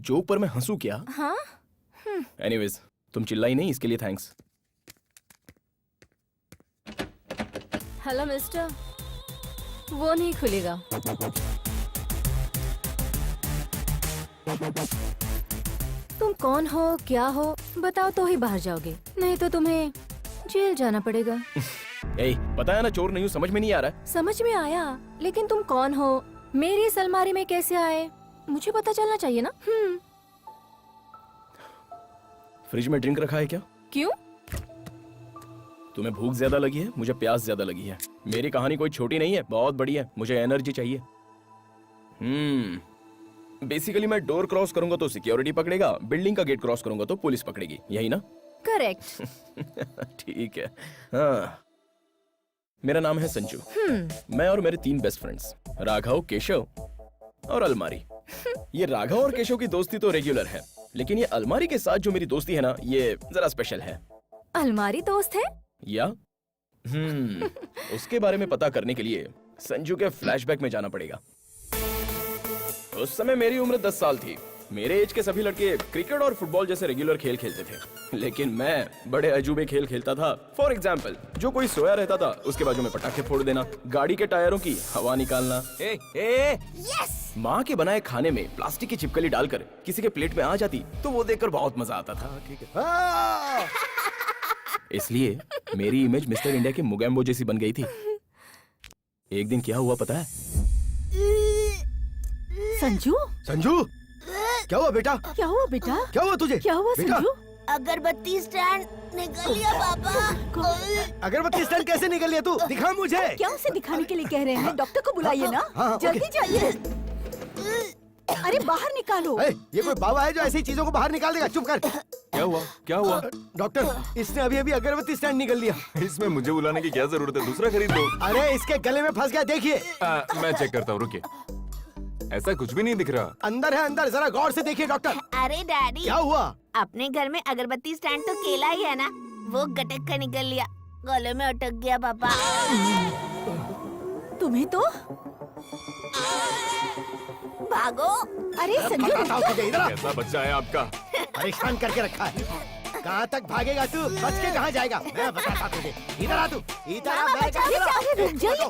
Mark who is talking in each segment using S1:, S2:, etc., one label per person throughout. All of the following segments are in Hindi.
S1: जोक पर मैं हंसूं क्या?
S2: हाँ?
S1: एनीवेज, तुम चिल्लाई नहीं, इसके लिए थैंक्स।
S2: हेलो मिस्टर, वो नहीं खुलेगा। तुम कौन हो, क्या हो, बताओ तो ही बाहर जाओगे, नहीं तो तुम्हें जेल जाना पड़ेगा।
S1: ए, पता है ना चोर नहीं हूँ, समझ में नहीं आ रहा है।
S2: समझ में आया, लेकिन तुम कौन हो, मेरी इस अलमारी में कैसे आए, मुझे पता चलना चाहिए ना।
S1: फ्रिज में ड्रिंक रखा है क्या?
S2: क्यों?
S1: तुम्हें भूख ज्यादा लगी है, मुझे प्यास ज्यादा लगी है। मेरी कहानी कोई छोटी नहीं है, बहुत बड़ी है, मुझे एनर्जी चाहिए। बेसिकली मैं डोर क्रॉस करूंगा तो सिक्योरिटी पकड़ेगा, बिल्डिंग का गेट क्रॉस करूंगा तो पुलिस पकड़ेगी, यही ना?
S2: करेक्ट।
S1: ठीक है। हाँ, मेरा नाम है संजू। मैं और मेरे 3 बेस्ट फ्रेंड्स, राघव, केशव और अलमारी। ये राघव और केशव की दोस्ती तो रेगुलर है, लेकिन ये अलमारी के साथ जो मेरी दोस्ती है ना, ये जरा स्पेशल है।
S2: अलमारी दोस्त है?
S1: या उसके बारे में पता करने के लिए संजू के फ्लैशबैक में जाना पड़ेगा। उस समय मेरी उम्र 10 साल थी। मेरे एज के सभी लड़के क्रिकेट और फुटबॉल जैसे रेगुलर खेल खेलते थे, लेकिन मैं बड़े अजूबे खेल खेलता था। फॉर एग्जाम्पल, जो कोई सोया रहता था उसके बाजू में पटाखे फोड़ देना, गाड़ी के टायरों की हवा निकालना,
S2: यस!
S1: माँ के बनाए खाने में प्लास्टिक की छिपकली डालकर किसी के प्लेट में आ जाती तो वो देखकर बहुत मजा आता था। इसलिए मेरी इमेज मिस्टर इंडिया के मुगैम्बो जैसी बन गई थी। एक दिन क्या हुआ पता है?
S2: संजू?
S3: संजू, क्या हुआ बेटा?
S2: क्या हुआ बेटा?
S3: क्या हुआ तुझे?
S2: क्या हुआ
S3: बेटा?
S2: संजू?
S4: अगरबत्ती स्टैंड निकल लिया पापा।
S3: अगरबत्ती स्टैंड कैसे निकल लिया तू? दिखा मुझे।
S2: क्या उसे दिखाने के लिए कह रहे हैं? डॉक्टर को बुलाइए ना।
S3: हाँ,
S2: जल्दी जाइए। अरे बाहर निकालो।
S3: ये कोई बाबा है जो ऐसी चीजों को बाहर निकाल देगा? चुप कर।
S1: क्या हुआ? क्या हुआ?
S3: डॉक्टर, इसने अभी अभी अगरबत्ती स्टैंड निकल लिया।
S5: इसमें मुझे बुलाने की क्या जरूरत है, दूसरा खरीद लो।
S3: अरे इसके गले में फंस गया, देखिए।
S5: मैं चेक करता हूँ, रुकिए। ऐसा कुछ भी नहीं दिख रहा।
S3: अंदर है, अंदर, जरा गौर से देखिए डॉक्टर।
S4: अरे डैडी,
S3: क्या हुआ?
S4: अपने घर में अगरबत्ती स्टैंड तो केला ही है ना, वो गटक कर निकल लिया, गले में अटक गया पापा।
S2: तुम्हें तो
S4: भागो।
S2: अरे संजू,
S3: इधर आ।
S5: कैसा बच्चा है आपका?
S3: परेशान करके रखा है। कहाँ तक भागेगा तू? बच के कहाँ जाएगा? मैं बताता तुझे। इधर आ तू, इधर आ। मैं
S2: अरे रुक जाइए।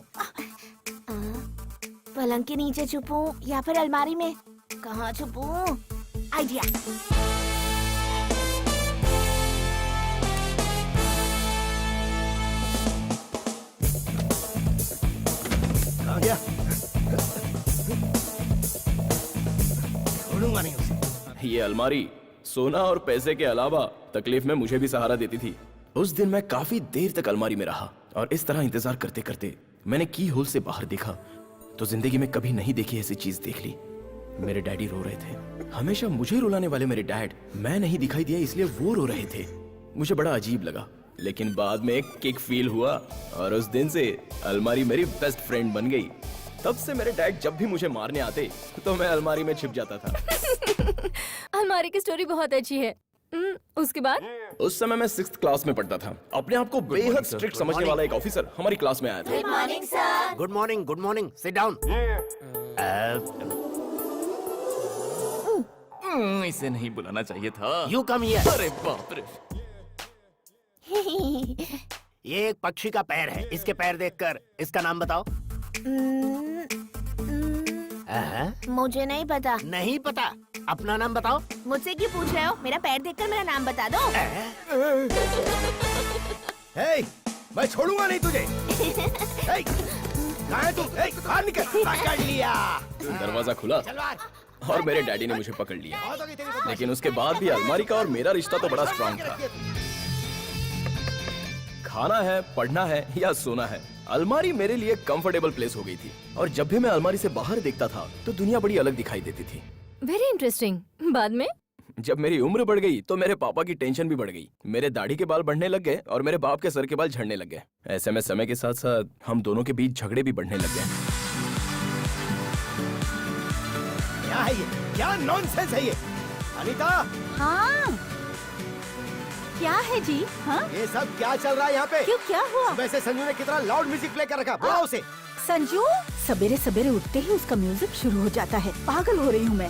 S4: पलंग के नीचे छुपूं या फिर अलमारी में? कहाँ छुपूं? आइडिया।
S3: कहाँ गया? छोड़ूंगा नहीं उसे।
S1: ये अलमारी सोना और पैसे के अलावा तकलीफ में मुझे भी सहारा देती थी। उस दिन मैं काफी देर तक अलमारी में रहा और इस तरह इंतजार करते करते मैंने की होल से बाहर देखा तो जिंदगी में कभी नहीं देखी ऐसी चीज देख ली। मेरे डैडी रो रहे थे। हमेशा मुझे रुलाने वाले मेरे डैड, मैं नहीं दिखाई दिया इसलिए वो रो रहे थे। मुझे बड़ा अजीब लगा, लेकिन बाद में एक किक फील हुआ और उस दिन से अलमारी मेरी बेस्ट फ्रेंड बन गई। तब से मेरे डैड जब भी मुझे मारने आते तो मैं अलमारी में छिप जाता था।
S2: अलमारी की स्टोरी बहुत अच्छी है। उसके बाद?
S1: उस समय मैं 6th क्लास में पढ़ता था। अपने आप को बेहद स्ट्रिक्ट समझने वाला एक ऑफिसर हमारी क्लास में आया था।
S4: Good morning sir.
S3: Good morning, good morning. Sit down.
S5: इसे नहीं बुलाना चाहिए था।
S3: You come here.
S5: अरे बाप रे।
S3: ये एक पक्षी का पैर है। इसके पैर देखकर इसका नाम बताओ।
S4: मुझे नहीं पता।
S3: नहीं पता? अपना नाम बताओ।
S4: मुझसे क्यों पूछ रहे हो? मेरा पैर देखकर मेरा नाम बता दो।
S3: हे, मैं छोड़ूंगा नहीं तुझे। हे, कहाँ है तू? हे, बाहर निकल। पकड़ लिया।
S1: दरवाजा खुला
S3: चल बाहर।
S1: और मेरे डैडी ने मुझे पकड़ लिया।
S3: बहुत हो गई तेरी बदमाशी।
S1: लेकिन उसके बाद भी अलमारी का और मेरा रिश्ता तो बड़ा स्ट्रांग था। खाना है, पढ़ना है या सोना है, अलमारी मेरे लिए कंफर्टेबल प्लेस हो गई थी। और जब भी मैं अलमारी से बाहर देखता था तो दुनिया बड़ी अलग दिखाई देती थी।
S2: Very interesting. बाद में?
S1: जब मेरी उम्र बढ़ गई तो मेरे पापा की टेंशन भी बढ़ गई। मेरे दाढ़ी के बाल बढ़ने लग गए और मेरे बाप के सर के बाल झड़ने लग गए। ऐसे में समय के साथ साथ हम दोनों के बीच झगड़े भी बढ़ने लग गए।
S3: क्या है ये? क्या नॉनसेंस है ये? अनीता,
S2: हाँ, क्या है जी? हाँ,
S3: ये सब क्या चल रहा है यहाँ पे?
S2: क्यों, क्या हुआ?
S3: वैसे संजू ने कितना लाउड म्यूजिक प्ले कर रखा। बुलाओ उसे।
S2: संजू, सवेरे सवेरे उठते ही उसका म्यूजिक शुरू हो जाता है। पागल हो रही हूँ मैं।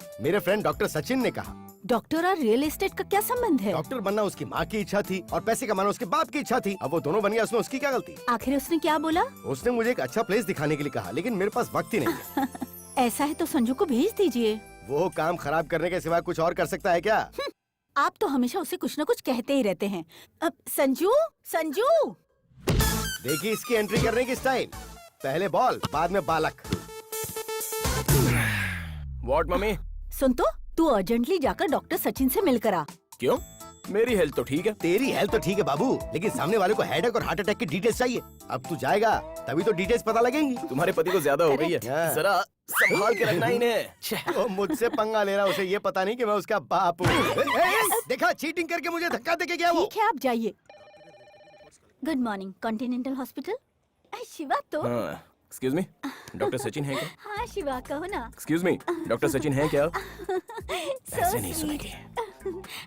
S3: मेरे फ्रेंड डॉक्टर सचिन ने कहा।
S6: डॉक्टर और रियल एस्टेट का क्या संबंध है?
S3: डॉक्टर बनना उसकी माँ की इच्छा थी और पैसे कमाना उसके बाप की इच्छा थी। अब वो दोनों बन गया, उसमें उसकी क्या गलती?
S6: आखिर उसने क्या बोला?
S3: उसने मुझे एक अच्छा प्लेस दिखाने के लिए कहा, लेकिन मेरे पास वक्त ही नहीं है।
S6: ऐसा है तो संजू को भेज दीजिए।
S3: वो काम खराब करने के सिवा कुछ और कर सकता है क्या?
S6: आप तो हमेशा उसे कुछ न कुछ कहते ही रहते हैं। अब संजू, संजू,
S3: देखिए इसकी एंट्री करने की स्टाइल, पहले बॉल बाद में बालक।
S1: What mummy?
S6: सुन तो, तू अर्जेंटली जाकर डॉक्टर सचिन से मिलकर आ।
S1: क्यों? मेरी हेल्थ तो ठीक है।
S3: तेरी हेल्थ तो ठीक है बाबू, लेकिन सामने वाले को हेडेक और हार्ट अटैक की डिटेल्स चाहिए। अब तू जाएगा तभी तो डिटेल्स पता लगेंगी।
S1: तुम्हारे पति को ज्यादा हो गई है,
S3: हाँ।
S1: जरा संभाल के रखना इन्हें।
S3: वो मुझसे पंगा ले रहा, उसे ये पता नहीं कि मैं उसका बाप हूँ। देखा, चीटिंग करके मुझे धक्का देके गया वो।
S6: ठीक है, आप जाइए। Good morning, continental hospital. Shiva तो।
S1: हाँ, एक्सक्यूज मी, डॉक्टर सचिन है क्या?
S6: हाँ शिवा, कहो ना।
S1: एक्सक्यूज मी, डॉक्टर सचिन है क्या?
S6: So
S1: ऐसे नहीं
S6: sweet.
S1: सुनेंगे।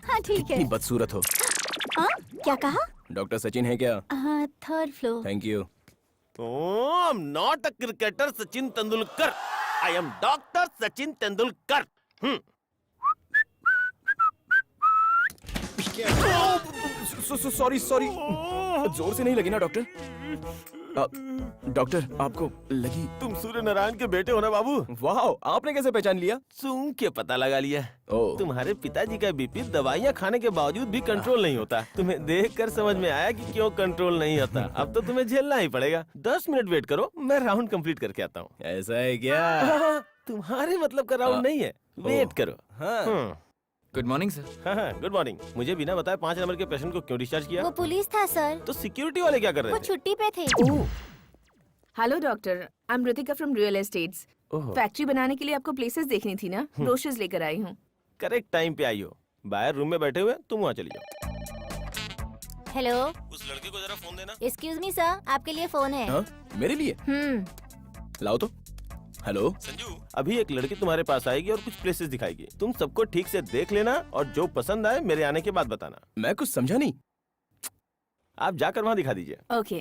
S6: हाँ ठीक
S1: कितनी
S6: है।
S1: बदसूरत हो।
S6: हाँ, क्या कहा?
S1: डॉक्टर सचिन है क्या?
S6: हाँ, third floor.
S1: Thank you.
S7: Oh, I'm not a cricketer Sachin Tendulkar. I am Dr. Sachin Tendulkar.
S1: Sorry sorry, जोर से नहीं लगी ना डॉक्टर? डॉक्टर, आपको लगी?
S7: तुम सूर्य नारायण के बेटे हो ना बाबू?
S1: वाह, आपने कैसे पहचान लिया?
S7: सूंघ के पता लगा लिया।
S1: ओह।
S7: तुम्हारे पिताजी का बीपी दवाइयाँ खाने के बावजूद भी कंट्रोल नहीं होता। तुम्हें देखकर समझ में आया कि क्यों कंट्रोल नहीं होता। अब तो तुम्हें झेलना ही पड़ेगा। 10 मिनट वेट करो, मैं राउंड कंप्लीट करके आता हूँ।
S1: ऐसा है क्या?
S7: तुम्हारे मतलब का राउंड नहीं है, वेट करो।
S1: हाँ।
S5: Good morning sir.
S7: हाँ, गुड मॉर्निंग। मुझे बिना बताए 5 नंबर के पेशेंट को क्यों डिस्चार्ज किया?
S4: वो पुलिस था सर,
S7: तो सिक्योरिटी वाले क्या कर
S4: वो
S7: रहे थे?
S4: छुट्टी पे थे।
S8: Hello doctor, I am Ritika from real estates.
S7: Oh,
S8: factory बनाने के लिए आपको प्लेसेस देखनी थी ना, ब्रोशर्स लेकर आई हूँ।
S7: करेक्ट टाइम पे आई हो। बाहर रूम में बैठे हुए, तुम वहाँ चली जाओ।
S4: हेलो,
S7: उस लड़के को जरा फोन देना।
S4: एक्सक्यूज मी सर, आपके लिए फोन है।
S1: हाँ, मेरे लिए? लाओ तो। हेलो
S7: संजू, अभी एक लड़की तुम्हारे पास आएगी और कुछ प्लेसेस दिखाएगी। तुम सबको ठीक से देख लेना और जो पसंद आए मेरे आने के बाद बताना।
S1: मैं कुछ समझा नहीं।
S7: आप जाकर वहाँ दिखा दीजिए।
S8: Okay.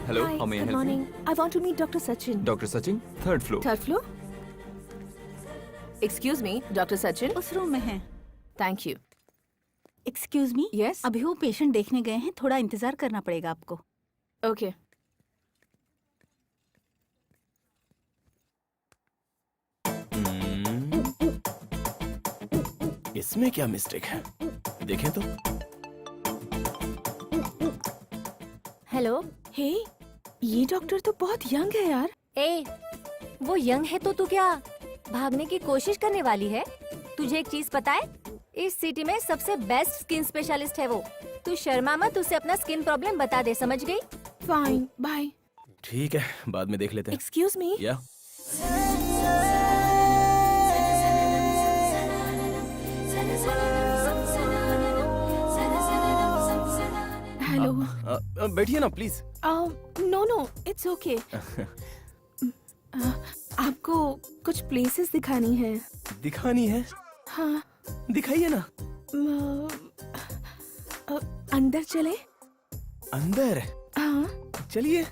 S5: Hello, how may I
S8: good
S5: help you?
S8: Morning, I want to meet doctor Sachin.
S5: Doctor Sachin, third floor.
S8: Third floor. Excuse me, doctor Sachin.
S6: उस रूम में है।
S8: Thank you.
S6: Excuse me,
S8: yes.
S6: अभी वो पेशेंट देखने गए हैं, थोड़ा इंतजार करना पड़ेगा आपको।
S8: ओके।
S1: इसमें क्या मिस्टेक है? देखें तो।
S2: हेलो।
S8: हे, ये डॉक्टर तो बहुत यंग है यार।
S2: ए, वो यंग है तो तू क्या भागने की कोशिश करने वाली है? तुझे एक चीज पता है? इस सिटी में सबसे बेस्ट स्किन स्पेशलिस्ट है वो। तू शर्मा मत, उसे अपना स्किन प्रॉब्लम बता दे, समझ गई?
S8: Fine, bye.
S1: ठीक है, बाद में देख लेते हैं।
S8: Excuse me.
S1: या
S8: हेलो।
S1: बैठिए ना please.
S8: No no, it's okay. आपको कुछ प्लेसेस दिखानी है।
S1: दिखानी है?
S8: हाँ।
S1: दिखाइए ना।
S8: अंदर चले?
S1: अंदर?
S8: हाँ।
S1: चलिए।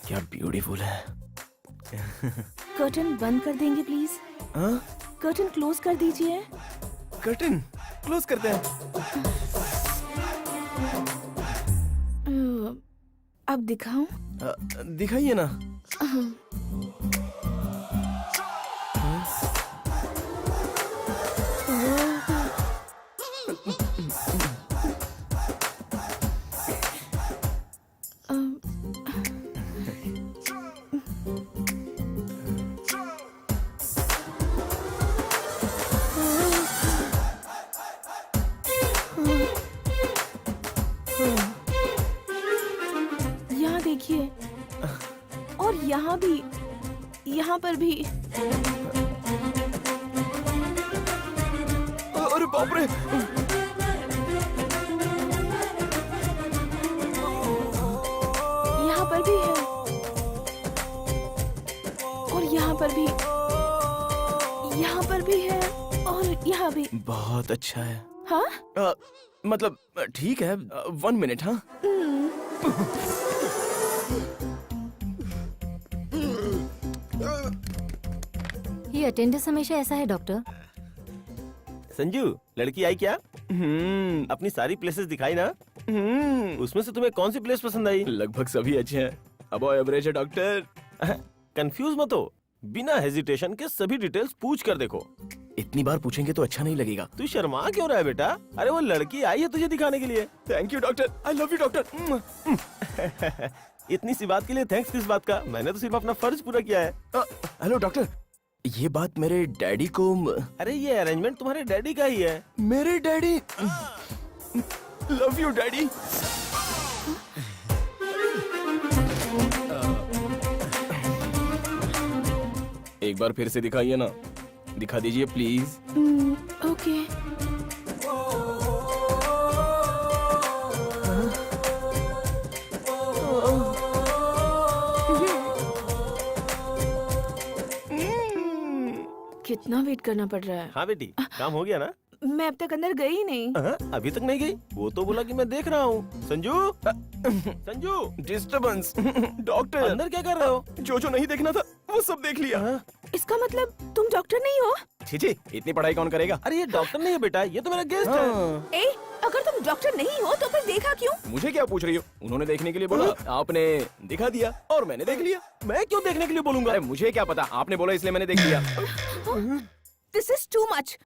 S1: क्या ब्यूटीफुल है।
S8: कर्टन बंद कर देंगे प्लीज?
S1: हाँ?
S8: कर्टन क्लोज कर दीजिए।
S1: कर्टन क्लोज करते हैं।
S8: अब दिखाऊं?
S1: दिखाइए ना।
S8: यहाँ देखिए, और यहाँ भी, यहाँ पर भी।
S1: अरे बाप रे!
S8: पर भी है और यहाँ भी।
S1: बहुत अच्छा है।
S8: हाँ
S1: मतलब ठीक है। 1 मिनट। हाँ
S2: ये अटेंडेंस हमेशा ऐसा है डॉक्टर।
S7: संजू, लड़की आई क्या? अपनी सारी प्लेसेस दिखाई ना? उसमें से तुम्हें कौन सी प्लेस पसंद आई?
S1: लगभग सभी अच्छे हैं। अबो एवरेज है डॉक्टर।
S7: कंफ्यूज मत हो, बिना हेजिटेशन के सभी डिटेल्स पूछ कर देखो।
S1: इतनी बार पूछेंगे तो अच्छा नहीं लगेगा।
S7: तू शर्मा क्यों रहा है बेटा? अरे वो लड़की आई है तुझे दिखाने के लिए।
S1: Thank you doctor. I love you doctor.
S7: इतनी सी बात के लिए थैंक्स किस बात का? मैंने तो सिर्फ अपना फर्ज पूरा किया है।
S1: हेलो डॉक्टर, ये बात मेरे डैडी को।
S7: अरे ये अरेंजमेंट तुम्हारे डैडी का ही है।
S1: मेरे डैडी। Love you daddy. एक बार फिर से दिखाइए ना, दिखा दीजिए प्लीज।
S8: ओके। कितना वेट करना पड़ रहा है।
S7: हाँ बेटी, काम हो गया ना?
S8: मैं अब तक अंदर गई ही नहीं।
S7: अभी तक नहीं गई? वो तो बोला कि मैं देख रहा हूँ। संजू, संजू,
S1: डिस्टर्बेंस। डॉक्टर
S7: अंदर क्या कर रहे हो?
S1: जो नहीं देखना था वो सब देख लिया।
S8: इसका मतलब तुम डॉक्टर नहीं हो?
S1: छी, इतनी पढ़ाई कौन करेगा?
S7: अरे ये डॉक्टर नहीं है बेटा, ये तो मेरा गेस्ट है।
S8: ए, अगर तुम डॉक्टर नहीं हो तो फिर देखा क्यों?
S1: मुझे क्या पूछ रही हो? उन्होंने देखने के लिए बोला, आपने दिखा दिया और मैंने देख लिया।
S7: मैं क्यों देखने के लिए बोलूंगा?
S1: अरे मुझे क्या पता, आपने बोला इसलिए मैंने देख लिया।
S8: This is too much.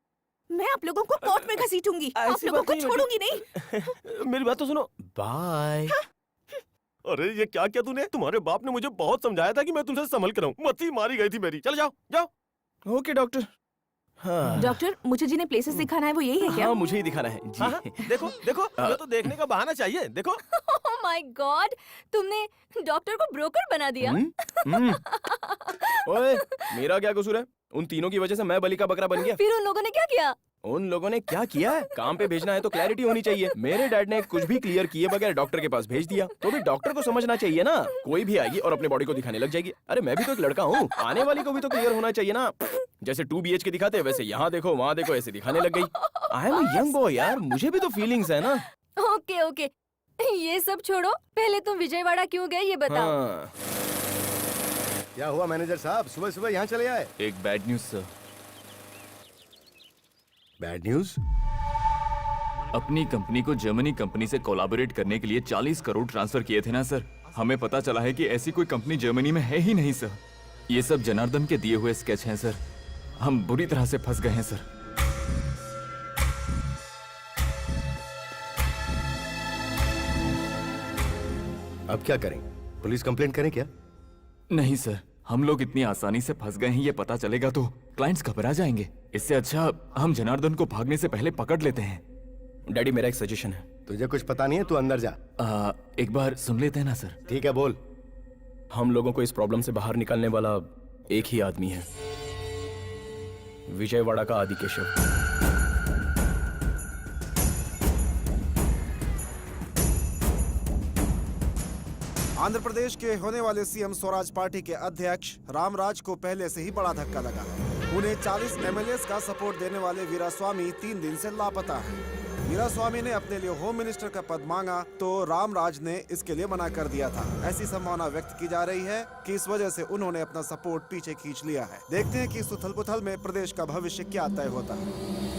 S8: मैं आप लोगों को कोर्ट में घसीटूंगी। आप
S7: ऐसी
S8: लोगों
S7: बात
S8: को
S7: नहीं है
S8: छोड़ूंगी नहीं।
S7: मेरी बात तो सुनो।
S1: बाय।
S7: अरे ये क्या किया तूने? तुम्हारे बाप ने मुझे बहुत समझाया था कि मैं तुमसे संभल कर रहूं। मत्ती मारी गई थी मेरी। चल जाओ जाओ।
S1: Okay doctor. हाँ
S8: डॉक्टर, मुझे जिन्हें प्लेसेस दिखाना है वो यही है क्या?
S1: हाँ, मुझे ही दिखाना है जी।
S7: हाँ, देखो देखो, तुम्हें तो देखने का बहाना चाहिए। देखो।
S2: ओह माय गॉड, तुमने डॉक्टर को ब्रोकर बना दिया।
S1: ओए, मेरा क्या कसूर है? उन तीनों की वजह से मैं बलि का बकरा बन गया।
S2: फिर उन लोगों ने क्या किया?
S1: उन लोगों ने क्या किया है? काम पे भेजना है तो क्लैरिटी होनी चाहिए। मेरे डैड ने कुछ भी क्लियर किए बगैर डॉक्टर के पास भेज दिया, तो भी डॉक्टर को समझना चाहिए ना। कोई भी आएगी और अपने बॉडी को दिखाने लग जाएगी। अरे मैं भी तो एक लड़का हूँ, आने वाली को भी तो क्लियर होना चाहिए ना। जैसे 2 BHK दिखाते वैसे यहाँ देखो वहाँ देखो ऐसे दिखाने लग गई। आई एम यंग बॉय यार, मुझे भी तो फीलिंग्स है ना।
S2: ओके ओके, ये सब छोड़ो, पहले तुम विजयवाड़ा क्यों गए ये बताओ।
S1: हाँ।
S3: क्या हुआ मैनेजर साहब, सुबह सुबह यहाँ चले आए?
S1: एक bad news sir.
S3: Bad news?
S5: अपनी कंपनी को जर्मनी कंपनी से कोलैबोरेट करने के लिए 40 करोड़ ट्रांसफर किए थे ना सर। हमें पता चला है कि ऐसी कोई कंपनी जर्मनी में है ही नहीं सर। ये सब जनार्दन के दिए हुए स्केच हैं सर। हम बुरी तरह से फंस गए हैं सर।
S3: अब क्या करें? पुलिस कंप्लेंट करें क्या?
S5: नहीं सर, हम लोग इतनी आसानी से फंस गए हैं, ये पता चलेगा तो क्लाइंट्स घबरा जाएंगे। इससे अच्छा हम जनार्दन को भागने से पहले पकड़ लेते हैं।
S1: डैडी मेरा एक सजेशन है।
S3: तुझे कुछ पता नहीं है, तू अंदर जा।
S5: एक बार सुन लेते हैं ना सर।
S3: ठीक है, बोल।
S1: हम लोगों को इस प्रॉब्लम से बाहर निकालने वाला एक ही आदमी है, विजयवाड़ा का आदि केशव।
S9: आंध्र प्रदेश के होने वाले सीएम स्वराज पार्टी के अध्यक्ष रामराज को पहले से ही बड़ा धक्का लगा है। उन्हें 40 MLAs का सपोर्ट देने वाले वीरास्वामी 3 दिन से लापता है। वीरास्वामी ने अपने लिए होम मिनिस्टर का पद मांगा तो रामराज ने इसके लिए मना कर दिया था। ऐसी संभावना व्यक्त की जा रही है कि इस वजह से उन्होंने अपना सपोर्ट पीछे खींच लिया है। देखते हैं कि इस उथल पुथल में प्रदेश का भविष्य क्या तय होता है।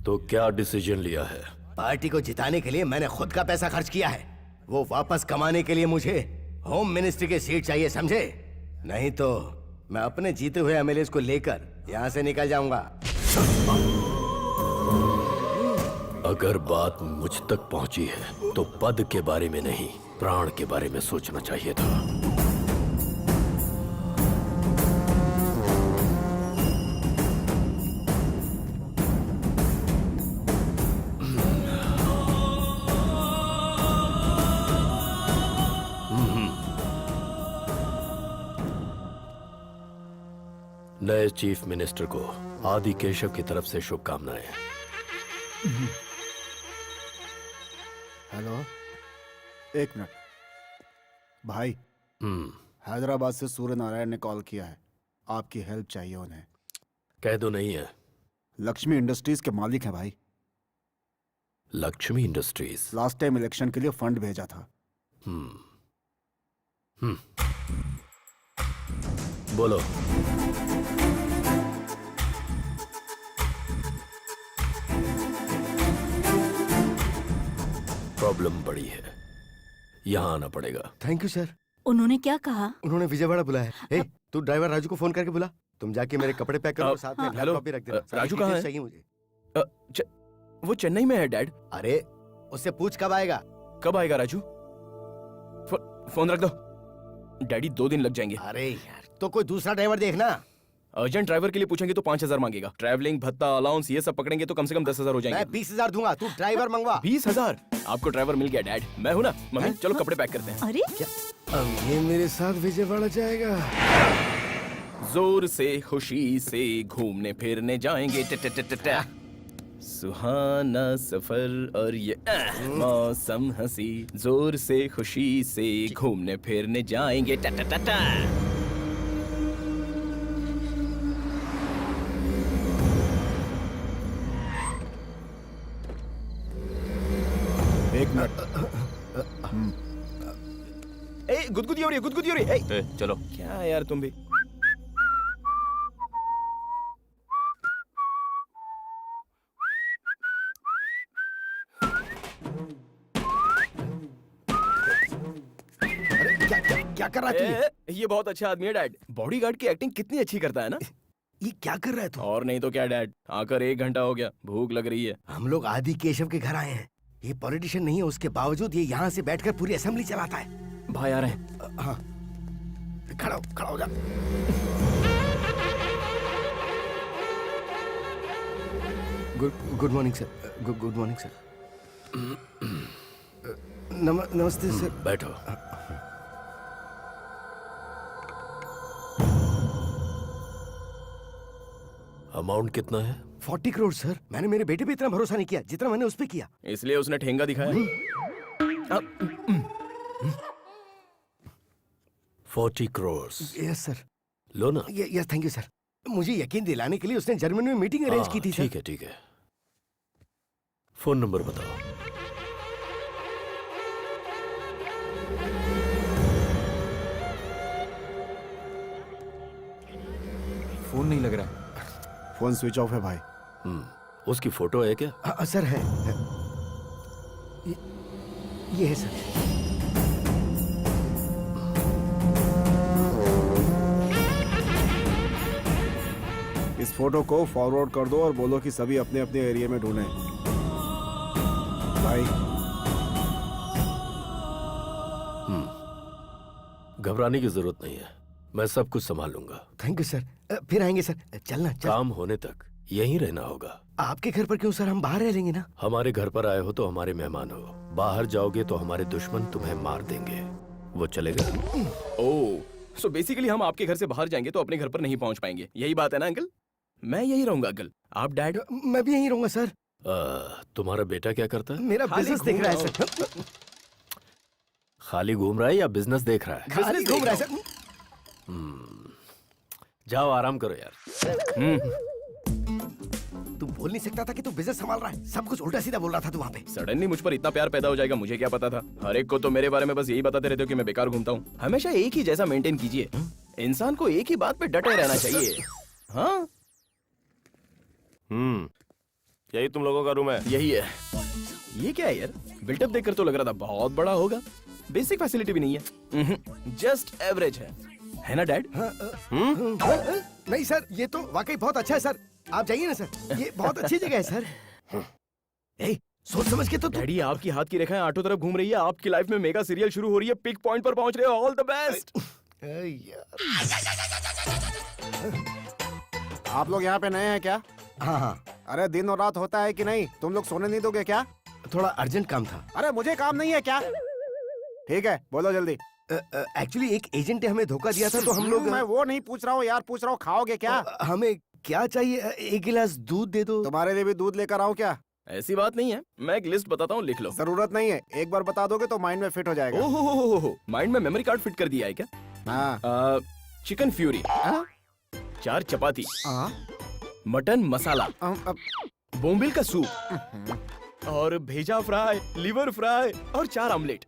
S3: तो क्या डिसीजन लिया है? पार्टी को जिताने के लिए मैंने खुद का पैसा खर्च किया है। वो वापस कमाने के लिए मुझे होम मिनिस्ट्री की सीट चाहिए, समझे? नहीं तो मैं अपने जीते हुए MLAs को लेकर यहाँ से निकल जाऊंगा।
S10: अगर बात मुझ तक पहुंची है तो पद के बारे में नहीं, प्राण के बारे में सोचना चाहिए था। नए चीफ मिनिस्टर को आदि केशव की तरफ से शुभकामनाएं।
S9: हेलो, एक मिनट भाई। हैदराबाद से सूर्य नारायण ने कॉल किया है, आपकी हेल्प चाहिए उन्हें।
S10: कह दो नहीं है।
S9: लक्ष्मी इंडस्ट्रीज के मालिक हैं भाई।
S10: Lakshmi industries?
S9: Last time election के लिए फंड भेजा था।
S10: बोलो। प्रॉब्लम बड़ी है, यहाँ आना पड़ेगा।
S3: Thank you sir.
S6: उन्होंने क्या कहा?
S3: उन्होंने विजयवाड़ा बुलाया है। तू ड्राइवर राजू को फोन करके बुला। तुम जाके मेरे कपड़े पैक करो, साथ में लैपटॉप भी रख देना।
S1: राजू कहाँ है?
S3: चाहिए मुझे।
S1: वो चेन्नई में है डैड।
S3: अरे उससे पूछ कब आएगा।
S1: कब आएगा राजू? फोन रख दो। डैडी 2 दिन लग जाएंगे।
S3: अरे यार, तो कोई दूसरा ड्राइवर देखना।
S1: अर्जेंट ड्राइवर के लिए पूछेंगे तो 5,000 मांगेगा। ट्रैवलिंग भत्ता अलाउंस ये सब पकड़ेंगे तो कम से कम 10,000 हो जाएंगे।
S3: मैं 20,000 दूंगा, तू ड्राइवर मंगवा।
S1: 20,000? आपको ड्राइवर मिल गया डैड। मैं हूं ना। मम्मी चलो कपड़े पैक करते हैं।
S6: अरे
S3: अब ये मेरे साथ विजयवाड़ा जाएगा।
S1: जोर से खुशी से घूमने फिरने जाएंगे। सुहाना सफर और ये मौसम हंसी। जोर से खुशी से घूमने फिरने जाएंगे।
S9: एक मिनट।
S1: ए गुदगुदी हो रही है, गुदगुदी हो रही है।
S5: ए, चलो।
S1: क्या यार तुम भी।
S3: अरे क्या क्या क्या कर रहा है तू?
S1: ये बहुत अच्छा आदमी है डैड। बॉडीगार्ड की एक्टिंग कितनी अच्छी करता है ना।
S3: ये क्या कर रहा है तू?
S1: और नहीं तो क्या डैड, आकर 1 घंटा हो गया, भूख लग रही है।
S3: हम लोग आदि केशव के घर आए हैं। ये पॉलिटिशियन नहीं है, उसके बावजूद ये यहाँ से बैठकर पूरी असेंबली चलाता है।
S1: भाई आ रहे हैं।
S3: हाँ, खड़ा हो जा। Good morning sir. Good morning sir. नमस्ते सर।
S10: बैठो। अमाउंट कितना है?
S3: 40 करोड़ सर। मैंने मेरे बेटे पे इतना भरोसा नहीं किया जितना मैंने उस पे किया।
S1: इसलिए उसने ठेंगा दिखाया।
S10: 40 करोड़?
S3: Yes sir.
S10: लो ना।
S3: Yes thank you sir. मुझे यकीन दिलाने के लिए उसने जर्मनी में मीटिंग अरेंज की थी सर।
S10: ठीक है। फोन नंबर बताओ।
S5: फोन नहीं लग रहा है।
S9: फोन स्विच ऑफ है भाई।
S10: उसकी फोटो है क्या?
S3: सर है। ये है सर।
S9: इस फोटो को फॉरवर्ड कर दो और बोलो कि सभी अपने अपने एरिया में ढूंढें। भाई
S10: घबराने की जरूरत नहीं है, मैं सब कुछ संभाल लूंगा।
S3: Thank you sir. फिर आएंगे सर। चलना चल।
S10: काम होने तक यहीं रहना होगा।
S3: आपके घर पर क्यों सर? हम बाहर रह लेंगे ना।
S10: हमारे घर पर आए हो तो हमारे मेहमान हो, बाहर जाओगे तो हमारे दुश्मन तुम्हें मार देंगे। वो चलेगा?
S1: ओह, सो बेसिकली हम आपके घर से बाहर जाएंगे तो अपने घर पर नहीं पहुंच पाएंगे, यही बात है ना अंकल? मैं यही रहूंगा अंकल। आप डैड?
S3: मैं भी यहीं रहूंगा सर।
S10: तुम्हारा बेटा क्या करता है?
S3: मेरा बिजनेस देख रहा है सर।
S10: खाली घूम रहा है या बिजनेस देख रहा है?
S3: खाली घूम रहा है सर।
S10: जाओ आराम करो यार।
S3: तू बोल नहीं सकता था कि तू बिजनेस संभाल रहा है? सब कुछ उल्टा सीधा बोल रहा था तू वहाँ पे।
S1: सडनली मुझ पर इतना प्यार पैदा हो जाएगा, मुझे क्या पता था। हर एक को तो मेरे बारे में बस यही बताते रहते हो कि मैं बेकार घूमता हूँ। हमेशा एक ही जैसा मेंटेन कीजिए। इंसान को एक ही बात पे डटे रहना चाहिए। हाँ,
S7: यही तुम लोगों का रूम है?
S1: यही है। ये क्या है यार? बिल्टअप देखकर तो लग रहा था बहुत बड़ा होगा। बेसिक फैसिलिटी भी नहीं है, जस्ट एवरेज है ना डैड?
S3: नहीं सर, ये तो वाकई बहुत अच्छा है सर। आप जाइए ना सर, ये बहुत अच्छी जगह है सर। सोच समझ के तो
S1: डैडी, आपकी हाथ की रेखाएं आठों तरफ घूम रही है। आपकी लाइफ में मेगा सीरियल शुरू हो रही है, पिक पॉइंट पर पहुंच रहे हो। All the best.
S9: आप लोग यहाँ पे नए हैं क्या?
S3: हाँ।
S9: अरे दिन और रात होता है कि नहीं? तुम लोग सोने नहीं दोगे क्या?
S3: थोड़ा अर्जेंट काम था।
S9: अरे मुझे काम नहीं है क्या? ठीक है, बोलो जल्दी।
S3: एक्चुअली एक एजेंट ने हमें धोखा दिया था तो हम लोग
S9: मैं वो नहीं पूछ रहा हूँ यार, पूछ रहा हूँ खाओगे क्या?
S3: हमें क्या चाहिए? एक गिलास दूध दे दो।
S9: तुम्हारे लिए भी दूध लेकर आऊँ क्या?
S1: ऐसी बात नहीं है, मैं एक लिस्ट बताता हूँ, लिख लो।
S9: जरूरत नहीं है, एक बार बता दोगे तो माइंड में फिट हो जाएगा।
S1: ओहो, माइंड में मेमोरी कार्ड फिट कर दिया है क्या?
S9: हाँ।
S1: चिकन फ्यूरी, 4 चपाती, मटन मसाला, बोम्बिल का सूप और भेजा फ्राई, लिवर फ्राई और 4 ऑमलेट।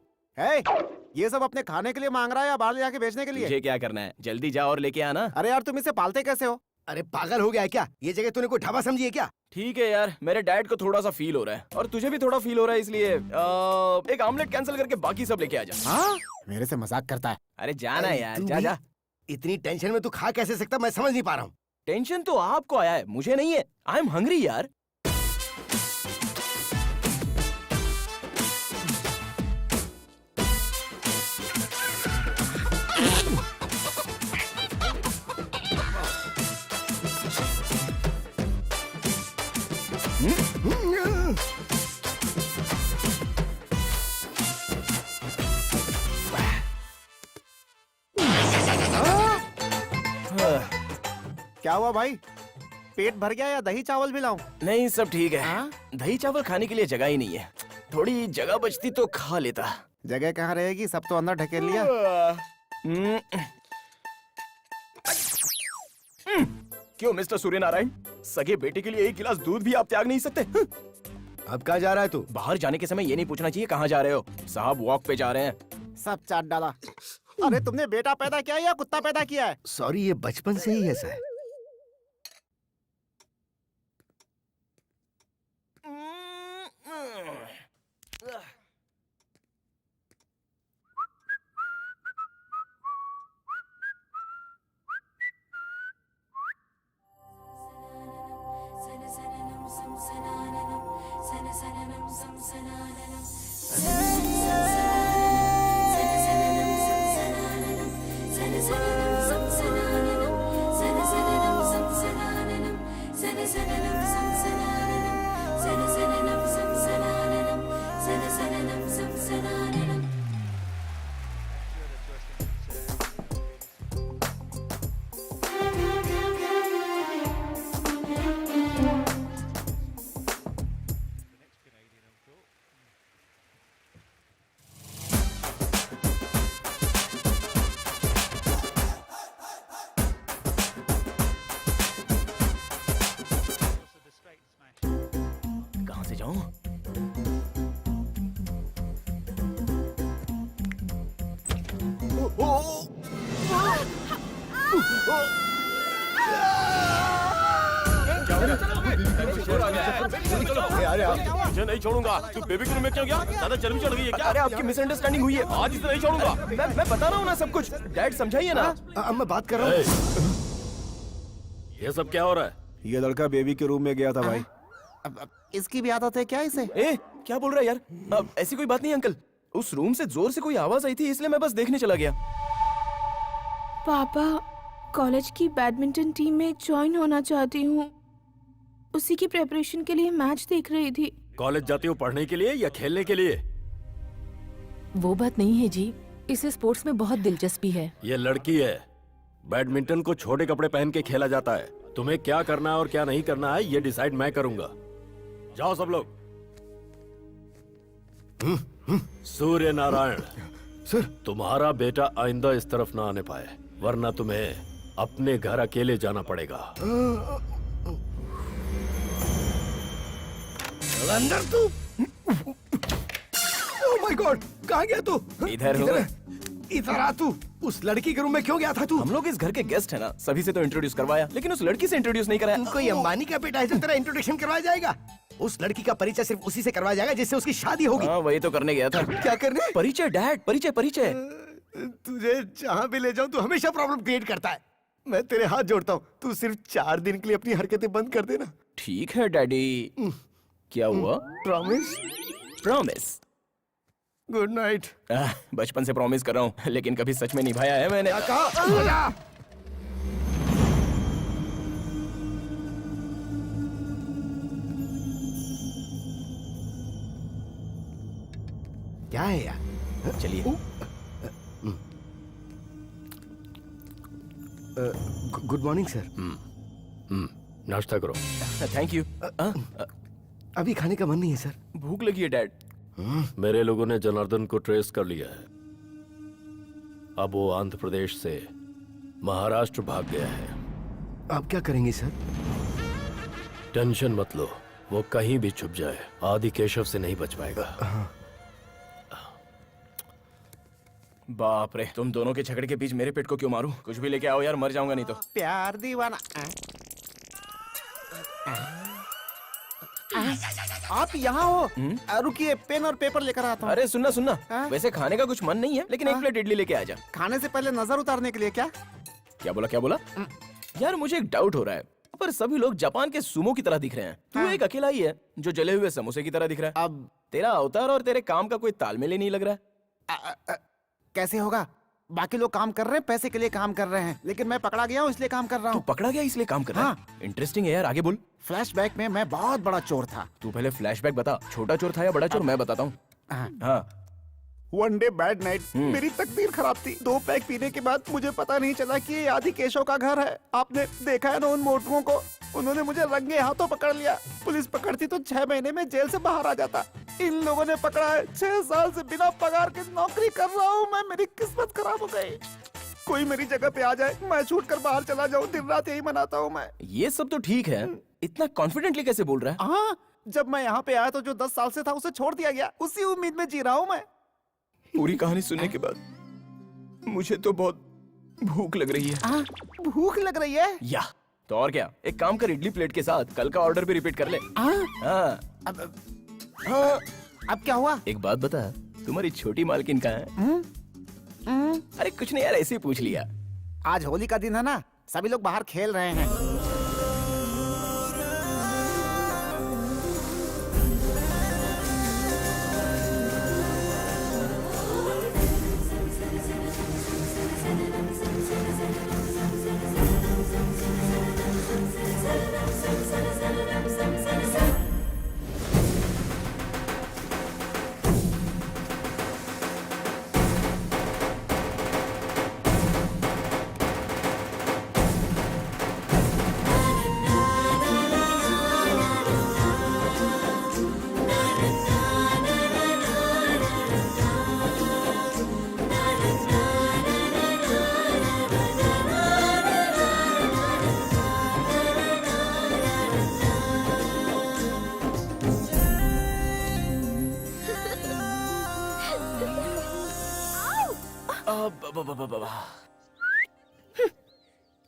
S9: ये सब अपने खाने के लिए मांग रहा है या बाहर ले जाके बेचने के लिए?
S1: मुझे क्या करना है, जल्दी जा और लेके आना।
S9: अरे यार तुम इसे पालते कैसे हो?
S3: अरे पागल हो गया है क्या? ये जगह तूने कोई ढाबा समझी है क्या?
S1: ठीक है यार, मेरे डैड को थोड़ा सा फील हो रहा है और तुझे भी थोड़ा फील हो रहा है, इसलिए एक ऑमलेट कैंसिल करके बाकी सब लेके आ जा।
S9: हाँ? मेरे से मजाक करता है।
S1: अरे जाना यार,
S3: तू
S1: जा
S3: भी-
S1: जा।
S3: इतनी टेंशन में तू खा कैसे सकता, मैं समझ नहीं पा रहा हूँ।
S1: टेंशन तो आपको आया है, मुझे नहीं है। आई एम हंग्री यार।
S9: क्या हुआ भाई? पेट भर गया या दही चावल भी लाऊं?
S1: नहीं, सब ठीक है। दही चावल खाने के लिए जगह ही नहीं है, थोड़ी जगह बचती तो खा लेता।
S9: जगह कहाँ रहेगी, सब तो अंदर ढकेल लिया।
S1: क्यों मिस्टर सूर्यनारायण, सगे बेटे के लिए 1 गिलास दूध भी आप त्याग नहीं सकते?
S3: अब कहाँ जा रहा है तू?
S1: बाहर जाने के समय ये नहीं पूछना चाहिए कहाँ जा रहे हो। साहब वॉक पे जा रहे हैं।
S9: सब चाट डाला। अरे तुमने बेटा पैदा किया या कुत्ता पैदा किया है?
S3: सॉरी, ये बचपन से ही ऐसा है।
S1: कहाँ से जाऊं?
S7: मुझे नहीं छोड़ूंगा। तू बेबी के रूम में क्यों गया? ज्यादा चर्बी चढ़ गई है क्या?
S1: अरे आपकी मिसअंडरस्टैंडिंग हुई है, आज इसे नहीं छोड़ूंगा। मैं बता रहा हूँ ना सब कुछ। डैड समझाइए ना।
S3: अब मैं बात कर रहा हूँ।
S10: ये सब क्या हो रहा है?
S9: ये लड़का बेबी के रूम में गया था भाई। अब इसकी भी आदत है क्या इसे?
S1: क्या बोल रहा है यार? अब ऐसी कोई बात नहीं अंकल, उस रूम से जोर से कोई आवाज आई थी, इसलिए मैं बस देखने चला गया।
S8: पापा, कॉलेज की बैडमिंटन टीम में ज्वाइन होना चाहती हूँ। उसी की प्रेपरेशन के लिए मैच देख रही थी।
S10: कॉलेज जाती हो पढ़ने के लिए या खेलने के लिए?
S11: वो बात नहीं है जी, इसे स्पोर्ट्स में बहुत दिलचस्पी है।
S10: ये लड़की है। बैडमिंटन को छोटे कपड़े पहन के खेला जाता है। तुम्हें क्या करना है और क्या नहीं करना है ये डिसाइड मैं करूंगा। जाओ सब लोग। सूर्य नारायण
S3: सर,
S10: तुम्हारा बेटा आइंदा इस तरफ ना आने पाए, वरना तुम्हें अपने घर अकेले जाना पड़ेगा।
S3: अंदर तू। ओह माय गॉड, कहाँ गया तू?
S1: इधर हूँ।
S3: इधर आ तू। उस लड़की के रूम में क्यों गया था तू?
S1: हम लोग इस घर के गेस्ट है ना, सभी से तो इंट्रोड्यूस करवाया, लेकिन उस लड़की से इंट्रोड्यूस नहीं कराया।
S3: तू कोई अंबानी का बेटा है जो तेरा इंट्रोडक्शन करवाया जाएगा? उस लड़की का परिचय सिर्फ उसी से करवाया जाएगा जिससे उसकी शादी होगी।
S1: हाँ, वही तो करने गया था।
S3: क्या करने?
S1: परिचय डैड, परिचय परिचय।
S3: तुझे जहाँ भी ले जाऊँ तू हमेशा प्रॉब्लम क्रिएट करता है। मैं तेरे हाथ जोड़ता हूँ, तू सिर्फ 4 दिन के लिए अपनी हरकतें बंद कर देना।
S1: ठीक है डैडी। क्या हुआ?
S3: प्रॉमिस?
S1: प्रॉमिस।
S3: Good night.
S1: बचपन से प्रॉमिस कर रहा हूँ, लेकिन कभी सच में निभाया है मैंने।
S3: क्या है यार?
S1: चलिए।
S3: Good morning sir.
S10: नाश्ता करो।
S1: Thank you.
S3: अभी खाने का मन नहीं है सर।
S1: भूख लगी है डैड।
S10: मेरे लोगों ने जनार्दन को ट्रेस कर लिया है। अब वो आंध्र प्रदेश से महाराष्ट्र भाग गया है।
S3: आप क्या करेंगे सर?
S10: टेंशन मत लो, वो कहीं भी छुप जाए आदि केशव से नहीं बच पाएगा।
S1: बाप रे, तुम दोनों के झगड़े के बीच मेरे पेट को क्यों मारूं? कुछ भी लेके आओ यार, मर जाऊंगा नहीं तो।
S9: प्यार दीवाना। आप यहाँ हो? रुकिए, पेन और पेपर लेकर आता हूँ।
S1: अरे सुनना सुनना,
S9: हाँ?
S1: वैसे खाने का कुछ मन नहीं है, लेकिन एक प्लेट इडली लेके आ जा।
S9: खाने से पहले नजर उतारने के लिए क्या?
S1: क्या बोला क्या बोला? यार मुझे एक डाउट हो रहा है, पर सभी लोग जापान के सुमो की तरह दिख रहे हैं। तू एक अकेला ही है जो जले हुए समोसे की तरह दिख रहा है।
S9: अब
S1: तेरा अवतार और तेरे काम का कोई तालमेल ही नहीं लग रहा है।
S9: कैसे होगा? बाकी लोग काम कर रहे हैं, पैसे के लिए काम कर रहे हैं, लेकिन मैं पकड़ा गया हूँ इसलिए काम कर रहा
S1: तू
S9: हूँ।
S1: पकड़ा गया इसलिए काम कर रहा है? इंटरेस्टिंग है यार, आगे बोल।
S9: फ्लैशबैक में मैं बहुत बड़ा चोर था।
S1: तू पहले फ्लैशबैक बता, छोटा चोर था या बड़ा चोर? मैं बताता हूँ। हाँ।
S9: वन डे बैड नाइट, मेरी तकदीर खराब थी। 2 पैक पीने के बाद मुझे पता नहीं चला कि ये आदि केशव का घर है। आपने देखा है ना उन मोटुओं को? उन्होंने मुझे रंगे हाथों पकड़ लिया। पुलिस पकड़ती तो 6 महीने में जेल से बाहर आ जाता। इन लोगों ने पकड़ा है। 6 साल से बिना पगार के नौकरी कर रहा हूँ मैं। मेरी किस्मत खराब हो गई। कोई मेरी जगह पे आ जाए, मैं छूट कर बाहर चला जाऊँ। दिन रात यही मनाता हूँ मैं।
S1: ये सब तो ठीक है, इतना कॉन्फिडेंटली कैसे बोल रहा है?
S9: हाँ, जब मैं यहाँ पे आया तो जो 10 साल से था उसे छोड़ दिया गया। उसी उम्मीद में जी रहा हूँ मैं।
S1: पूरी कहानी सुनने के बाद मुझे तो बहुत भूख लग रही है।
S9: भूख लग रही है?
S1: या तो और क्या, एक काम कर, इडली प्लेट के साथ कल का ऑर्डर भी रिपीट कर ले। हाँ।
S9: अब क्या हुआ?
S1: एक बात बता, तुम्हारी छोटी मालकिन कहाँ है? अरे कुछ नहीं यार, ऐसे ही पूछ लिया।
S9: आज होली का दिन है ना, सभी लोग बाहर खेल रहे हैं।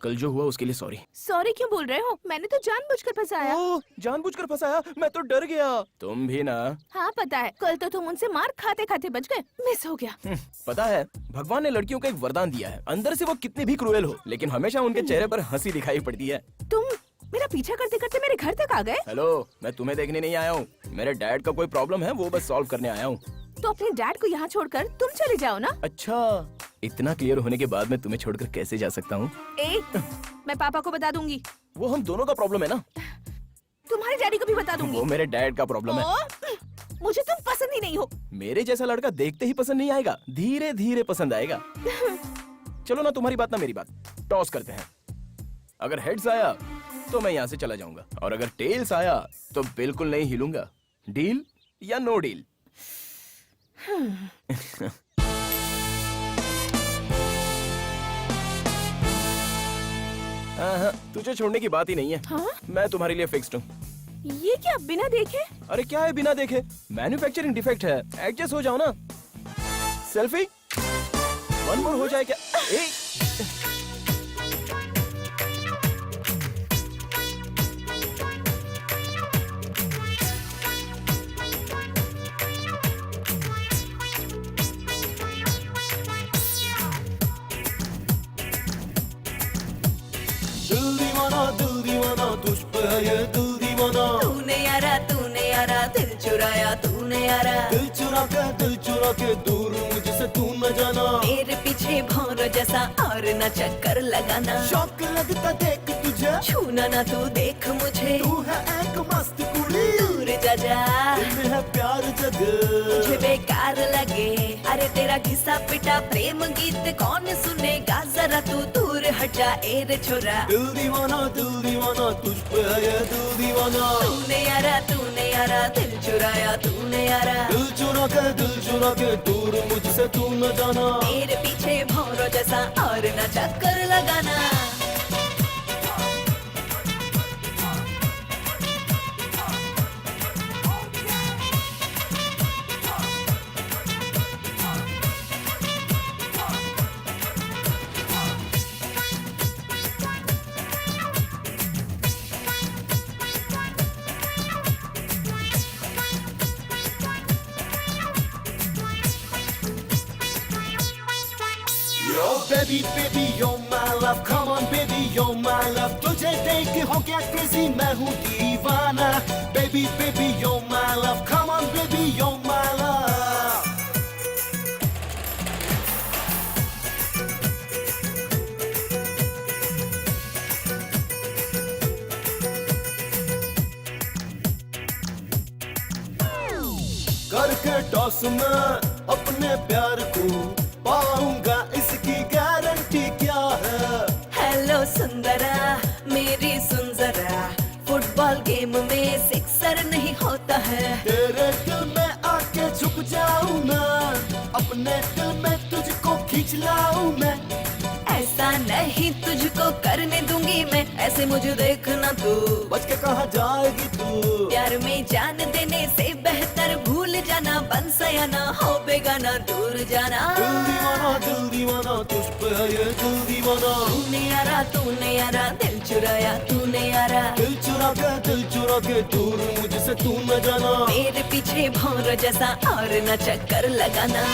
S1: कल जो हुआ उसके लिए सॉरी।
S8: सॉरी क्यों बोल रहे हो? मैंने तो जानबूझकर फंसाया।
S1: जानबूझकर फंसाया? मैं तो डर गया। तुम भी ना?
S8: हाँ पता है, कल तो तुम उनसे मार खाते खाते बच गए। मिस हो गया।
S1: पता है, भगवान ने लड़कियों को एक वरदान दिया है। अंदर से वो कितनी भी क्रूएल हो, लेकिन हमेशा उनके चेहरे पर हंसी दिखाई पड़ती है।
S8: तुम मेरा पीछा करते करते मेरे घर तक आ गए।
S1: हेलो, मैं तुम्हें देखने नहीं आया हूँ। मेरे डैड का कोई प्रॉब्लम है, वो बस सॉल्व करने आया हूँ।
S8: तो अपने डैड को यहाँ छोड़कर तुम चले जाओ ना।
S1: अच्छा, इतना क्लियर होने के बाद मैं तुम्हें छोड़कर कैसे जा सकता हूँ?
S8: मैं पापा को बता दूंगी।
S1: वो हम दोनों का प्रॉब्लम है ना।
S8: तुम्हारे डैडी को भी बता दूंगी।
S1: वो मेरे डैड का प्रॉब्लम है।
S8: मुझे तुम पसंद ही नहीं हो।
S1: मेरे जैसा लड़का देखते ही पसंद नहीं आएगा, धीरे धीरे पसंद आएगा। चलो ना, तुम्हारी बात ना मेरी बात, टॉस करते हैं। अगर हेड्स आया तो मैं यहाँ से चला जाऊंगा, और अगर टेल्स आया तो बिल्कुल नहीं हिलूंगा। डील या नो डील? तुझे छोड़ने की बात ही नहीं है।
S8: हाँ?
S1: मैं तुम्हारे लिए फिक्स्ड हूँ।
S8: ये क्या बिना देखे?
S1: अरे क्या है बिना देखे? मैन्युफैक्चरिंग डिफेक्ट है, एडजस्ट हो जाओ ना। सेल्फी 1 मोर हो जाए क्या?
S12: दिल दीवाना तुझ पे है ये दिल दीवाना।
S4: तूने यारा दिल चुराया तूने यारा।
S12: दिल चुरा के दूर मुझसे तू न जाना।
S4: मेरे पीछे भौरों जैसा और न चक्कर लगाना।
S12: शौक लगता देख तुझे,
S4: छूना ना तू देख मुझे।
S12: तू है एक मस्त कुड़ी,
S4: दूर जा जा।
S12: दिल में है प्यार जग,
S4: मुझे बेकार
S13: लगे। अरे तेरा घिसा पिटा प्रेम गीत कौन सुनेगा, जरा तू दूर हट जा ए रे छोरा।
S12: दिल दीवाना तुझ पे है ये दिल दीवाना।
S13: तूने यारा दिल चुराया तूने यारा।
S12: दिल चुरा के दूर मुझसे तू न जाना।
S13: मेरे पीछे भौरों जैसा और न चक्कर लगाना।
S12: Baby, you're my love, come on baby, you're my love. तुझे देख हो क्या crazy, मैं हूँ दीवाना। Baby, you're my love, come on baby, you're my love. करके टॉस में अपने प्यार को पाऊंगा, इसकी गारंटी क्या है?
S13: हेलो सुंदरा मेरी सुन जरा, फुटबॉल गेम में सिक्सर नहीं होता है।
S12: तेरे दिल में आके छुप जाऊं मैं, अपने दिल में तुझको खींच लाऊं मैं।
S13: ऐसा नहीं तुझको करने दूंगी मैं, ऐसे मुझे देखना तू।
S12: बच के कहाँ जाएगी तू?
S13: प्यार में जान देने से बेहतर भूल जाना, बन सयाना हो बेगाना दूर जाना।
S12: दिल दीवाना तुझ पे है ये दिल दीवाना।
S13: तूने यारा दिल चुराया तूने यारा।
S12: दिल चुरा के दूर मुझसे तू न जाना।
S13: मेरे पीछे भौरों जैसा और न चक्कर लगाना।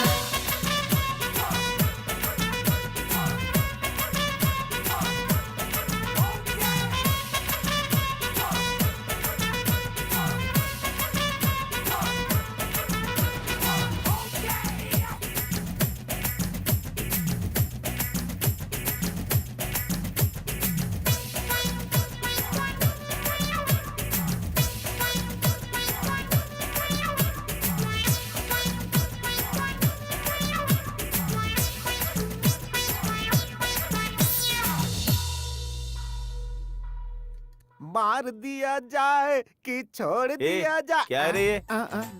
S9: मार दिया जाए कि छोड़ दिया जाए।
S7: क्या है रे ये?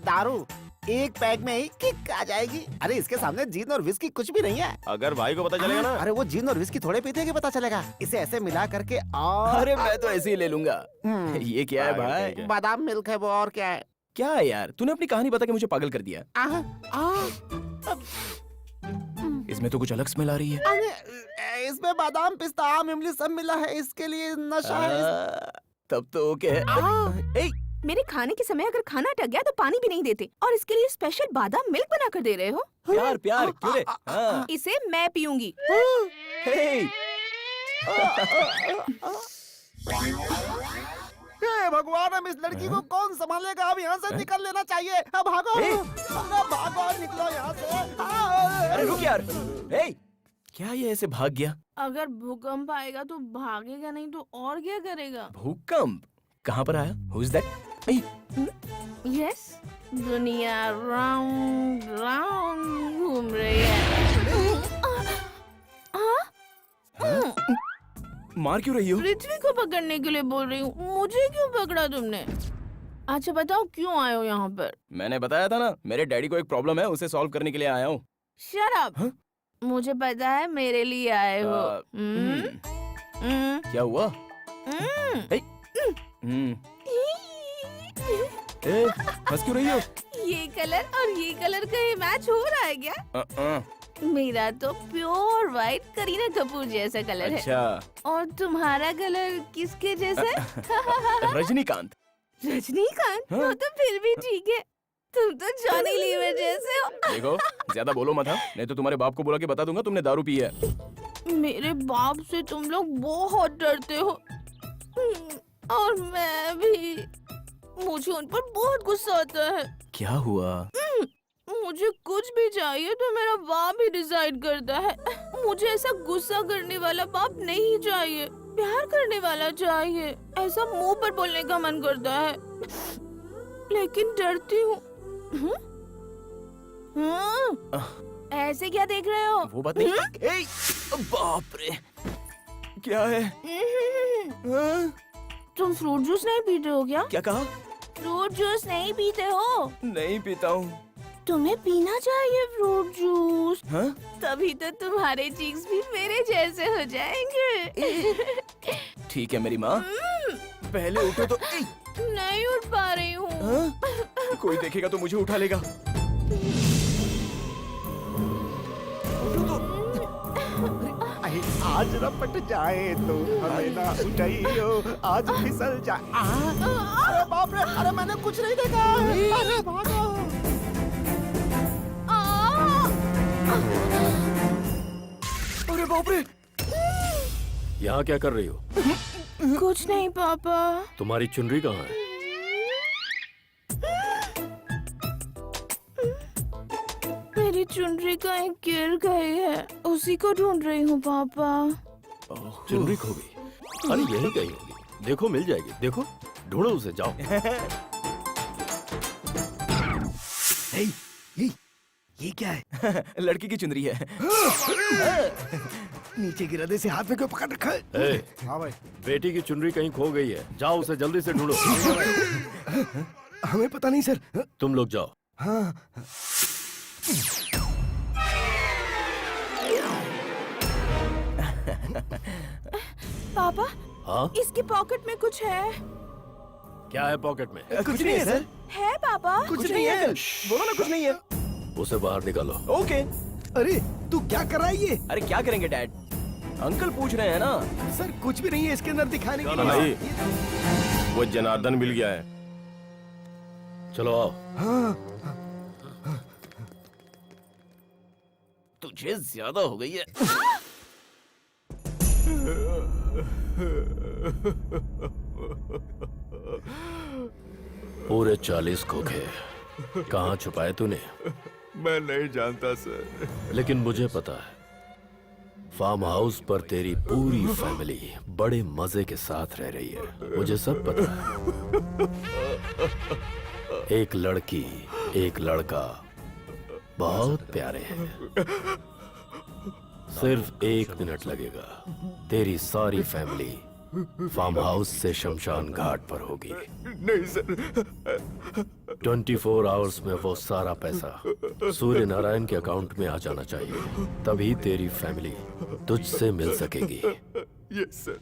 S9: दारू एक पैक में ही किक आ जाएगी। अरे इसके सामने जीन और विस्की कुछ भी नहीं है।
S7: अगर भाई को पता चलेगा ना।
S9: अरे वो जीन और विस्की थोड़े पीते हैं कि पता चलेगा। इसे ऐसे मिला करके और
S1: अरे मैं तो ऐसे ही ले लूंगा। ये क्या है भाई?
S9: बादाम मिल्क है वो, और क्या है?
S1: क्या है यार, तूने अपनी कहानी बता के मुझे पागल कर दिया। इसमें तो कुछ अलग स्मेल आ रही है।
S9: अरे इसमें बादाम पिस्ता आम इमली सब मिला है, इसके लिए नशा है।
S1: तब तो ओके है।
S8: मेरे खाने के समय अगर खाना अटक गया तो पानी भी नहीं देते, और इसके लिए स्पेशल बादाम मिल्क बना कर दे रहे हो।
S1: प्यार क्यों रे?
S8: इसे मैं पीऊंगी।
S9: हे भगवान, अब इस लड़की को कौन संभालेगा? अब यहाँ से निकल लेना चाहिए। अब भागो, भागो, निकलो यहाँ से।
S1: अरे रुक यार। क्या ये ऐसे भाग गया?
S8: अगर भूकंप आएगा तो भागेगा, नहीं तो और क्या करेगा?
S1: भूकंप कहाँ पर आया? Who is that?
S8: यस, दुनिया राउंड राउंड घूम रही है।
S1: मार क्यों रही हो?
S8: पृथ्वी को पकड़ने के लिए बोल रही हूँ। मुझे क्यों पकड़ा तुमने? अच्छा बताओ क्यों आए हो यहाँ पर?
S1: मैंने बताया था ना, मेरे डैडी को एक प्रॉब्लम है, उसे सॉल्व करने के लिए आया हूँ।
S8: Shut up. मुझे पता है मेरे लिए आए हो।
S1: क्या हुआ? हंस क्यों रही हो?
S8: ये कलर और ये कलर कहीं मैच हो रहा है क्या? मेरा तो प्योर व्हाइट करीना कपूर जैसा कलर
S1: अच्छा।
S8: है। और तुम्हारा कलर किसके जैसा है?
S1: रजनीकांत।
S8: रजनीकांत? वो तो फिर भी ठीक है। तुम तो जॉनी लीवर जैसे हो।
S1: देखो ज्यादा बोलो मत, नहीं तो तुम्हारे बाप को बुला के बता दूंगा तुमने दारू पी है।
S8: मेरे बाप से तुम लोग बहुत डरते हो, और मैं भी। मुझे उन पर बहुत गुस्सा आता है।
S1: क्या हुआ?
S8: मुझे कुछ भी चाहिए तो मेरा बाप ही डिसाइड करता है। मुझे ऐसा गुस्सा करने वाला बाप नहीं चाहिए, प्यार करने वाला चाहिए। ऐसा मुंह पर बोलने का मन करता है, लेकिन डरती हूँ। ऐसे क्या देख रहे हो?
S1: वो बात नहीं। ए, बाप रे, क्या है? हाँ?
S8: तुम फ्रूट जूस नहीं पीते हो क्या?
S1: क्या कहा?
S8: फ्रूट जूस नहीं पीते हो?
S1: नहीं पीता हूँ।
S8: तुम्हें पीना चाहिए फ्रूट जूस।
S1: हाँ?
S8: तभी तो तुम्हारे चीक्स भी मेरे जैसे हो जाएंगे।
S1: ठीक है मेरी माँ, पहले उठो तो।
S8: नहीं उठ पा रही हूँ।
S1: हाँ? कोई देखेगा तो मुझे उठा लेगा। उठो तो।
S9: आज रपट जाए तो हमें ना उठाइयो, आज फिसल जाए। अरे बाप रे, अरे मैंने कुछ नहीं देखा। अरे भागो।
S1: अरे बाप रे,
S10: यहाँ क्या कर रही हो?
S8: कुछ नहीं पापा।
S10: तुम्हारी चुनरी कहाँ है?
S8: मेरी चुनरी कहीं गिर गई है, उसी को ढूंढ रही हूँ पापा।
S10: चुनरी खो गई? अरे यही कहीं होगी, देखो मिल जाएगी। देखो, ढूंढो उसे, जाओ।
S3: ये क्या है?
S1: लड़की की चुनरी है।
S3: नीचे गिरने से हाथ में क्यों पकड़ रखा है?
S10: ए,
S9: हाँ भाई,
S10: बेटी की चुनरी कहीं खो गई है, जाओ उसे जल्दी से ढूंढो।
S3: हमें पता नहीं सर।
S10: तुम लोग जाओ।
S3: हाँ।
S8: पापा,
S10: हाँ?
S8: इसकी पॉकेट में कुछ है।
S10: क्या है पॉकेट में?
S1: कुछ नहीं है सर।
S8: है पापा?
S1: कुछ नहीं है। बोलो ना कुछ नहीं है।
S10: उसे बाहर निकालो।
S1: ओके।
S3: अरे तू क्या कर रहा है ये?
S1: अरे क्या करेंगे डैड, अंकल पूछ रहे हैं ना।
S3: सर कुछ भी नहीं है इसके अंदर दिखाने के
S7: भाई,
S3: लिए।
S7: वो जनार्दन मिल गया है।
S10: चलो आओ।
S1: तुझे ज्यादा हो गई है।
S10: पूरे 40 खोखे कहाँ छुपाए तूने?
S14: मैं नहीं जानता सर।
S10: लेकिन मुझे पता है, फार्म हाउस पर तेरी पूरी फैमिली बड़े मजे के साथ रह रही है। मुझे सब पता है। एक लड़की, एक लड़का बहुत प्यारे हैं। सिर्फ 1 मिनट लगेगा, तेरी सारी फैमिली फार्म हाउस से शमशान घाट पर होगी।
S14: नहीं सर।
S10: 24 आवर्स में वो सारा पैसा सूर्य नारायण के अकाउंट में आ जाना चाहिए, तभी तेरी फैमिली तुझसे मिल सकेगी।
S14: Yes sir.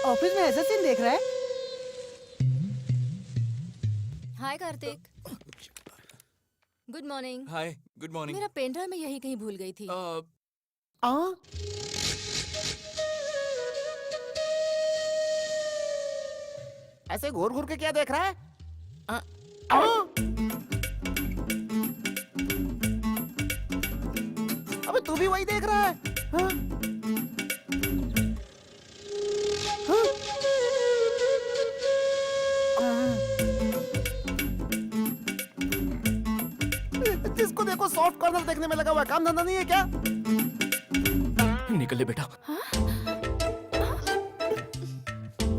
S15: ऑफिस में ऐसा सीन देख रहा है?
S2: हाय कार्तिक, गुड मॉर्निंग।
S5: हाय, गुड मॉर्निंग।
S2: मेरा पेन ड्राइव मैं यहीं कहीं भूल गई थी।
S15: ऐसे घूर घूर के क्या देख रहा है? अबे तू भी वही देख रहा है? हाँ? जिसको देखो सॉफ्ट कॉर्नर देखने में लगा हुआ है, काम धंधा नहीं है क्या?
S1: निकल ले बेटा।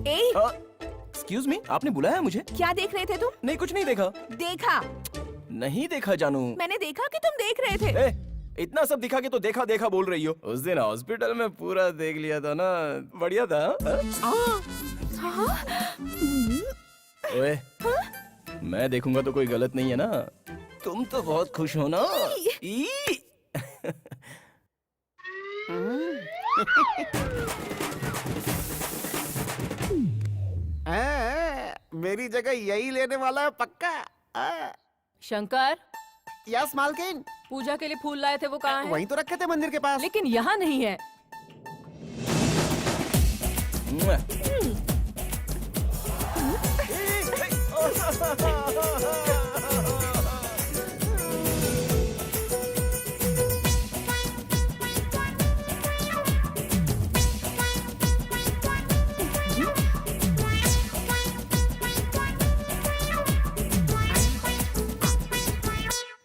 S1: एक्सक्यूज मी, आपने बुलाया मुझे?
S8: क्या देख रहे थे तुम?
S1: नहीं कुछ नहीं देखा।
S8: देखा?
S1: नहीं देखा जानू।
S8: मैंने देखा कि तुम देख रहे थे।
S1: इतना सब दिखा के तो देखा देखा बोल रही हो। उस दिन हॉस्पिटल में पूरा देख लिया था ना, बढ़िया था। ओए, मैं देखूंगा तो कोई गलत नहीं है ना? तुम तो बहुत खुश हो ना?
S15: मेरी जगह यही लेने वाला है पक्का।
S11: शंकर,
S15: यस मालकिन।
S11: पूजा के लिए फूल लाए थे, वो कहाँ है?
S15: वहीं तो रखे थे मंदिर के पास।
S11: लेकिन यहाँ नहीं है।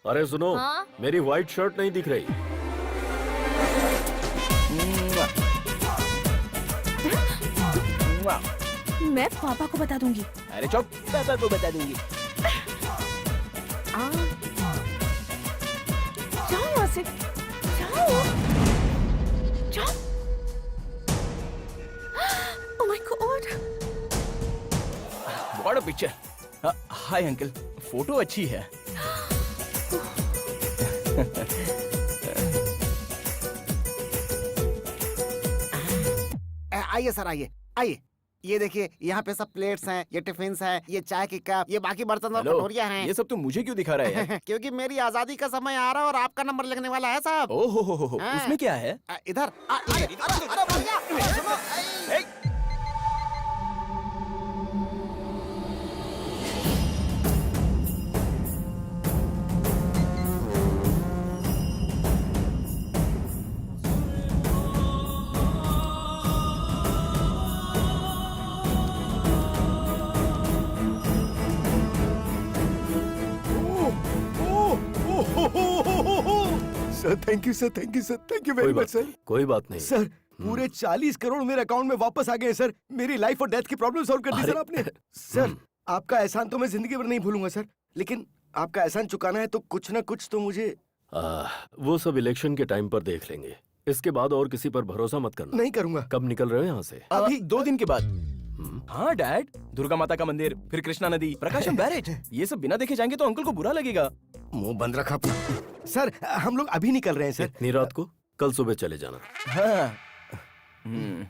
S10: अरे सुनो,
S2: हाँ?
S10: मेरी व्हाइट शर्ट नहीं दिख रही।
S8: मैं पापा को बता दूंगी।
S1: अरे चुप, पापा को बता दूंगी।
S8: जाओ यहाँ से, जाओ, जाओ। Oh my God!
S1: What a picture. Hi uncle, photo अच्छी है।
S15: आइए सर, आइए आइए। ये देखिए, यहाँ पे सब प्लेट्स हैं, ये टिफिन्स हैं, ये चाय की कप, ये बाकी बर्तन और
S1: हेलो,
S15: कटोरियाँ हैं।
S1: ये सब तुम मुझे क्यों दिखा रहे हैं?
S15: क्योंकि मेरी आजादी का समय आ रहा है और आपका नंबर लगने वाला है साहब।
S1: ओहो हो,
S15: हाँ।
S1: उसमें क्या है?
S15: इधर अरे भैया,
S3: sir thank you sir, thank you sir, thank you
S10: कोई
S3: वेरी
S10: बात
S3: मच सर।
S10: नहीं, कोई बात नहीं।
S3: सर पूरे 40 करोड़ मेरे अकाउंट में वापस आ गए सर। मेरी लाइफ और डेथ की प्रॉब्लम सॉल्व कर दी
S10: अरे,
S3: सर आपने। सर आपका एहसान तो मैं जिंदगी भर नहीं भूलूंगा सर, लेकिन आपका एहसान चुकाना है तो कुछ ना कुछ तो मुझे।
S10: वो सब इलेक्शन के टाइम पर देख लेंगे। इसके बाद और किसी पर भरोसा मत करना।
S3: नहीं करूंगा।
S10: कब निकल रहे हो यहाँ से?
S1: अभी 2 दिन के बाद। हाँ डैड, दुर्गा माता का मंदिर, फिर कृष्णा नदी, प्रकाशम बैरेज, ये सब बिना देखे जाएंगे तो अंकल को बुरा लगेगा।
S3: मुंह बंद रखा अपना। सर हम लोग अभी निकल रहे हैं सर।
S10: इतनी रात को? कल सुबह चले जाना।
S1: हाँ।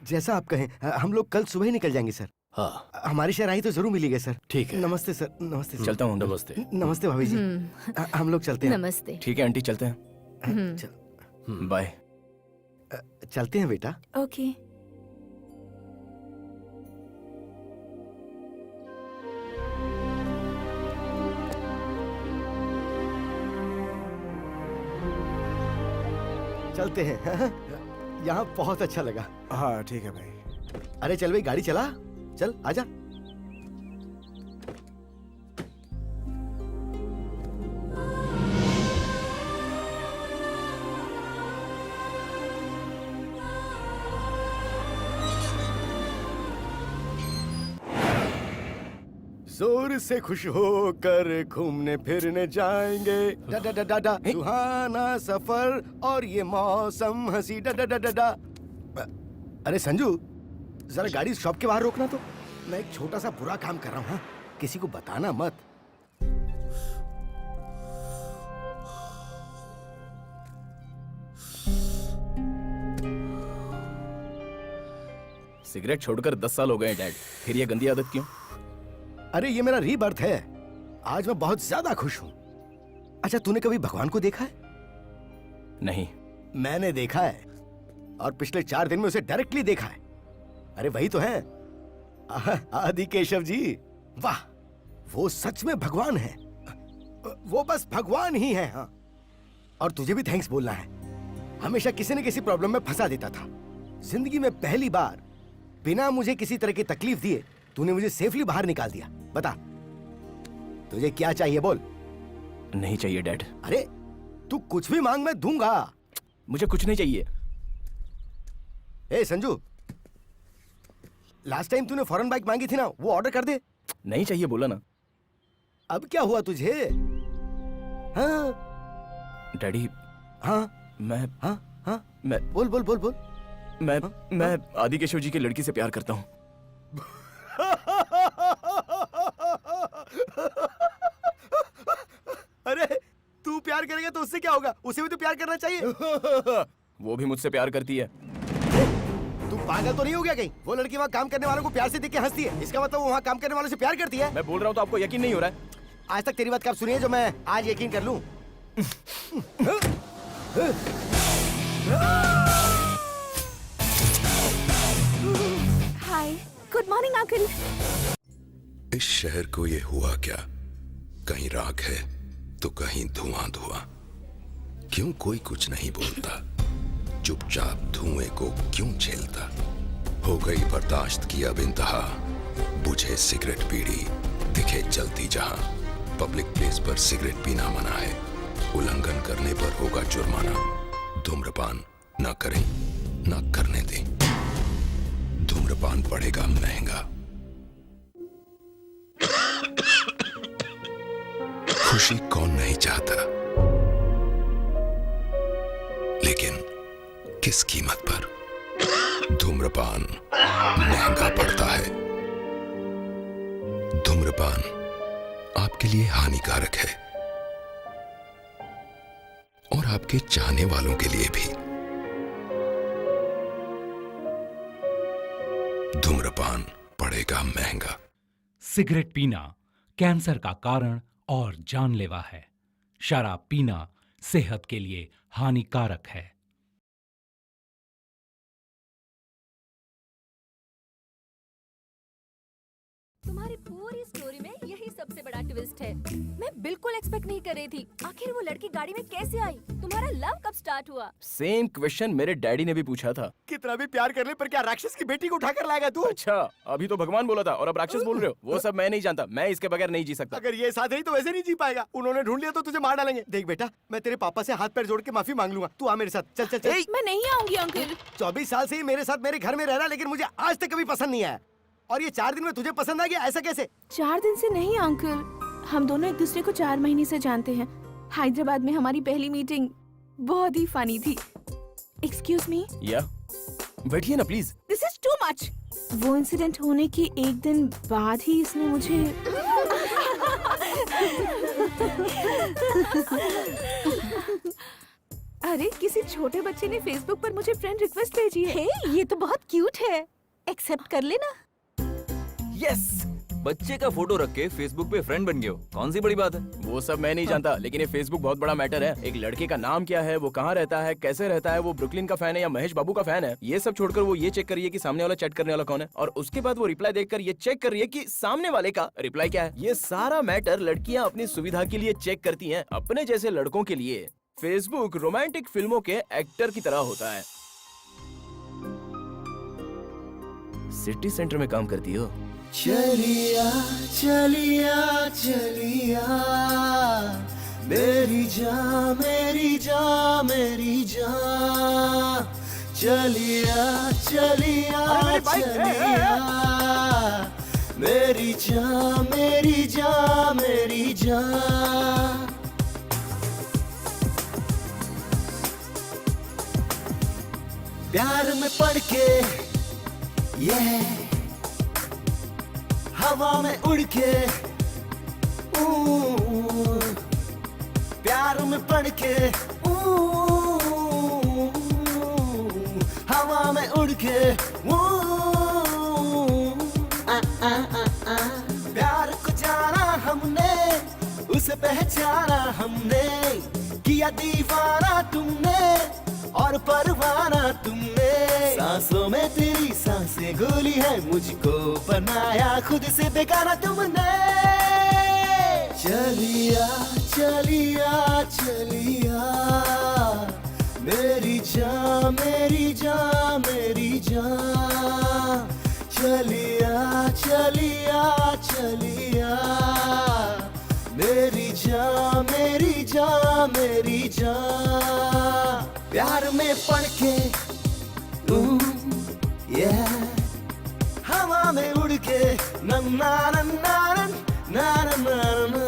S3: जैसा आप कहें, हम लोग कल सुबह ही निकल जाएंगे सर।
S10: हाँ,
S3: हमारी शहराई तो जरूर मिलेगी सर।
S10: ठीक है।
S3: नमस्ते सर। नमस्ते सर।
S1: चलता हूँ।
S10: नमस्ते।
S3: नमस्ते भाभी जी। हम लोग चलते हैं।
S2: नमस्ते।
S1: ठीक है आंटी, चलते हैं। बाय।
S3: चलते हैं बेटा।
S2: ओके।
S3: चलते हैं। यहाँ बहुत अच्छा लगा।
S9: हाँ ठीक है भाई।
S3: अरे चल भाई, गाड़ी चला। चल आजा। जोर से खुश होकर घूमने फिरने जाएंगे। डा डा डा डा डा सुहाना सफर और ये मौसम हंसी। डा डा डा डा डा। अरे संजू, जरा गाड़ी शॉप के बाहर रोकना तो। मैं एक छोटा सा बुरा काम कर रहा हूँ, हाँ? किसी को बताना मत।
S1: सिगरेट छोड़कर 10 साल हो गए डैड, फिर ये गंदी आदत क्यों?
S3: अरे ये मेरा रीबर्थ है। आज मैं बहुत ज्यादा खुश हूँ। अच्छा, तूने कभी भगवान को देखा है?
S1: नहीं।
S3: मैंने देखा है, और पिछले 4 दिन में उसे डायरेक्टली देखा है। अरे वही तो है, आदि केशव जी। वाह, वो सच में भगवान है। वो बस भगवान ही है। हाँ, और तुझे भी थैंक्स बोलना है। हमेशा किसी न किसी प्रॉब्लम में फंसा देता था। जिंदगी में पहली बार बिना मुझे किसी तरह की तकलीफ दिए तूने मुझे सेफली बाहर निकाल दिया। बता, तुझे क्या चाहिए बोल।
S1: नहीं चाहिए डैड।
S3: अरे तू कुछ भी मांग, मैं दूंगा।
S1: मुझे कुछ नहीं चाहिए।
S3: ए संजू, लास्ट टाइम तूने फॉरेन बाइक मांगी थी ना, वो ऑर्डर कर दे।
S1: नहीं चाहिए बोला ना।
S3: अब क्या हुआ तुझे? हाँ
S1: डैडी।
S3: हाँ
S1: मैं
S3: हाँ हाँ
S1: मैं
S3: बोल बोल बोल बोल।
S1: मैं आदि केशव जी की लड़की से प्यार करता हूँ।
S3: अरे तू प्यार करेगा तो उससे क्या होगा? उसे भी तो प्यार करना चाहिए।
S1: वो भी मुझसे प्यार करती है।
S3: तू पागल तो नहीं हो गया कहीं? वो लड़की वहाँ काम करने वालों को प्यार से देख के हंसती है, इसका मतलब वो वहाँ काम करने वालों से प्यार करती है।
S1: मैं बोल रहा हूँ तो आपको यकीन नहीं हो रहा है?
S3: आज तक तेरी बात कब सुनी है जो मैं आज यकीन कर लूं?
S8: हाय, गुड मॉर्निंग अंकल।
S16: इस शहर को ये हुआ क्या? कहीं राख है तो कहीं धुआं धुआं। क्यों कोई कुछ नहीं बोलता? चुपचाप धुएं को क्यों झेलता? हो गई बर्दाश्त की अब इंतहा। बुझे सिगरेट पीड़ी, दिखे जलती जहां। पब्लिक प्लेस पर सिगरेट पीना मना है, उल्लंघन करने पर होगा जुर्माना। धूम्रपान ना करें, ना करने दें। धूम्रपान पड़ेगा महंगा। खुशी कौन नहीं चाहता, लेकिन किस कीमत पर? धूम्रपान महंगा पड़ता है। धूम्रपान आपके लिए हानिकारक है और आपके चाहने वालों के लिए भी। धूम्रपान पड़ेगा महंगा।
S17: सिगरेट पीना कैंसर का कारण और जानलेवा है। शराब पीना सेहत के लिए हानिकारक है।
S2: तुम्हारी पूरी स्टोरी में यही सबसे बड़ा ट्विस्ट है। मैं बिल्कुल एक्सपेक्ट नहीं कर रही थी। आखिर वो लड़की गाड़ी में कैसे आई? तुम्हारा लव कब स्टार्ट हुआ?
S1: सेम क्वेश्चन मेरे डैडी ने भी पूछा था।
S3: कितना भी प्यार कर ले पर क्या राक्षस की बेटी को उठाकर लाएगा तू?
S1: अच्छा, अभी तो भगवान बोला था और अब राक्षस बोल रहे हो। वो सब मैं नहीं जानता, मैं इसके बगैर नहीं जी सकता।
S3: अगर ये साथ रही तो वैसे नहीं जी पाएगा। उन्होंने ढूंढ लिया तो तुझे मार डालेंगे। देख बेटा, मैं तेरे पापा से हाथ पैर जोड़ के माफी मांग लूंगा। तू आ मेरे साथ। चल चल चल।
S8: मैं नहीं आऊंगी अंकल।
S3: 24 साल से ही मेरे साथ मेरे घर में रह रहा, लेकिन मुझे आज तक कभी पसंद नहीं आया। और ये 4 दिन में तुझे पसंद आ गया, ऐसा कैसे?
S8: 4 दिन से नहीं अंकल, हम दोनों एक दूसरे को 4 महीने से जानते हैं। हैदराबाद में हमारी पहली मीटिंग बहुत ही फनी थी। Excuse me.
S1: या बैठिए ना please.
S8: This is too much. वो इंसिडेंट होने के एक दिन बाद ही इसने मुझे अरे किसी छोटे बच्चे ने फेसबुक पर मुझे फ्रेंड रिक्वेस्ट भेजी है।
S6: हे, ये तो बहुत क्यूट है। एक्सेप्ट कर लेना।
S5: यस, बच्चे का फोटो रख के फेसबुक पे फ्रेंड बन गए हो, कौन सी बड़ी बात है?
S1: वो सब मैं नहीं जानता, लेकिन ये फेसबुक बहुत बड़ा मैटर है। एक लड़के का नाम क्या है, वो कहाँ रहता है, कैसे रहता है, वो ब्रुकलिन का फैन है या महेश बाबू का फैन है, ये सब छोड़कर वो ये चेक कर रही है कि सामने वाला चैट करने वाला कौन है, और उसके बाद वो रिप्लाई देखकर ये चेक कर रही है कि सामने वाले का रिप्लाई क्या है। ये सारा मैटर लड़कियां अपनी सुविधा के लिए चेक करती हैं। अपने जैसे लड़कों के लिए फेसबुक रोमांटिक फिल्मों के एक्टर की तरह होता है। सिटी सेंटर में काम करती हो?
S12: चलिया चलिया चलिया मेरी जान मेरी जान मेरी जान, चलिया चलिया चलिया मेरी जान मेरी जान मेरी जान। प्यार में पड़ के ये हवा में उड़ के, प्यार में पड़ के हवा में उड़ के, प्यार को जाना हमने, उसे पहचाना हमने, किया दीवाना तुमने और परवाना तुमने। सांसों में तेरी सांसें घोली है, मुझको बनाया खुद से बेगाना तुमने। चलिया चलिया चलिया मेरी जान मेरी जान मेरी जान, चलिया चलिया चलिया मेरी जान मेरी जान मेरी जान। प्यार में पड़ के हवा में उड़ के, नन्ना नन्ना नन्ना नन्ना नन्ना।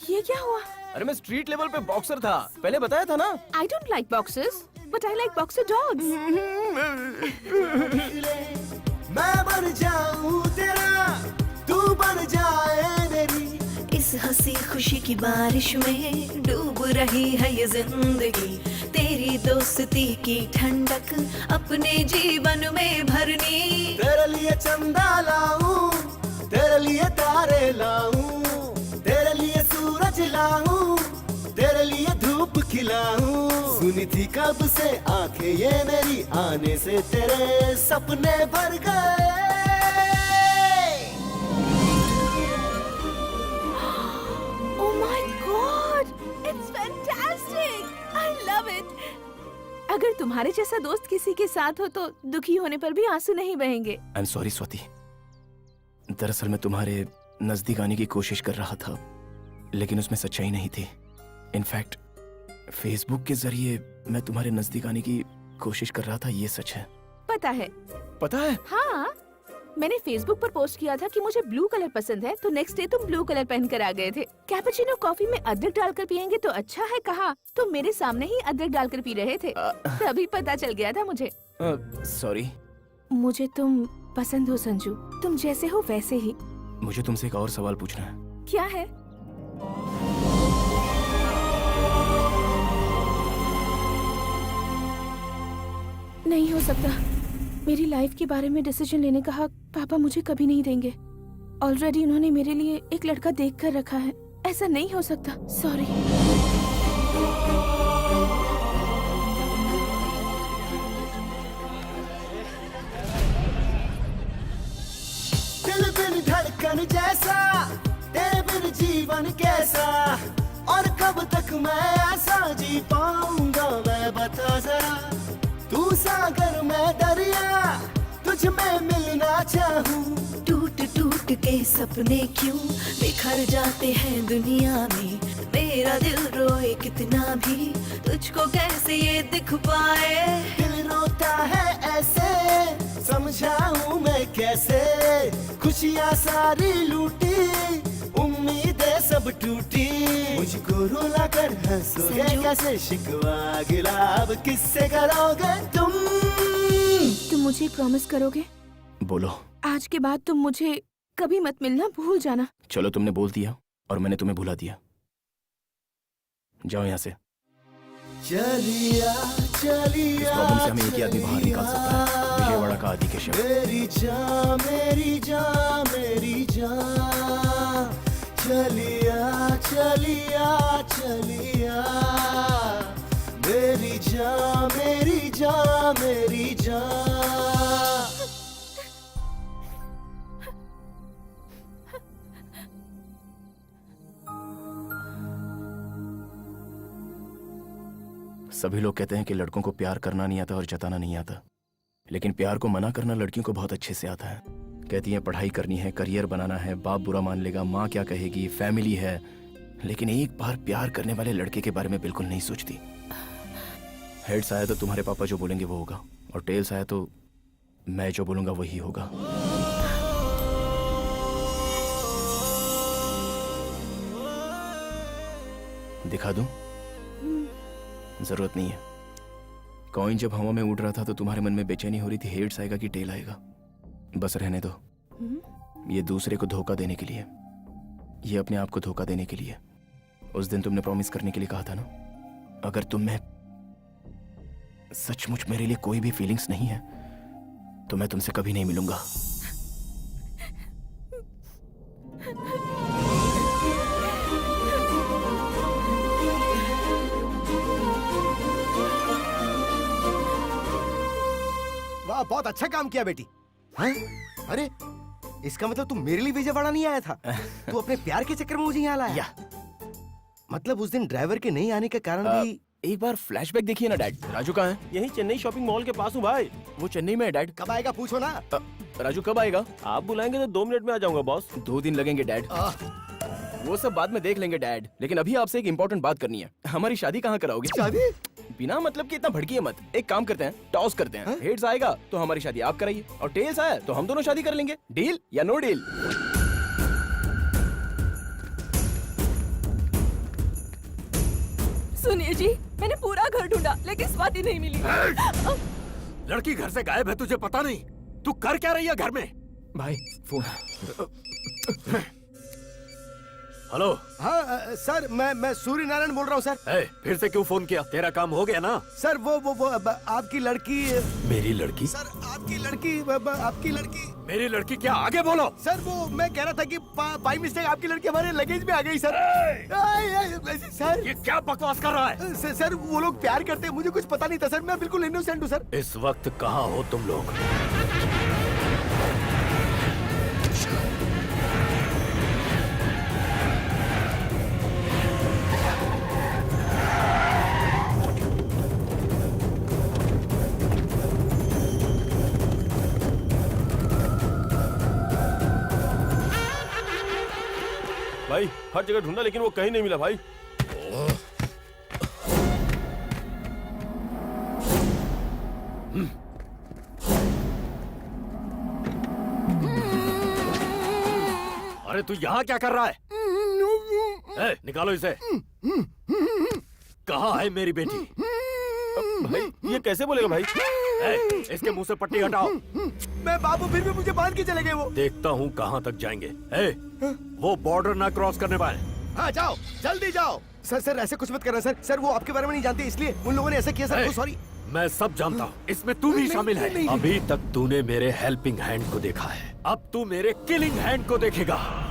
S8: ये क्या हुआ?
S1: अरे मैं स्ट्रीट लेवल पे बॉक्सर था, पहले बताया था ना।
S8: I don't like boxers but I like boxer dogs.
S12: मैं बन जाऊं तेरा, तू बन जाए मेरी।
S13: इस हंसी खुशी की बारिश में डूब रही है ये जिंदगी, तेरी दोस्ती की ठंडक अपने जीवन में भरनी।
S12: तेरे लिए चंदा लाऊं, तेरे लिए तारे लाऊं, तेरे लिए सूरज लाऊं, तेरे लिए धूप खिलाऊं। सुनी थी कब से आंखें ये मेरी, आने से तेरे सपने भर गए।
S8: Oh my God! It's fantastic! I love it! अगर तुम्हारे जैसा दोस्त किसी के साथ हो तो दुखी होने पर भी आंसू नहीं बहेंगे।
S1: आई एम सॉरी स्वाति, दरअसल मैं तुम्हारे नजदीक आने की कोशिश कर रहा था, लेकिन उसमें सच्चाई नहीं थी। इनफैक्ट फेसबुक के जरिए मैं तुम्हारे नजदीक आने की कोशिश कर रहा था, ये सच है।
S8: पता है?
S1: पता है?
S8: हाँ, मैंने फेसबुक पर पोस्ट किया था कि मुझे ब्लू कलर पसंद है, तो नेक्स्ट डे तुम ब्लू कलर पहन कर आ गए थे। कैपुचिनो कॉफी में अदरक डालकर पियेंगे तो अच्छा है कहा, तो मेरे सामने ही अदरक डालकर पी रहे थे, तभी पता चल गया था मुझे।
S1: सॉरी।
S8: मुझे तुम पसंद हो संजू, तुम जैसे हो वैसे ही।
S1: मुझे तुमसे एक और सवाल पूछना है।
S8: क्या है? नहीं हो सकता, मेरी लाइफ के बारे में डिसीजन लेने का हक पापा मुझे कभी नहीं देंगे। ऑलरेडी उन्होंने मेरे लिए एक लड़का देख कर रखा है, ऐसा नहीं हो सकता। सॉरी।
S12: दिल बिन धड़कन जैसा, तेरे बिन जीवन कैसा, और कब तक मैं ऐसा जी पाऊंगा, मैं बता जरा। तू सागर मैं दरिया, तुझ में मिलना चाहूं।
S13: टूट टूट के सपने क्यों बिखर जाते हैं दुनिया में, मेरा दिल रोए कितना भी, तुझको कैसे ये दिख पाए।
S12: दिल रोता है ऐसे, समझाऊं मैं कैसे। खुशियाँ सारी लूटी, उम्मीदें सब टूटी, मुझको रुला कर हंसोगे कैसे, शिकवा गिलाब किससे करोगे तुम।
S8: तुम मुझे प्रॉमिस करोगे?
S1: बोलो।
S8: आज के बाद तुम मुझे कभी मत मिलना, भूल जाना।
S1: चलो, तुमने बोल दिया और मैंने तुम्हें भुला दिया। जाओ यहाँ से।
S12: चलिया चलिया,
S1: इस प्रॉब्लम से हमें एक ही आदमी बाहर निकाल सकता है, विजयवाड़ा का आदि केशव।
S12: मेरी जान मेरी जान मेरी जान, चलिया चलिया चलिया, मेरी जान मेरी जान मेरी जान।
S1: सभी लोग कहते हैं कि लड़कों को प्यार करना नहीं आता और जताना नहीं आता, लेकिन प्यार को मना करना लड़कियों को बहुत अच्छे से आता है। कहती हैं पढ़ाई करनी है, करियर बनाना है, बाप बुरा मान लेगा, माँ क्या कहेगी, फैमिली है, लेकिन एक बार प्यार करने वाले लड़के के बारे में बिल्कुल नहीं सोचती। हेड्स आया तो तुम्हारे पापा जो बोलेंगे वो होगा, और टेल्स आया तो मैं जो बोलूंगा वही होगा। दिखा दूं? जरूरत नहीं है। कॉइन जब हवा में उड़ रहा था तो तुम्हारे मन में बेचैनी हो रही थी, हेड्स आएगा कि टेल आएगा। बस रहने दो। ये दूसरे को धोखा देने के लिए, ये अपने आप को धोखा देने के लिए। उस दिन तुमने प्रॉमिस करने के लिए कहा था ना, अगर तुम में सचमुच मेरे लिए कोई भी फीलिंग्स नहीं है तो मैं तुमसे कभी नहीं मिलूंगा।
S3: वाह, बहुत अच्छा काम किया बेटी। हैं? अरे इसका मतलब तुम मेरे लिए विजयवाड़ा नहीं आया था, तू अपने प्यार के चक्कर में मुझे यहाँ लाया। मतलब उस दिन ड्राइवर के नहीं आने के कारण भी।
S1: एक बार फ्लैशबैक देखिए ना डैड। राजू कहाँ है?
S7: यही चेन्नई शॉपिंग मॉल के पास हूँ भाई।
S1: वो चेन्नई में है डैड।
S3: कब आएगा पूछो ना।
S1: राजू कब आएगा?
S7: आप बुलाएंगे तो 2 मिनट में आ जाऊंगा बॉस।
S1: 2 दिन लगेंगे डैड। वो सब बाद में देख लेंगे डैड, लेकिन अभी आपसे एक इम्पोर्टेंट बात करनी है। हमारी शादी कहाँ कराओगे?
S3: शादी?
S1: बिना मतलब कि इतना भड़किए मत। एक काम करते हैं, टॉस करते हैं। हेड्स आएगा तो हमारी शादी आप कराइए, और टेल्स आया तो हम दोनों शादी कर लेंगे। डील या नो डील?
S11: सुनिए जी, मैंने पूरा घर ढूंढा लेकिन स्वाति नहीं मिली।
S14: लड़की घर से गायब है, तुझे पता नहीं? तू कर क्या रही है घर में?
S1: भाई फोन।
S10: हेलो।
S3: हाँ सर, मैं सूर्य नारायण बोल रहा हूँ सर।
S10: फिर से क्यों फोन किया? तेरा काम हो गया ना? सर
S3: वो आपकी लड़की।
S10: मेरी लड़की?
S3: सर आपकी लड़की, आपकी लड़की।
S10: मेरी लड़की क्या? आगे बोलो।
S3: सर वो मैं कह रहा था कि बाई मिस्टेक आपकी लड़की हमारे लगेज में आ गई सर। सर
S10: ये क्या बकवास कर रहा है?
S3: सर वो लोग प्यार करते हैं, मुझे कुछ पता नहीं था सर, मैं बिल्कुल इनोसेंट हूँ सर।
S10: इस वक्त कहाँ हो तुम लोग?
S7: भाई हर जगह ढूंढा लेकिन वो कहीं नहीं मिला भाई।
S10: अरे तू यहाँ क्या कर रहा है? निकालो इसे। कहाँ है मेरी बेटी?
S7: भाई ये कैसे बोलेगा भाई?
S10: इसके मुंह से पट्टी हटाओ।
S3: मैं बाबू, फिर भी मुझे बांध के चले गए वो।
S10: देखता हूँ कहाँ तक जाएंगे। वो बॉर्डर ना क्रॉस करने पाए।
S3: हाँ जाओ, जल्दी जाओ। सर ऐसे कुछ मत करना सर। सर वो आपके बारे में नहीं जानते, इसलिए उन लोगों ने ऐसा किया सर। सॉरी।
S10: मैं सब जानता हूँ, इसमें तू भी शामिल है। अभी तक तूने मेरे हेल्पिंग हैंड को देखा है, अब तू मेरे किलिंग हैंड को देखेगा।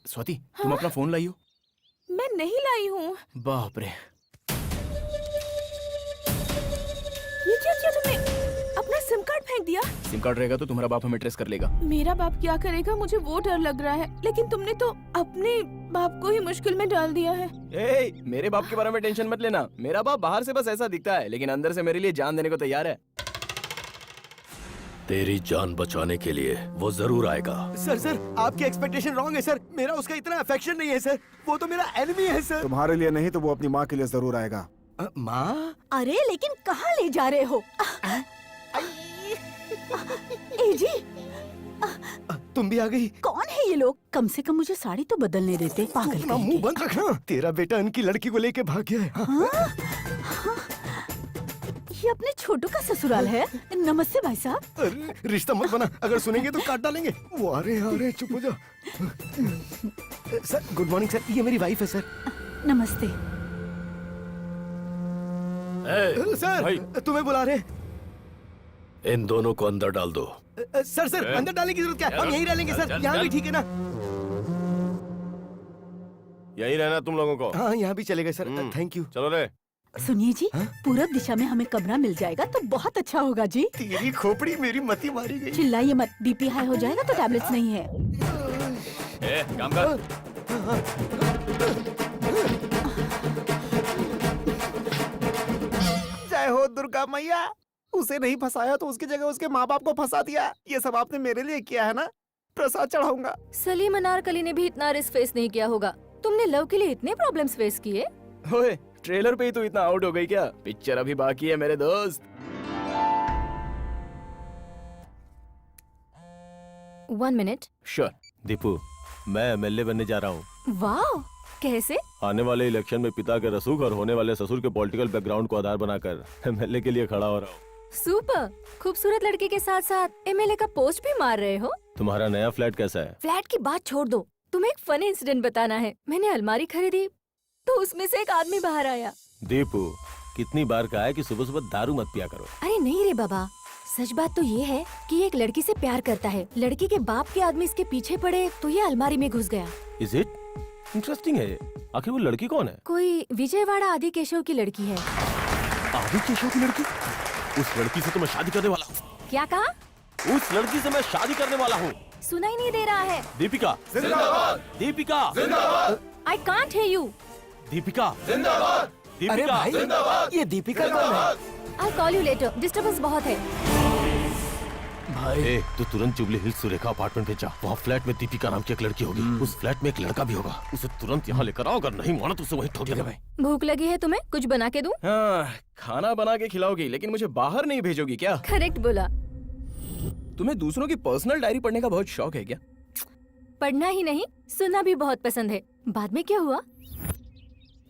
S1: स्वाति, तुम अपना फोन लाई हो?
S8: मैं नहीं लाई हूँ।
S1: बाप रे,
S8: ये क्या किया तुमने? अपना सिम कार्ड फेंक दिया?
S1: सिम कार्ड रहेगा तो तुम्हारा बाप हमें ट्रेस कर लेगा।
S8: मेरा बाप क्या करेगा मुझे वो डर लग रहा है, लेकिन तुमने तो अपने बाप को ही मुश्किल में डाल दिया है।
S1: मेरे बाप के बारे में टेंशन मत लेना। मेरा बाप बाहर से बस ऐसा दिखता है, लेकिन अंदर से मेरे लिए जान देने को तैयार है।
S10: तेरी जान बचाने के लिए वो जरूर आएगा।
S3: सर आपकी एक्सपेक्टेशन रॉन्ग है सर। मेरा उसका इतना अफेक्शन नहीं है सर, वो तो मेरा एनिमी है सर।
S9: तुम्हारे लिए नहीं तो वो अपनी माँ के लिए जरूर आएगा।
S3: माँ?
S6: अरे लेकिन कहाँ ले जा रहे हो? ए जी,
S3: तुम भी आ गई?
S6: कौन है ये लोग? कम से कम मुझे साड़ी तो बदलने देते। पागल
S3: अपना मुंह बंद रखना। तेरा बेटा उनकी लड़की को लेके भाग गया है।
S6: हाँ? ये अपने छोटू का ससुराल है। नमस्ते भाई साहब।
S3: अरे रिश्ता मत बना, अगर सुनेंगे तो काट डालेंगे। वो आ रहे चुप हो जाओ। सर गुड मॉर्निंग सर, ये मेरी वाइफ है सर।
S6: नमस्ते।
S3: सर
S10: भाई।
S3: तुम्हें बुला रहे।
S10: इन दोनों को अंदर डाल दो।
S3: सर अंदर डालने की जरूरत क्या है? हम यहीं रह लेंगे सर, यहाँ भी ठीक है ना?
S7: यही रहना तुम लोगों को।
S3: हाँ यहाँ भी चलेगा सर, थैंक यू।
S7: चलो रे।
S6: सुनिए जी, पूरब दिशा में हमें कमरा मिल जाएगा तो बहुत अच्छा होगा जी।
S3: तेरी खोपड़ी मेरी मती मारी गई।
S6: चिल्लाइए मत, बीपी हाई हो जाएगा तो टैबलेट्स नहीं है।
S5: काम कर।
S15: जय हो दुर्गा मैया। उसे नहीं फंसाया तो उसकी जगह उसके माँ बाप को फंसा दिया। ये सब आपने मेरे लिए किया है ना? प्रसाद चढ़ाऊंगा।
S2: सलीम अनारकली ने भी इतना रिस्क फेस नहीं किया होगा। तुमने लव के लिए इतने प्रॉब्लम्स फेस किए?
S1: ओए, ट्रेलर पे ही तू इतना आउट हो गई क्या? पिक्चर अभी बाकी है मेरे दोस्त।
S2: 1 मिनट।
S7: श्योर। दीपू, मैं एमएलए बनने जा रहा हूँ।
S2: वाह, कैसे?
S7: आने वाले इलेक्शन में पिता के रसूख और होने वाले ससुर के पॉलिटिकल बैकग्राउंड को आधार बनाकर एमएलए के लिए खड़ा हो रहा हूँ।
S2: सुपर। खूबसूरत लड़की के साथ साथ एमएलए का पोस्ट भी मार रहे हो।
S7: तुम्हारा नया फ्लैट कैसा है?
S2: फ्लैट की बात छोड़ दो, तुम्हें एक फनी इंसिडेंट बताना है। मैंने अलमारी खरीदी तो उसमें से एक आदमी बाहर आया।
S7: दीपू, कितनी बार कहा है कि सुबह सुबह दारू मत पिया करो।
S2: अरे नहीं रे बाबा, सच बात तो ये है कि ये एक लड़की से प्यार करता है। लड़की के बाप के आदमी इसके पीछे पड़े तो ये अलमारी में घुस गया।
S7: Is it? इंटरेस्टिंग है। आखिर वो लड़की कौन है?
S2: कोई विजयवाड़ा आदि केशव की लड़की है।
S7: आदि केशव की लड़की? उस लड़की से तो मैं शादी करने वाला हूँ।
S2: क्या कहा?
S7: उस लड़की से मैं शादी करने वाला हूँ।
S2: सुनाई नहीं दे रहा है।
S7: दीपिका जिंदाबाद। दीपिका
S2: जिंदाबाद। I can't hear you.
S7: Deepika जिंदाबाद। दीपिका जिंदाबाद।
S3: ये दीपिका कौन है?
S2: I call you later, disturbance बहुत है।
S7: भाई तू तुरंत जुबली हिल्स सुरेखा अपार्टमेंट पे जा। वहाँ फ्लैट में दीपिका नाम की एक लड़की होगी। उस फ्लैट में एक लड़का भी होगा। उसे तुरंत यहाँ लेकर आओ। अगर नहीं माना तो उसे वहीं ठोक देना।
S2: भूख लगी है तुम्हें? कुछ बना के दूं?
S1: हाँ, खाना बना के खिलाओगी लेकिन मुझे बाहर नहीं भेजोगी क्या?
S2: करेक्ट बोला।
S1: तुम्हें दूसरों की पर्सनल डायरी पढ़ने का बहुत शौक है क्या?
S2: पढ़ना ही नहीं, सुनना भी बहुत पसंद है। बाद में क्या हुआ?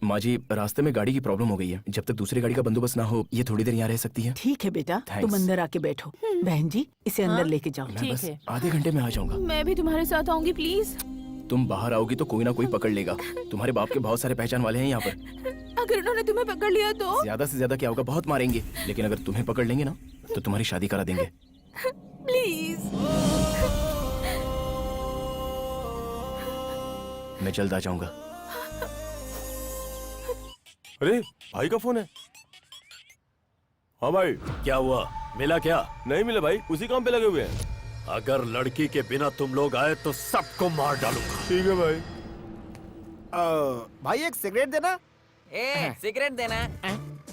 S1: माँ जी, रास्ते में गाड़ी की प्रॉब्लम हो गई है। जब तक दूसरी गाड़ी का बंदोबस्त ना हो ये थोड़ी देर यहाँ रह सकती है।
S6: ठीक है बेटा,
S1: Thanks.
S6: तुम अंदर आके बैठो। बहन जी, इसे अंदर लेके जाओ।
S1: मैं बस आधे घंटे में आ जाऊंगा।
S8: मैं भी तुम्हारे साथ आऊंगी प्लीज।
S1: तुम बाहर आओगी तो कोई ना कोई पकड़ लेगा। तुम्हारे बाप के बहुत सारे पहचान वाले हैं यहाँ पर।
S8: अगर उन्होंने तुम्हें पकड़ लिया तो?
S1: ज्यादा से ज्यादा क्या होगा, बहुत मारेंगे। लेकिन अगर तुम्हें पकड़ लेंगे ना तो तुम्हारी शादी करा देंगे।
S8: प्लीज।
S1: मैं जल्द आ जाऊंगा।
S7: अरे भाई का फोन है। हाँ भाई।
S10: क्या हुआ? मिला क्या?
S7: नहीं मिला भाई, उसी काम पे लगे हुए हैं।
S10: अगर लड़की के बिना तुम लोग आए तो सबको मार डालूंगा।
S7: ठीक है भाई।
S15: भाई एक सिगरेट देना।
S18: सिगरेट देना।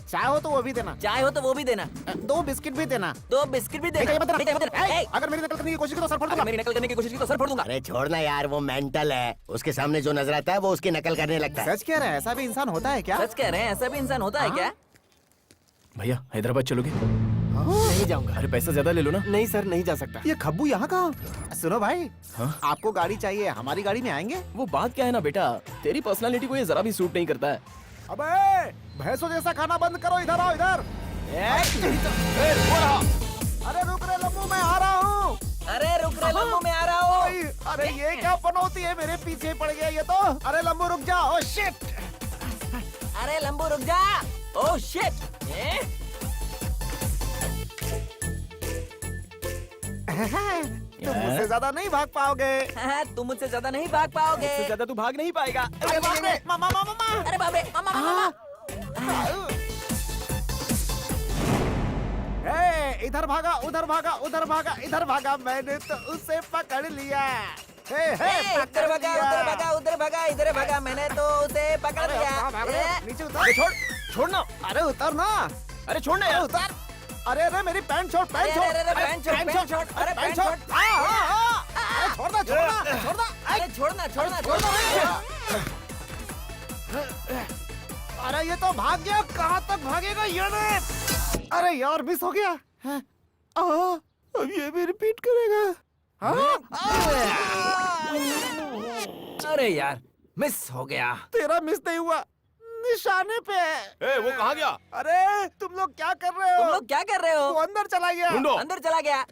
S15: चाय हो तो वो भी देना।
S18: चाय हो तो वो भी देना।
S15: 2 बिस्किट भी देना।
S18: 2 बिस्किट भी देना।
S15: अगर मेरी नकल करने की कोशिश की तो सर फोड़ दूंगा।
S18: मेरी नकल करने की कोशिश की तो सर फोड़ दूंगा।
S3: अरे छोड़ना यार, वो मेंटल है। उसके सामने जो नजर आता है वो उसकी नकल करने लगता है।
S15: सच कह रहे हैं, ऐसा भी इंसान होता है क्या?
S18: सच कह रहे हैं, ऐसा भी इंसान होता है क्या?
S1: भैया हैदराबाद चलोगे?
S15: नहीं जाऊंगा।
S1: अरे पैसा ज्यादा ले लो ना।
S15: नहीं सर, नहीं जा सकता। ये खब्बू यहाँ कहाँ? सुनो भाई,
S1: हाँ?
S15: आपको गाड़ी चाहिए, हमारी गाड़ी में आएंगे?
S1: वो बात क्या है ना बेटा, तेरी पर्सनालिटी को ये जरा भी सूट नहीं करता है।
S15: अबे भैंसों जैसा खाना बंद करो। इधर आओ, इधर। अरे रुक रे लम्बू, मैं आ रहा हूँ।
S18: अरे रुक रे लम्बू, मैं आ रहा हूँ।
S15: अरे ये क्या पनौती है, मेरे पीछे पड़ गया ये तो। अरे लम्बू रुक जा। Oh shit.
S18: अरे लम्बू रुक जा। Oh shit.
S15: तुम मुझसे ज्यादा नहीं भाग पाओगे।
S18: तुम मुझसे ज्यादा नहीं भाग पाओगे।
S1: मुझसे ज्यादा तू भाग नहीं पाएगा।
S15: अरे बाप रे, मामा मामा।
S18: अरे बाप रे, मामा मामा।
S15: इधर भागा, उधर भागा, उधर भागा, इधर भागा। मैंने तो उसे पकड़ लिया।
S18: उधर भागा, उधर भागा, उधर भागा, इधर भागा। मैंने तो उसे पकड़ लिया।
S15: नीचे उतर। छोड़,
S1: छोड़ना।
S15: अरे उतर ना।
S1: अरे छोड़ना यार।
S15: उतर। अरे अरे मेरी पैंट छोड़, पैंट छोड़।
S18: पैंट छोड़, पैंट छोड़। अरे पैंट छोड़।
S15: छोड़ना, छोड़ना, छोड़ना।
S18: अरे छोड़ना, छोड़ना, छोड़ना।
S15: अरे ये तो भाग गया। कहाँ तक भागेगा ये? अरे यार मिस हो गया। अब ये भी रिपीट करेगा।
S18: अरे यार मिस हो गया।
S15: तेरा मिस नहीं हुआ, निशाने पे है।
S7: वो कहाँ गया?
S15: अरे तुम लोग क्या कर रहे हो?
S18: तुम लोग क्या कर रहे हो?
S15: वो अंदर चला गया।
S18: अंदर चला गया।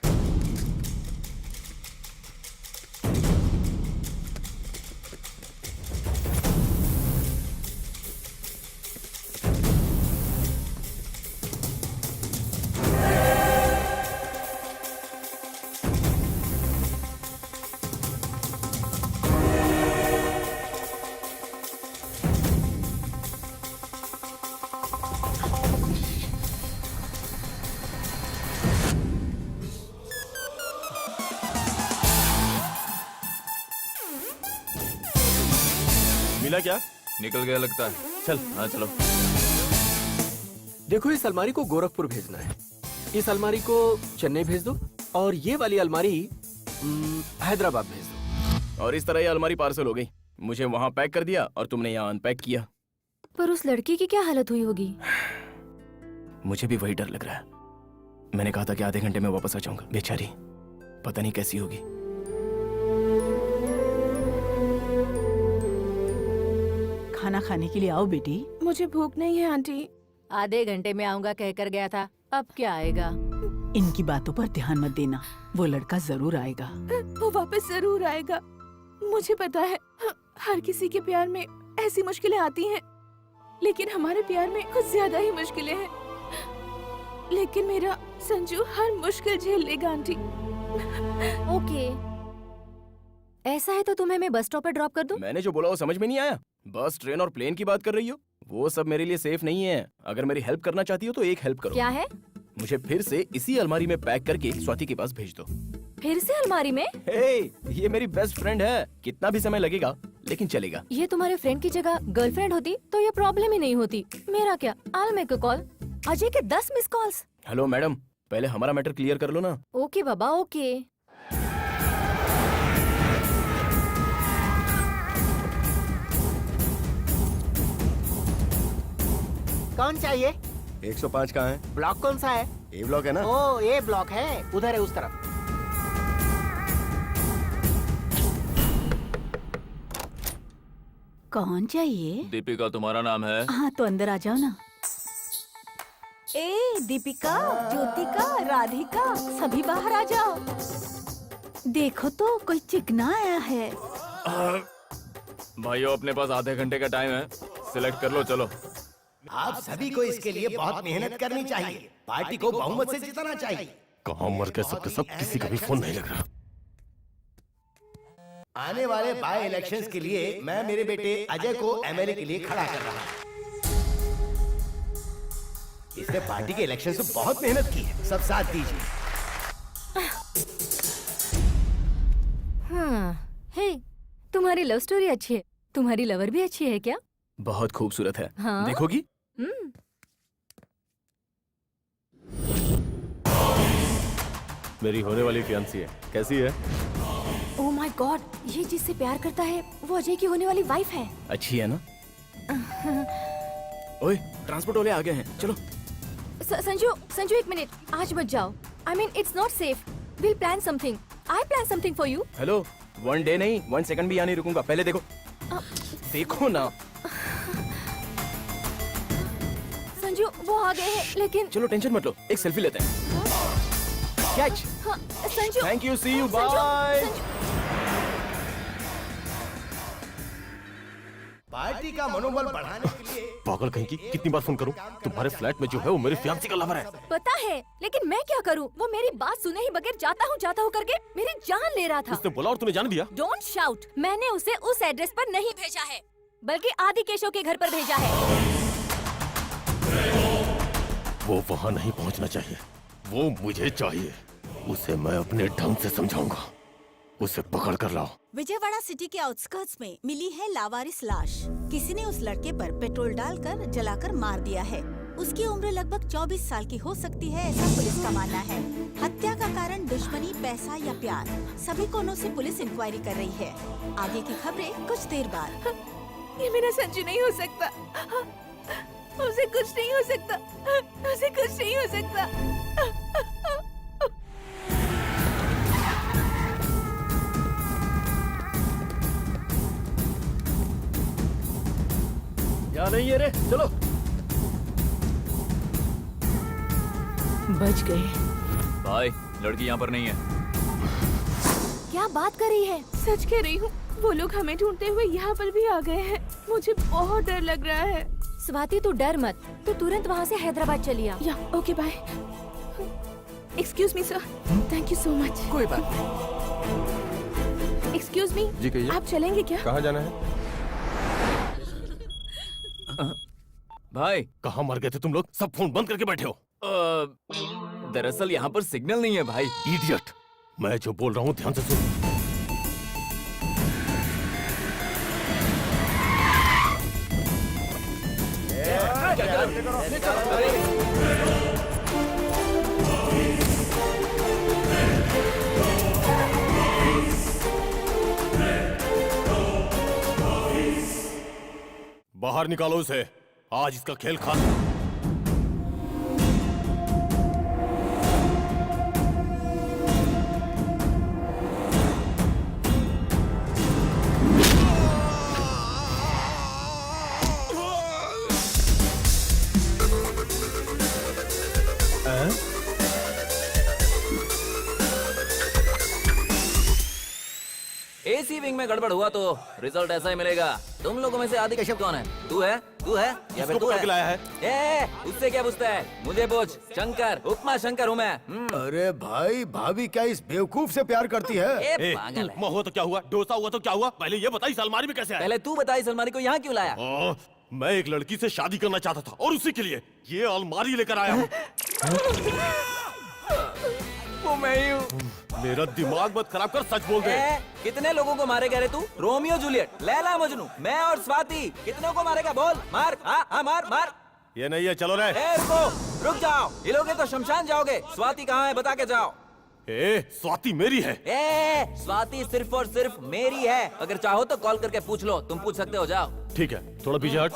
S7: मिला क्या?
S5: निकल गया लगता है।
S7: चल।
S5: हाँ चलो।
S10: देखो, इस अलमारी को गोरखपुर भेजना है, इस अलमारी को चेन्नई भेज दो, और ये वाली अलमारी हैदराबाद भेज दो।
S1: और इस तरह ये अलमारी पार्सल हो गई। मुझे वहाँ पैक कर दिया और तुमने यहाँ अनपैक किया।
S2: पर उस लड़की की क्या हालत हुई होगी?
S1: मुझे भी वही डर लग रहा है। मैंने कहा था कि आधे घंटे में वापस आ जाऊंगा। बेचारी पता नहीं कैसी होगी।
S6: खाना खाने के लिए आओ बेटी।
S8: मुझे भूख नहीं है आंटी।
S11: आधे घंटे में आऊंगा कहकर गया था, अब क्या आएगा?
S6: इनकी बातों पर ध्यान मत देना, वो लड़का जरूर आएगा।
S8: वो वापस जरूर आएगा। मुझे पता है हर किसी के प्यार में ऐसी मुश्किलें आती हैं, लेकिन हमारे प्यार में कुछ ज्यादा ही मुश्किलें हैं। लेकिन मेरा संजू हर मुश्किल झेल लेगा आंटी।
S2: ओके, ऐसा है तो तुम्हें मैं बस स्टॉप पर ड्रॉप कर दूं?
S1: मैंने जो बोला वो समझ में नहीं आया? बस, ट्रेन और प्लेन की बात कर रही हो? वो सब मेरे लिए सेफ नहीं है। अगर मेरी हेल्प करना चाहती हो तो एक हेल्प करो।
S2: क्या है?
S1: मुझे फिर से इसी अलमारी में पैक करके स्वाति के पास भेज दो।
S2: फिर से अलमारी में?
S1: हे, ये मेरी बेस्ट फ्रेंड है। कितना भी समय लगेगा लेकिन चलेगा।
S2: ये तुम्हारे फ्रेंड की जगह गर्लफ्रेंड होती तो ये प्रॉब्लम ही नहीं होती। मेरा क्या, I'll make a call। Ajay के 10 मिस कॉल्स।
S1: हेलो मैडम, पहले हमारा मैटर क्लियर कर लो ना।
S2: ओके बाबा, ओके।
S15: कौन चाहिए?
S3: 105 कहाँ है?
S15: ब्लॉक कौन सा है?
S3: ए ब्लॉक है ना?
S15: ओ, ये ब्लॉक है, उधर है उस तरफ।
S6: कौन चाहिए?
S5: दीपिका तुम्हारा नाम है?
S6: हाँ तो अंदर आ जाओ ना। ए दीपिका, ज्योतिका, राधिका, सभी बाहर आ जाओ। देखो तो कोई चिकना आया है।
S5: भाइयों, अपने पास आधे घंटे का टाइम है, सिलेक्ट कर लो। चलो।
S3: आप सभी को इसके लिए बहुत मेहनत करनी चाहिए। पार्टी को बहुमत से जिताना चाहिए।
S7: कहाँ मर गए सबके सब, किसी का भी फोन नहीं लग रहा।
S3: आने वाले बाय इलेक्शंस के लिए मैं मेरे बेटे अजय को एमएलए के लिए खड़ा कर रहा हूँ। इसने पार्टी के इलेक्शन से बहुत मेहनत की है, सब साथ दीजिए।
S2: हाँ, हे, तुम्हारी लव स्टोरी अच्छी है। तुम्हारी लवर भी अच्छी है क्या?
S1: बहुत खूबसूरत है।
S2: हाँ?
S1: देखोगी?
S7: मेरी होने वाली फियांसी है। कैसी है?
S2: ओह माय गॉड, ये जिससे प्यार करता है वो अजय की होने वाली वाइफ है।
S1: अच्छी है ना? ओए, ट्रांसपोर्ट वाले आ गए हैं, चलो।
S2: संजू एक मिनट, आज मत जाओ। I mean, it's not safe. We'll plan something. I plan something for you.
S1: Hello, 1 day नहीं, 1 सेकंड भी यहाँ नहीं रुकूंगा। पहले देखो। देखो ना।
S2: संजू, वो आ गए हैं, लेकिन
S1: चलो टेंशन मत लो, एक सेल्फी लेते हैं। कैच।
S2: हाँ, Sanju.
S1: Thank you, see you,
S2: Sanju,
S1: bye.
S3: Party का मनोबल बढ़ाने के लिए
S7: पागल कहीं की, कितनी बार फोन करूं? तुम्हारे फ्लैट में जो है वो मेरी फियांसी का लवर है।
S2: पता है, लेकिन मैं क्या करूं? वो मेरी बात सुने ही बगैर जाता हूं करके मेरी जान ले रहा था।
S7: उसने बोला और तूने जान दिया?
S2: Don't shout. मैंने उसे उस एड्रेस पर नहीं भेजा है, बल्कि आदि केशव के घर पर भेजा है।
S7: वो वहाँ नहीं पहुँचना चाहिए, वो मुझे चाहिए। उसे मैं अपने ढंग से समझाऊंगा। उसे पकड़ कर लाओ।
S19: विजयवाड़ा सिटी के आउटस्कर्ट्स में मिली है लावारिस लाश। किसी ने उस लड़के पर पेट्रोल डालकर जलाकर मार दिया है। उसकी उम्र लगभग 24 साल की हो सकती है, ऐसा पुलिस का मानना है। हत्या का कारण दुश्मनी, पैसा या प्यार, सभी कोणों से पुलिस इंक्वायरी कर रही है। आगे की खबरें कुछ देर बाद।
S8: ये मेरा संजू नहीं हो सकता। उसे कुछ नहीं हो सकता। उसे कुछ नहीं हो सकता।
S1: यहाँ नहीं है रे, चलो।
S6: बच गए।
S5: भाई, लड़की यहाँ पर नहीं है।
S2: क्या बात कर रही है?
S8: सच कह रही हूँ, वो लोग हमें ढूंढते हुए यहाँ पर भी आ गए हैं। मुझे बहुत डर लग रहा है।
S2: स्वाति, तू डर मत, तू तुरंत वहाँ से हैदराबाद चली आ।
S8: Yeah, okay bye. Excuse me sir, thank you so much.
S10: कोई बात
S8: नहीं। एक्सक्यूज मी,
S7: जी कहिए।
S8: आप चलेंगे क्या?
S7: कहाँ जाना है?
S5: भाई,
S7: कहाँ मर गए थे तुम लोग? सब फोन बंद करके बैठे हो।
S5: दरअसल यहाँ पर सिग्नल नहीं है भाई।
S7: इडियट, मैं जो बोल रहा हूँ ध्यान से सुन। बाहर निकालो उसे, आज इसका खेल खत्म।
S18: एसी विंग में गड़बड़ हुआ तो रिजल्ट ऐसा ही मिलेगा। तुम लोगों में से आदि कश्यप कौन है? तू है या फिर तू है?
S7: लाया है?
S18: उससे क्या पूछता है? मुझे पूछ। शंकर, उपमा शंकर हूँ मैं।
S3: अरे भाई, भाभी क्या इस बेवकूफ से प्यार करती है?
S18: पागल है।
S7: उपमा हुआ तो क्या हुआ, डोसा हुआ तो क्या हुआ, पहले ये बताइए अलमारी में कैसे आया?
S18: पहले तू बता इस अलमारी को यहाँ क्यों लाया?
S7: मैं एक लड़की से शादी करना चाहता था और उसी के लिए ये अलमारी लेकर आया हूँ।
S18: वो मैं ही हूँ।
S7: मेरा दिमाग मत खराब कर, सच बोल दे।
S18: कितने लोगों को मारेगा रे तू? रोमियो जूलियट, लैला मजनू, मैं और स्वाति, कितनों को मारेगा बोल? मार, हाँ मार मार।
S7: ये नहीं है, चलो रे।
S18: रुक जाओ, हिलोगे तो शमशान जाओगे। स्वाति कहाँ है बता के जाओ।
S7: स्वाति मेरी है।
S18: स्वाति सिर्फ और सिर्फ मेरी है। अगर चाहो तो कॉल करके पूछ लो, तुम पूछ सकते हो, जाओ।
S7: ठीक है, थोड़ा पीछे हट।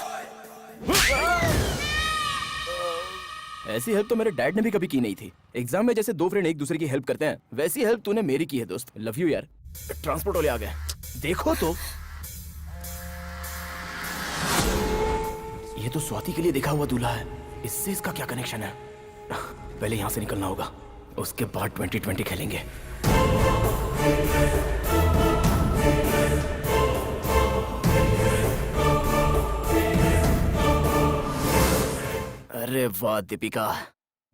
S1: ऐसी हेल्प तो मेरे डैड ने भी कभी की नहीं थी। एग्जाम में जैसे दो फ्रेंड एक दूसरे की हेल्प करते हैं, वैसी हेल्प तूने मेरी की है दोस्त। लव यू यार। ट्रांसपोर्ट वाले आ गए, देखो तो। ये तो स्वाति के लिए देखा हुआ दूल्हा है। इससे इसका क्या कनेक्शन है? पहले यहां से निकलना होगा, उसके बाद 2020 खेलेंगे। अरे वाह दीपिका,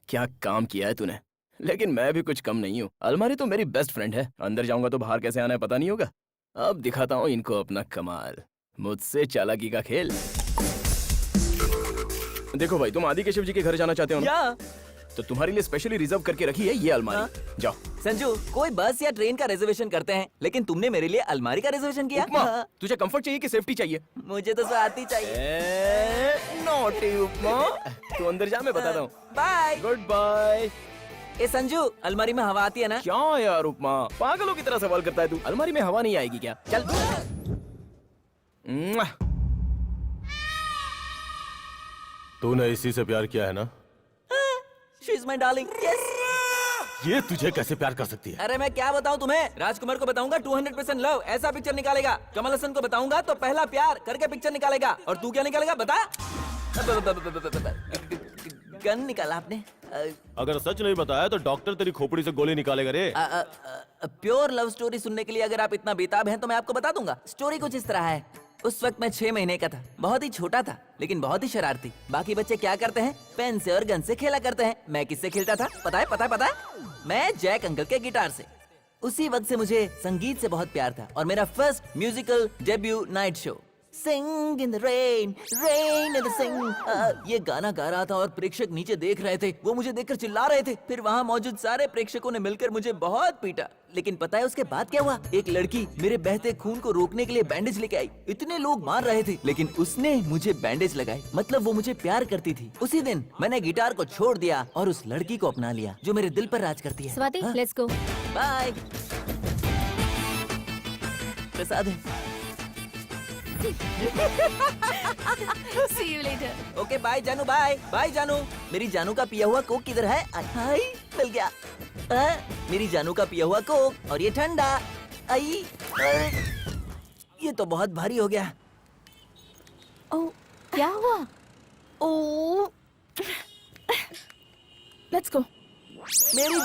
S1: क्या काम किया है तूने। लेकिन मैं भी कुछ कम नहीं हूँ। अलमारी तो मेरी बेस्ट फ्रेंड है। अंदर जाऊंगा तो बाहर कैसे आना है पता नहीं होगा। अब दिखाता हूँ इनको अपना कमाल, मुझसे चालाकी का खेल। देखो भाई, तुम आदि केशव जी के घर जाना चाहते हो ना? तो तुम्हारे लिए स्पेशली रिजर्व करके रखी है ये अलमारी। जाओ।
S18: संजू, कोई बस या ट्रेन का रिजर्वेशन करते हैं, लेकिन तुमने मेरे लिए अलमारी का रिजर्वेशन किया।
S1: तुझे कंफर्ट चाहिए कि सेफ्टी चाहिए?
S18: मुझे तो स्वाति चाहिए।
S1: नॉटी उपमा, तू अंदर जा, मैं बताता हूँ।
S18: बाय।
S1: Good bye.
S18: ए संजू, अलमारी में हवा आती है ना?
S1: क्या यार उपमा, पागलों की तरह सवाल करता है तू। अलमारी में हवा नहीं आएगी क्या? चल।
S7: तूने इसी से प्यार किया है ना?
S18: She is my darling. Yes.
S7: ये तुझे कैसे प्यार कर सकती है?
S18: अरे मैं क्या बताऊं तुम्हें? राजकुमार को बताऊंगा 200% लव, ऐसा पिक्चर निकालेगा। कमल हसन को बताऊंगा तो पहला प्यार करके पिक्चर निकालेगा। और तू क्या निकालेगा बता? गन निकाला आपने?
S7: अगर सच नहीं बताया तो डॉक्टर तेरी खोपड़ी से गोली निकालेगा रे।
S18: प्योर लव स्टोरी सुनने के लिए अगर आप इतना बेताब हैं तो मैं आपको बता दूंगा। स्टोरी कुछ इस तरह है। उस वक्त मैं 6 महीने का था, बहुत ही छोटा था, लेकिन बहुत ही शरारती। बाकी बच्चे क्या करते हैं? पेन से और गन से खेला करते हैं। मैं किससे खेलता था पता है? मैं जैक अंकल के गिटार से। उसी वक्त से मुझे संगीत से बहुत प्यार था और मेरा first musical debut night show sing in the rain, rain in the sing, ये गाना गा रहा था और प्रेक्षक नीचे देख रहे थे। वो मुझे देखकर चिल्ला रहे थे। फिर वहाँ मौजूद सारे प्रेक्षकों ने मिलकर मुझे बहुत पीटा। लेकिन पता है उसके बाद क्या हुआ? एक लड़की मेरे बहते खून को रोकने के लिए बैंडेज लेके आई। इतने लोग मार रहे थे, लेकिन उसने मुझे बैंडेज लगाई। मतलब वो मुझे प्यार करती थी। उसी दिन मैंने गिटार को छोड़ दिया और उस लड़की को अपना लिया जो मेरे दिल पर राज करती है।
S2: Swati, let's go.
S18: Bye. Prasad है।
S8: See you later.
S18: Okay bye जानू, बाय जानू। मेरी जानू का पिया हुआ कोक किधर है? हाय, मिल गया। मेरी जानू का पिया हुआ कोक, और ये ठंडा। आई, ये तो बहुत भारी हो गया।
S8: ओह, क्या हुआ? ओह, लेट्स गो।
S18: मेरी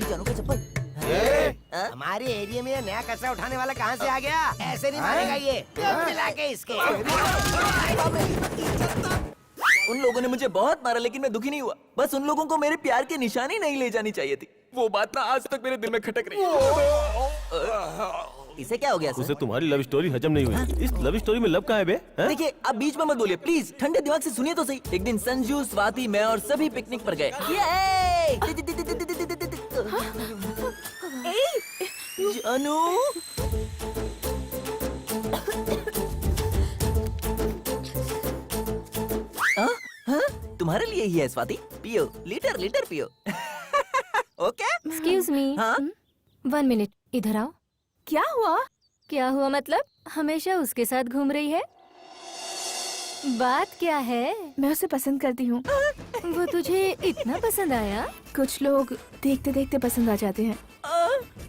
S18: जानू का चप्पल।
S3: हमारे एरिया में नया कचरा उठाने वाला कहाँ से आ गया? ऐसे नहीं मारेगा ये। मिला के इसके।
S18: उन लोगों ने मुझे बहुत मारा, लेकिन मैं दुखी नहीं हुआ। बस उन लोगों को मेरे प्यार की निशानी नहीं ले जानी चाहिए थी। वो बात ना आज तक मेरे दिल में खटक रही है। इसे क्या हो गया सर?
S7: उसे तुम्हारी लव स्टोरी हजम नहीं हुई। इस लव स्टोरी में लव कहाँ है बे?
S18: देखिए, आप बीच में मत बोलिए प्लीज। ठंडे दिमाग से सुनिए तो सही। एक दिन संजू, स्वाति, मैं और सभी पिकनिक पर गए। जानू, तुम्हारे लिए ही है स्वाति, पियो, लीटर लीटर पियो। ओके?
S2: एक्सक्यूज मी,
S18: हाँ?
S2: 1 मिनट, इधर आओ।
S8: क्या हुआ?
S2: क्या हुआ मतलब? हमेशा उसके साथ घूम रही है? बात क्या है?
S8: मैं उसे पसंद करती हूँ।
S2: वो तुझे इतना पसंद आया?
S8: कुछ लोग देखते देखते पसंद आ जाते हैं,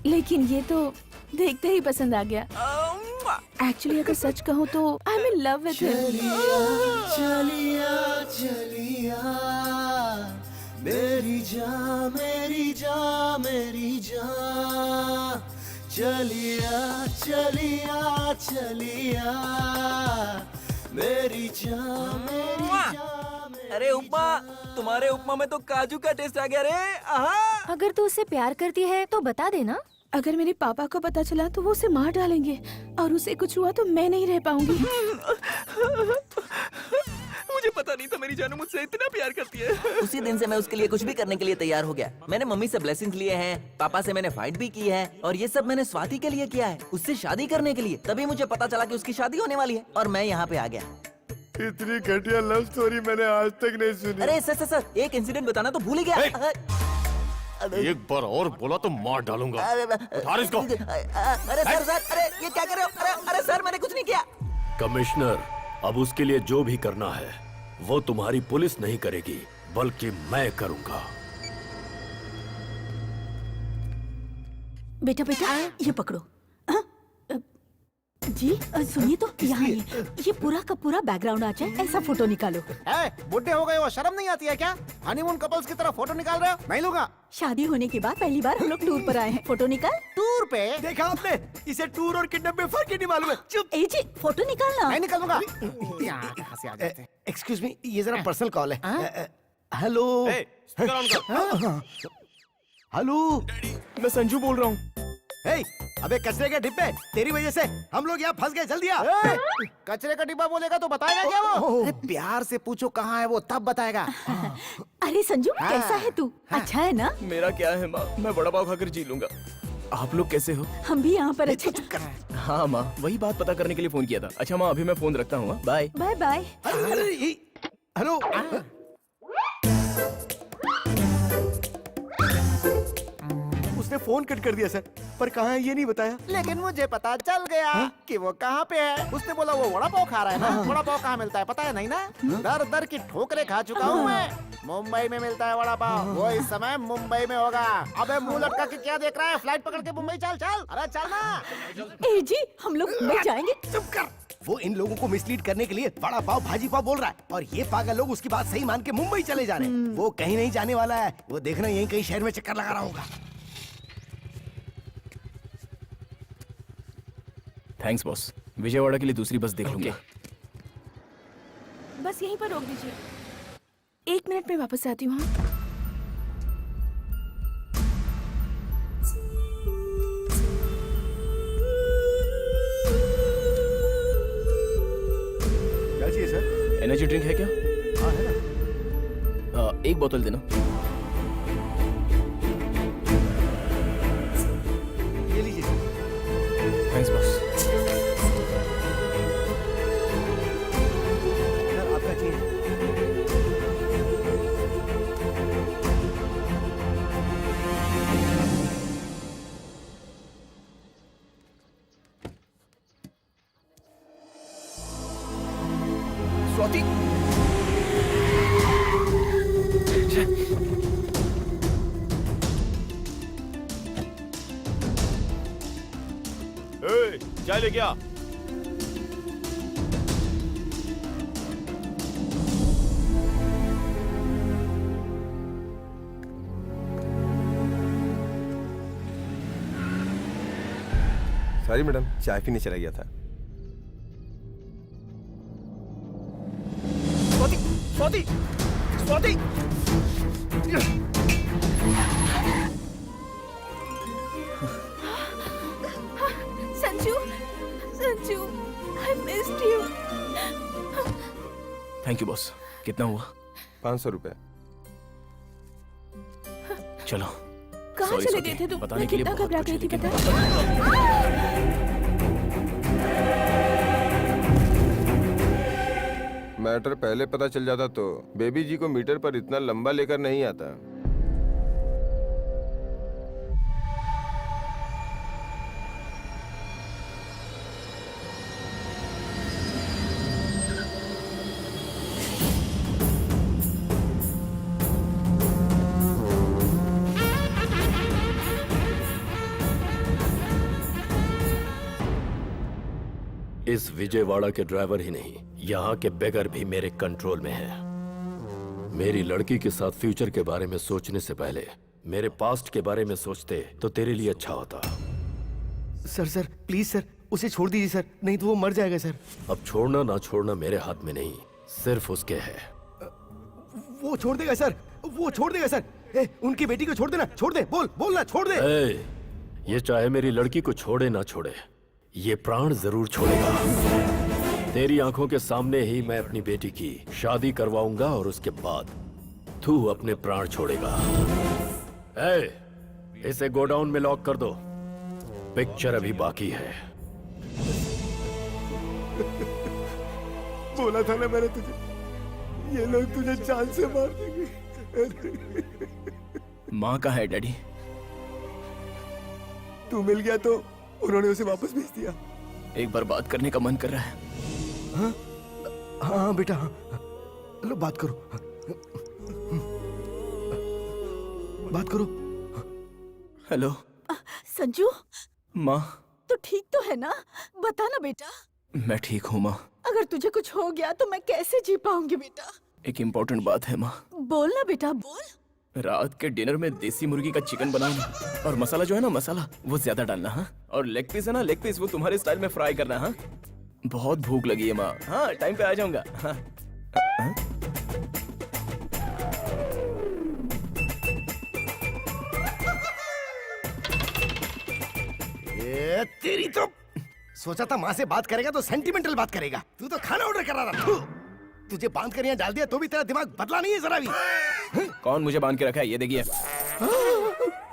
S8: लेकिन ये तो देखते ही पसंद आ गया। एक्चुअली अगर सच कहूँ तो I am in love with
S12: चलिया चलिया मेरी जान मेरी जान मेरी जान, चलिया चलिया चलिया मेरी जान मेरी जान।
S18: अरे उपमा, तुम्हारे उपमा में तो काजू का टेस्ट आ गया रे। आहा।
S2: अगर तू उससे प्यार करती है तो बता देना।
S8: अगर मेरे पापा को पता चला तो वो उसे मार डालेंगे, और उसे कुछ हुआ तो मैं नहीं रह पाऊंगी।
S18: मुझे पता नहीं था मेरी जानू मुझसे इतना प्यार करती है। उसी दिन से मैं उसके लिए कुछ भी करने के लिए तैयार हो गया। मैंने मम्मी से ब्लेसिंग्स लिए हैं, पापा से मैंने फाइट भी की है, और ये सब मैंने स्वाति के लिए किया है, उससे शादी करने के लिए। तभी मुझे पता चला कि उसकी शादी होने वाली है, और मैं यहाँ पे आ गया।
S14: इतनी घटिया लव स्टोरी मैंने आज तक नहीं सुनी।
S18: अरे सर एक इंसिडेंट बताना तो भूल ही गया।
S7: एक बार और बोला तो मार डालूंगा। उतार इसको।
S18: अरे सर अरे ये क्या कर रहे हो? अरे सर मैंने कुछ नहीं किया।
S10: कमिश्नर, अब उसके लिए जो भी करना है वो तुम्हारी पुलिस नहीं करेगी, बल्कि मैं करूंगा।
S6: बेटा बेटा ये पकड़ो। जी सुनिए तो, यहाँ ये पूरा का पूरा बैकग्राउंड आ जाए ऐसा फोटो निकालो।
S15: बुढ़े हो गए हो, शर्म नहीं आती है क्या? हनीमून कपल्स की तरह फोटो निकाल रहे हो? नहीं लूंगा।
S6: शादी होने के बाद पहली बार हम लोग टूर पर आए हैं। फोटो निकाल।
S15: टूर पे?
S3: देखा आपने, इसे टूर और किडनैप में फर्क ही नहीं मालूम है। चुप।
S6: ए जी फोटो निकालना।
S15: नहीं निकालूंगा। यहाँ कहाँ से आ जाते हैं?
S3: एक्सक्यूज मी, ये जरा पर्सनल कॉल है। हेलो हेलो,
S1: मैं संजू बोल रहा हूँ।
S3: हे, अबे कचरे के डिब्बे, तेरी वजह से हम लोग यहाँ फंस गए। जल्दी आ।
S15: कचरे का डिब्बा बोलेगा तो बताएगा क्या वो? अरे प्यार से पूछो कहाँ है वो, तब बताएगा।
S6: अरे संजू कैसा है तू? अच्छा है ना?
S1: मेरा क्या है माँ, मैं बड़ा पाव खाकर जी लूंगा। आप लोग कैसे हो?
S6: हम भी यहाँ पर अच्छे।
S1: हाँ माँ, वही बात पता करने के लिए फोन किया था। अच्छा माँ, अभी मैं फोन रखता हूँ। Bye
S6: bye bye.
S3: हेलो, उसने फोन कट कर दिया सर, पर कहाँ है ये नहीं बताया।
S15: लेकिन मुझे पता चल गया कि वो कहाँ पे है। उसने बोला वो वड़ा पाव खा रहा है ना। वड़ा पाव कहाँ मिलता है पता है नहीं ना? दर दर की ठोकरें खा चुका हूँ मैं। मुंबई में मिलता है वड़ा पाव। वो इस समय मुंबई में होगा। अबे मुंह लटका के क्या देख रहा है? फ्लाइट पकड़ के मुंबई चल चल। अरे चल ना।
S6: ए जी हम लोग मुंबई जाएंगे।
S3: चुप कर। वो इन लोगों को मिसलीड करने के लिए वड़ा पाव भाजी पाव बोल रहा है, और ये पागल लोग उसकी बात सही मान के मुंबई चले जा रहे हैं। वो कहीं नहीं जाने वाला है। वो देखना यहीं कहीं शहर में चक्कर लगा रहा होगा।
S1: थैंक्स बॉस, विजयवाड़ा के लिए दूसरी बस देख लूंगा।
S8: बस यहीं पर रोक दीजिए, 1 मिनट में वापस आती हूँ।
S3: क्या चाहिए सर?
S1: एनर्जी ड्रिंक है क्या?
S3: हाँ है ना।
S1: एक बोतल देना।
S3: ये लीजिए।
S1: Thanks boss.
S3: सर आपका चाहिए?
S1: स्वाति,
S7: चाय लेके आ। सॉरी मैडम, चाय पीने चला गया था।
S1: Swati, Swati, Swati.
S8: Sanju, Sanju, I missed you.
S1: Thank you boss. कितना हुआ?
S7: 500 रुपए।
S1: चलो।
S8: कहाँ
S1: Sorry,
S8: चले
S1: स्वाति,
S8: गए थे तुम?
S1: बताने
S8: मैं
S1: के लिए
S8: कितना
S1: बहुत
S8: घबरा
S1: कुछ
S8: गई
S1: है,
S8: थी
S1: लेकिन
S8: पता?
S20: मैटर पहले पता चल जाता तो बेबी जी को मीटर पर इतना लंबा लेकर नहीं आता।
S10: इस विजयवाड़ा के ड्राइवर ही नहीं, यहाँ के बेगर भी मेरे कंट्रोल में है। मेरी लड़की के साथ फ्यूचर के बारे में सोचने से पहले मेरे पास्ट के बारे में सोचते तो तेरे लिए अच्छा होता।
S3: सर प्लीज सर, उसे छोड़ दीजिए सर, नहीं तो वो मर जाएगा सर।
S10: अब छोड़ना ना छोड़ना मेरे हाथ में नहीं, सिर्फ उसके है।
S3: वो छोड़ देगा सर, वो छोड़ देगा सर। उनकी बेटी को छोड़ देना, छोड़ दे, बोलना छोड़ दे।
S10: ये चाहे मेरी लड़की को छोड़े ना छोड़े, ये प्राण जरूर छोड़ेगा। तेरी आंखों के सामने ही मैं अपनी बेटी की शादी करवाऊंगा और उसके बाद तू अपने प्राण छोड़ेगा। इसे गोडाउन में लॉक कर दो, पिक्चर अभी बाकी है।
S3: बोला था ना मैंने तुझे, ये लोग तुझे जान से मार देंगे।
S1: माँ कहाँ है डैडी?
S3: तू मिल गया तो उन्होंने उसे वापस भेज दिया।
S1: एक बार बात करने का मन कर रहा है।
S3: हाँ बेटा, हाँ। लो बात करो, बात करो।
S1: हेलो
S6: संजू,
S1: माँ।
S6: तो ठीक तो है ना? बता ना बेटा।
S1: मैं ठीक हूँ माँ।
S6: अगर तुझे कुछ हो गया तो मैं कैसे जी पाऊंगी बेटा?
S1: एक इम्पोर्टेंट बात है माँ।
S6: बोल ना बेटा, बोल।
S1: रात के डिनर में देसी मुर्गी का चिकन बनाना, और मसाला जो है ना, मसाला वो ज्यादा डालना। हाँ, और लेग पीस है ना, लेग पीस वो तुम्हारे स्टाइल में फ्राई करना। हाँ, बहुत भूख लगी है माँ। हाँ, टाइम पे आ जाऊंगा। हाँ।
S3: ये तेरी तो सोचा था माँ से बात करेगा तो सेंटिमेंटल बात करेगा, तू तो खाना ऑर्डर करा रहा था। तुझे बांध कर यहाँ डाल दिया तो भी तेरा दिमाग बदला नहीं है जरा भी।
S1: कौन मुझे बांध के रखा है? ये देखिए।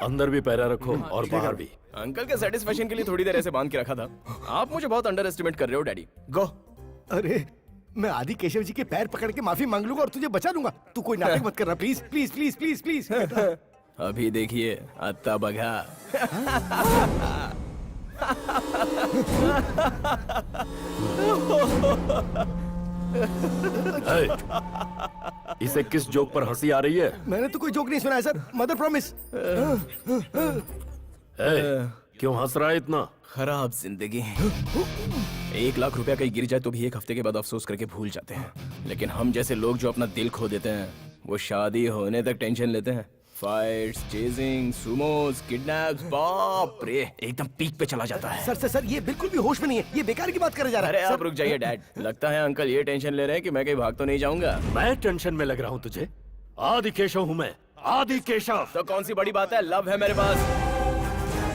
S10: अंदर भी पैरा रखो और बाहर भी।
S1: अंकल के सेटिस्फेक्शन के लिए थोड़ी देर ऐसे बांध के रखा था। आप मुझे बहुत अंडर एस्टिमेट कर रहे हो डैडी। गो।
S3: अरे मैं आदि केशव जी के पैर पकड़ के माफी मांग लूंगा और तुझे बचा लूंगा। तू कोई नाटक मत करना please please please please please.
S1: अभी देखिए अत्ता बघा।
S10: इसे किस जोक पर हंसी आ रही है?
S3: मैंने तो कोई जोक नहीं सुना है सर, मदर प्रॉमिस।
S10: क्यों हंस रहा है इतना?
S1: खराब जिंदगी। 1 लाख रुपया कहीं गिर जाए तो भी एक हफ्ते के बाद अफसोस करके भूल जाते हैं, लेकिन हम जैसे लोग जो अपना दिल खो देते हैं वो शादी होने तक टेंशन लेते हैं। फाइट्स, चेजिंग, सुमोस, किडनैप्स, बाप रे, एकदम पीक पे चला जाता है।
S3: सर ये बिल्कुल भी होश में नहीं है, ये बेकार की बात करे जा रहा है।
S1: अरे आप रुक जाइए डैड। लगता है अंकल ये टेंशन ले रहे हैं कि मैं कहीं भाग तो नहीं जाऊंगा।
S10: मैं टेंशन में लग रहा हूँ तुझे? आदि केशव हूँ मैं, आदि केशव।
S1: तो कौन सी बड़ी बात है, लव है मेरे पास।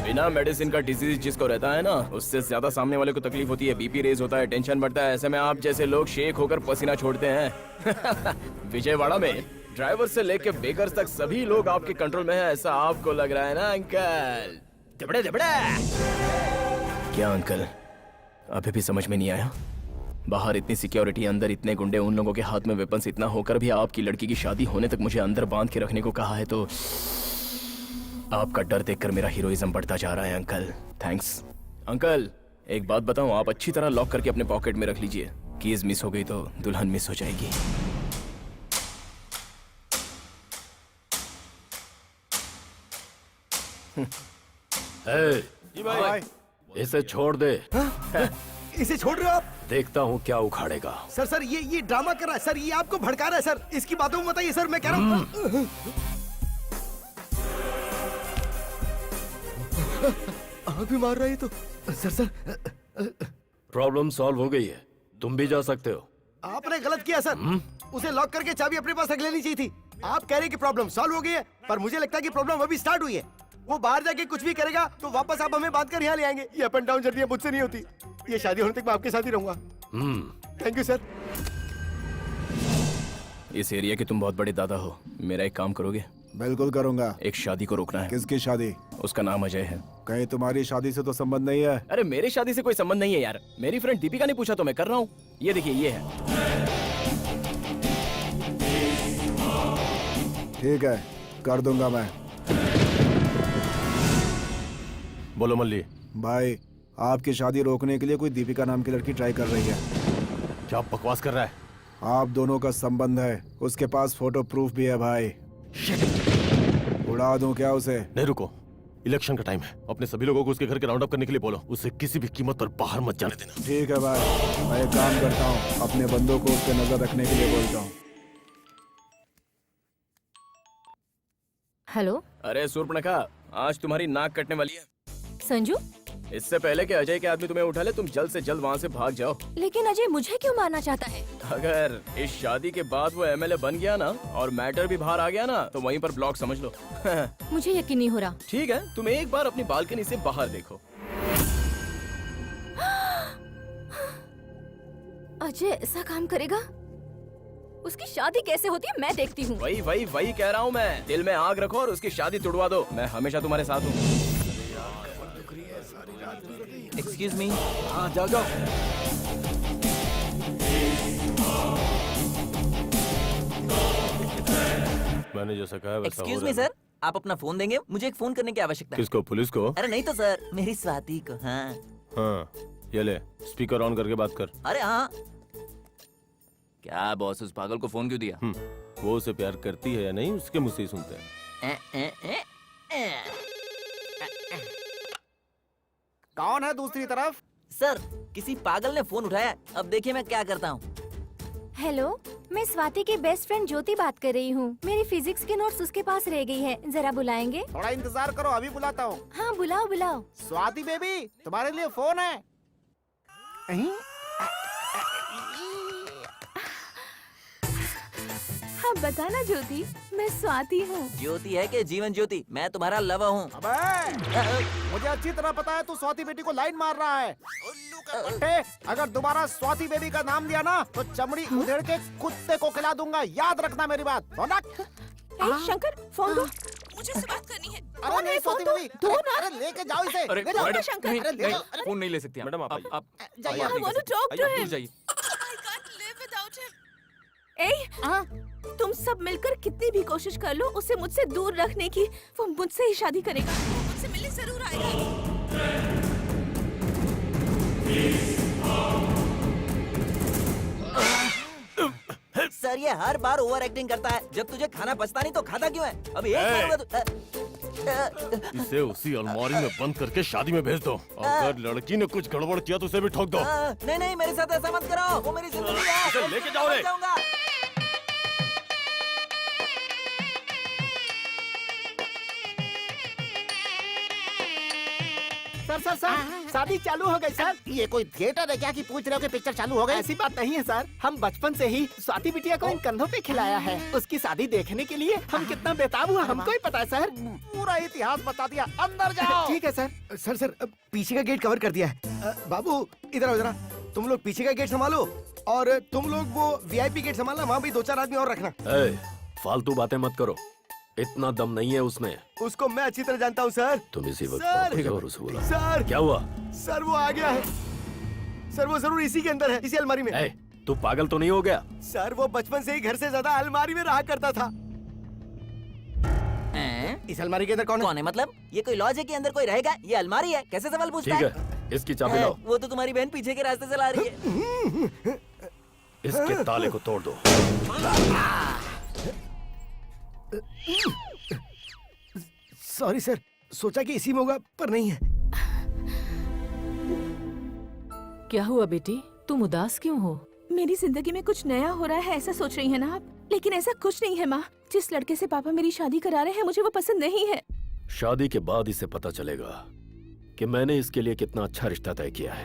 S1: बिना मेडिसिन का डिजीज जिसको रहता है ना, उससे ज्यादा सामने वाले को तकलीफ होती है, बीपी रेज होता है, टेंशन बढ़ता है। ऐसे में आप जैसे लोग शेक होकर पसीना छोड़ते हैं। विजयवाड़ा में ड्राइवर से लेके बेकर्स तक सभी लोग आपके कंट्रोल में है, ऐसा आपको लग रहा है ना अंकल? दिबड़े दिबड़े। क्या अंकल अभी भी समझ में नहीं आया? बाहर इतनी सिक्योरिटी, अंदर इतने गुंडे, उन लोगों के हाथ में वेपन्स इतना होकर भी आपकी लड़की की शादी होने तक मुझे अंदर बांध के रखने को कहा है, तो आपका डर देखकर मेरा हीरोइज्म बढ़ता जा रहा है अंकल। Thanks uncle. एक बात बताऊं, आप अच्छी तरह लॉक करके अपने पॉकेट में रख लीजिए। कीज मिस हो गई तो दुल्हन मिस हो जाएगी।
S10: जी भाई, इसे छोड़ दे।
S3: इसे छोड़ रहे हो आप?
S10: देखता हूँ क्या उखाड़ेगा।
S3: सर ये ड्रामा कर रहा है सर, ये आपको भड़का रहा है सर। इसकी बातों में बताइए सर, मैं कह रहा हूँ। आप भी मार रहा है तो सर।
S10: प्रॉब्लम सॉल्व हो गई है, तुम भी जा सकते हो।
S3: आपने गलत किया सर, उसे लॉक करके चाबी अपने पास रख लेनी चाहिए थी। आप कह रहे हैं कि प्रॉब्लम सॉल्व हो गई है, पर मुझे लगता है कि प्रॉब्लम अभी स्टार्ट हुई है। वो बाहर जाके कुछ भी करेगा तो वापस आप हमें बांध कर यहाँ ले आएंगे। ये अप एंड डाउन जर्नी मुझसे नहीं होती। ये शादी होने तक मैं आपके साथ ही रहूंगा। Thank you sir.
S1: इस एरिया के तुम बहुत बड़े दादा हो, मेरा एक काम करोगे?
S9: बिल्कुल करूंगा।
S1: एक शादी को रोकना है।
S9: किसकी शादी?
S1: उसका नाम अजय है।
S9: कहीं तुम्हारी शादी से तो संबंध नहीं है?
S1: अरे मेरी शादी से कोई संबंध नहीं है यार, मेरी फ्रेंड दीपिका ने पूछा तो मैं कर रहा हूँ। ये देखिए, ये है।
S9: ठीक है, कर दूंगा मैं।
S7: बोलो मल्ली।
S9: भाई, आपकी शादी रोकने के लिए कोई दीपिका नाम की लड़की ट्राई कर रही है।
S7: क्या बकवास कर रहा है?
S9: आप दोनों का संबंध है, उसके पास फोटो प्रूफ भी है भाई। उड़ा दूं क्या उसे?
S7: नहीं रुको, इलेक्शन का टाइम है। अपने सभी लोगों को उसके घर के राउंड अप करने के लिए बोलो। उसे किसी भी कीमत पर बाहर मत जाने देना।
S9: ठीक है भाई, मैं एक काम करता हूँ, अपने बंदों को उस पर नजर रखने के लिए बोलता हूँ।
S2: हेलो
S1: अरे सूर्पणखा, आज तुम्हारी नाक कटने वाली है।
S2: संजू,
S1: इससे पहले कि अजय के आदमी तुम्हें उठा ले, तुम जल्द से जल्द वहाँ से भाग जाओ।
S2: लेकिन अजय मुझे क्यों मारना चाहता है?
S1: अगर इस शादी के बाद वो एमएलए बन गया ना और मैटर भी बाहर आ गया ना, तो वहीं पर ब्लॉक समझ लो।
S2: मुझे यकीन नहीं हो रहा।
S1: ठीक है, तुम एक बार अपनी बालकनी से बाहर देखो।
S2: अजय ऐसा काम करेगा? उसकी शादी कैसे होती है मैं देखती हूँ।
S1: वही कह रहा हूँ मैं। दिल में आग रखो और उसकी शादी तुड़वा दो। मैं हमेशा तुम्हारे साथ हूँ।
S18: Excuse me.
S7: हाँ जाओ जाओ। मैंने जैसा कहा वैसा हो
S18: एक्सक्यूज
S7: रहा
S18: मी
S7: है।
S18: सर, आप अपना फोन देंगे? मुझे एक फोन करने की आवश्यकता है।
S7: किसको? पुलिस को?
S18: अरे नहीं तो सर, मेरी स्वाति को। हाँ
S7: हाँ, ये ले, स्पीकर ऑन करके बात कर।
S18: अरे हाँ।
S5: क्या बॉस, उस पागल को फोन क्यों दिया?
S7: वो उसे प्यार करती है या नहीं, उसके मुंह से ही सुनते हैं।
S15: कौन है दूसरी तरफ?
S18: सर, किसी पागल ने फोन उठाया। अब देखिए मैं क्या करता हूँ।
S2: हेलो, मैं स्वाति की बेस्ट फ्रेंड ज्योति बात कर रही हूँ। मेरी फिजिक्स की नोट्स उसके पास रह गई है, जरा बुलाएंगे?
S15: थोड़ा इंतजार करो, अभी बुलाता हूँ।
S2: हाँ बुलाओ बुलाओ।
S15: स्वाति बेबी, तुम्हारे लिए फोन है। अहीं?
S8: हाँ बताना ज्योति, मैं स्वाति हूँ।
S18: ज्योति है कि जीवन ज्योति? मैं तुम्हारा लवर हूँ।
S15: अबे, मुझे अच्छी तरह पता है तू स्वाति बेटी को लाइन मार रहा है। उल्लू का पट्टे, अगर दोबारा स्वाति बेबी का नाम लिया ना तो चमड़ी उधेड़ के कुत्ते को खिला दूंगा। याद रखना मेरी बात।
S8: शंकर, फोन दो, मुझे से बात करनी है।
S15: अरे नहीं स्वाति बेबी,
S8: दो ना।
S15: अरे लेके जाओ इसे।
S5: अरे
S15: ले जाओ
S5: मैडम,
S15: शंकर।
S5: नहीं,
S15: अरे ले
S5: नहीं,
S15: जाओ।
S5: फोन नहीं ले सकती
S7: मैडम आप
S5: आप
S15: जाइए,
S5: आप
S15: I want to
S8: talk to
S5: आइए,
S8: him.
S5: दूर जाइए।
S8: तुम सब मिलकर कितनी भी कोशिश कर लो उसे मुझसे दूर रखने की, वो मुझसे ही शादी करेगा। वो मुझसे मिलने जरूर आएगा।
S18: सर, ये हर बार ओवर एक्टिंग करता है। जब तुझे खाना पचता नहीं तो खाता क्यों है? अब एक बार होगा तो
S7: इसे उसी अलमारी में बंद करके शादी में भेज दो। अगर लड़की ने कुछ गड़बड़ किया तो उसे भी ठोक दो।
S18: नहीं नहीं, मेरे साथ ऐसा मत करो। वो मेरी जिंदगी है।
S7: इसे लेके जाओ रे।
S18: जाऊंगा।
S15: सर शादी चालू हो गई सर। ये कोई थिएटर है क्या कि पूछ रहे हो कि पिक्चर चालू हो गई? ऐसी बात नहीं है सर, हम बचपन से ही स्वाति बिटिया को इन कंधों पे खिलाया है। उसकी शादी देखने के लिए हम कितना बेताब हुआ हमको ही पता है सर। पूरा इतिहास बता दिया। अंदर जाओ। ठीक है सर।
S3: सर पीछे का गेट कवर कर दिया है। बाबू इधर आओ जरा। तुम लोग पीछे का गेट संभालो और तुम लोग वो वीआईपी गेट संभालना। वहाँ भी 2-4 आदमी और रखना।
S10: फालतू बातें मत करो, इतना दम नहीं है उसमें।
S3: उसको मैं अच्छी तरह जानता हूँ सर।
S10: तुम इसी वक्त
S3: सर,
S10: वापस जाओ और उसे बुलाओ।
S3: सर
S10: क्या हुआ?
S3: सर वो आ गया है। सर वो जरूर इसी के अंदर है, इसी अलमारी में।
S10: तू पागल तो नहीं हो गया?
S3: सर वो बचपन से ही घर से ज्यादा अलमारी में रहा करता था। इस अलमारी के अंदर कौन
S18: है? मतलब ये कोई लॉज है कि अंदर कोई रहेगा? ये अलमारी है, कैसे सवाल पूछता
S10: ठीक
S18: है?
S10: है, इसकी चाबी लाओ।
S18: वो तो तुम्हारी बहन पीछे के रास्ते से ला रही है।
S10: इसके ताले को तोड़ दो।
S3: सॉरी सर, सोचा कि इसी में होगा पर नहीं है।
S11: क्या हुआ बेटी, तुम उदास क्यों हो?
S8: मेरी जिंदगी में कुछ नया हो रहा है ऐसा सोच रही है ना आप? लेकिन ऐसा कुछ नहीं है माँ। जिस लड़के से पापा मेरी शादी करा रहे हैं मुझे वो पसंद नहीं है।
S10: शादी के बाद इसे पता चलेगा कि मैंने इसके लिए कितना अच्छा रिश्ता तय किया है।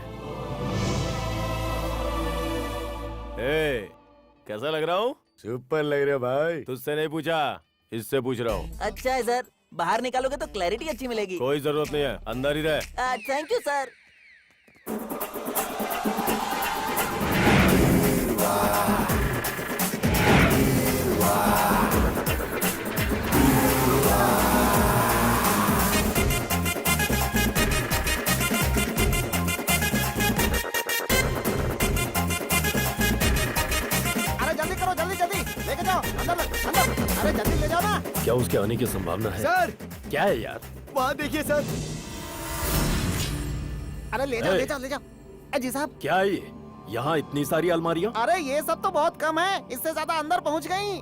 S7: कैसा लग रहा हूँ?
S3: सुपर लग रहा भाई।
S7: तुझसे नहीं पूछा, इससे पूछ रहा हूँ।
S18: अच्छा है सर, बाहर निकालोगे तो क्लैरिटी अच्छी मिलेगी।
S7: कोई जरूरत नहीं है, अंदर ही रहे।
S18: Thank you sir.
S15: अरे जल्दी करो, जल्दी जल्दी लेके जाओ अंदर। अरे जल्दी ले जाओ ना।
S10: उसके आने की संभावना है?
S3: सर
S10: क्या है यार?
S3: वहाँ देखिए सर।
S15: अरे ले जाओ ले जाओ ले जाओ। जी साहब
S10: क्या है ये? यहाँ इतनी सारी अलमारियाँ?
S15: अरे ये सब तो बहुत कम है, इससे ज्यादा अंदर पहुंच गई।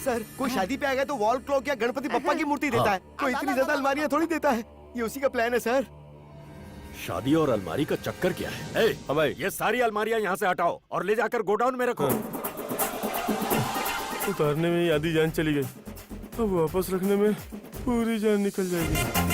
S3: सर कोई शादी पे आ गया तो वॉल क्लॉक या गणपति बप्पा की मूर्ति देता है, कोई इतनी ज्यादा अलमारियाँ थोड़ी देता है। ये उसी का प्लान है सर।
S10: शादी और अलमारी का चक्कर क्या है?
S14: भाई ये सारी अलमारियां यहाँ से हटाओ और ले जाकर गोडाउन में रखो।
S7: उतारने में ही आधी जान चली गई, अब वापस रखने में पूरी जान निकल जाएगी।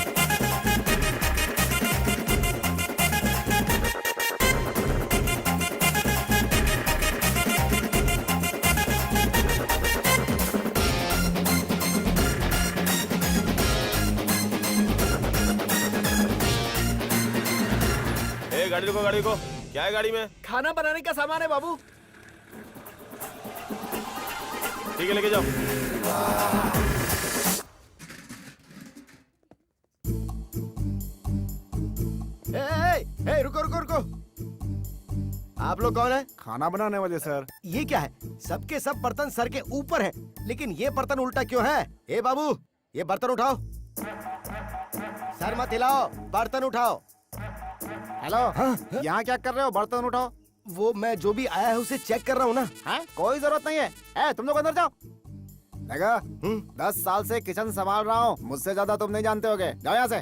S7: गाड़ी रुको, गाड़ी रुको। क्या है गाड़ी में?
S15: खाना बनाने का सामान है बाबू।
S7: ठीक है लेके जाओ।
S3: रुको रुको रुको। आप लोग कौन है?
S15: खाना बनाने वाले सर।
S3: ये क्या है? सबके सब बर्तन सर के ऊपर है, लेकिन ये बर्तन उल्टा क्यों है? ए बाबू ये बर्तन उठाओ। सर मत हिलाओ, बर्तन उठाओ।
S15: हेलो यहाँ क्या कर रहे हो? बर्तन उठाओ।
S3: वो मैं जो भी आया है उसे चेक कर रहा हूँ ना।
S15: है? कोई जरूरत नहीं है। तुम लोग अंदर जाओ। देखा 10 साल से किचन संभाल रहा हूँ, मुझसे ज्यादा तुम नहीं जानते होगे। जाओ यहाँ से।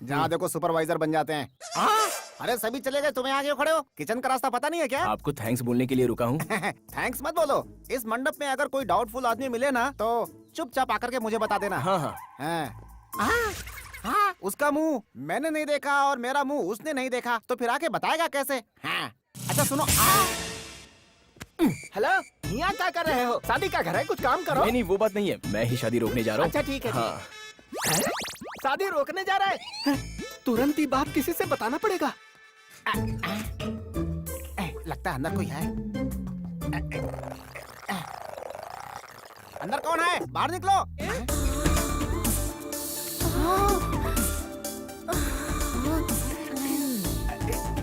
S15: जहाँ देखो सुपरवाइजर बन जाते हैं। अरे सभी चले गए, तुम्हें आगे खड़े हो। किचन का रास्ता पता नहीं है क्या?
S1: आपको थैंक्स बोलने के लिए रुका हूँ।
S15: थैंक्स मत बोलो। इस मंडप में अगर कोई डाउटफुल आदमी मिले ना तो चुपचाप आकर के मुझे बता देना।
S1: हाँ हाँ।
S15: हाँ, उसका मुंह मैंने नहीं देखा और मेरा मुंह उसने नहीं देखा, तो फिर आके बताएगा कैसे? हाँ। अच्छा सुनो। हेलो, यहाँ क्या कर रहे हो? शादी का घर है, कुछ काम करो।
S1: नहीं नहीं वो बात नहीं है, मैं ही शादी रोकने जा रहा हूँ।
S15: अच्छा ठीक है।
S1: हाँ।
S15: शादी रोकने जा रहा है? तुरंत ही बात किसी से बताना पड़ेगा। लगता है अंदर कोई है। अंदर कौन है? बाहर निकलो।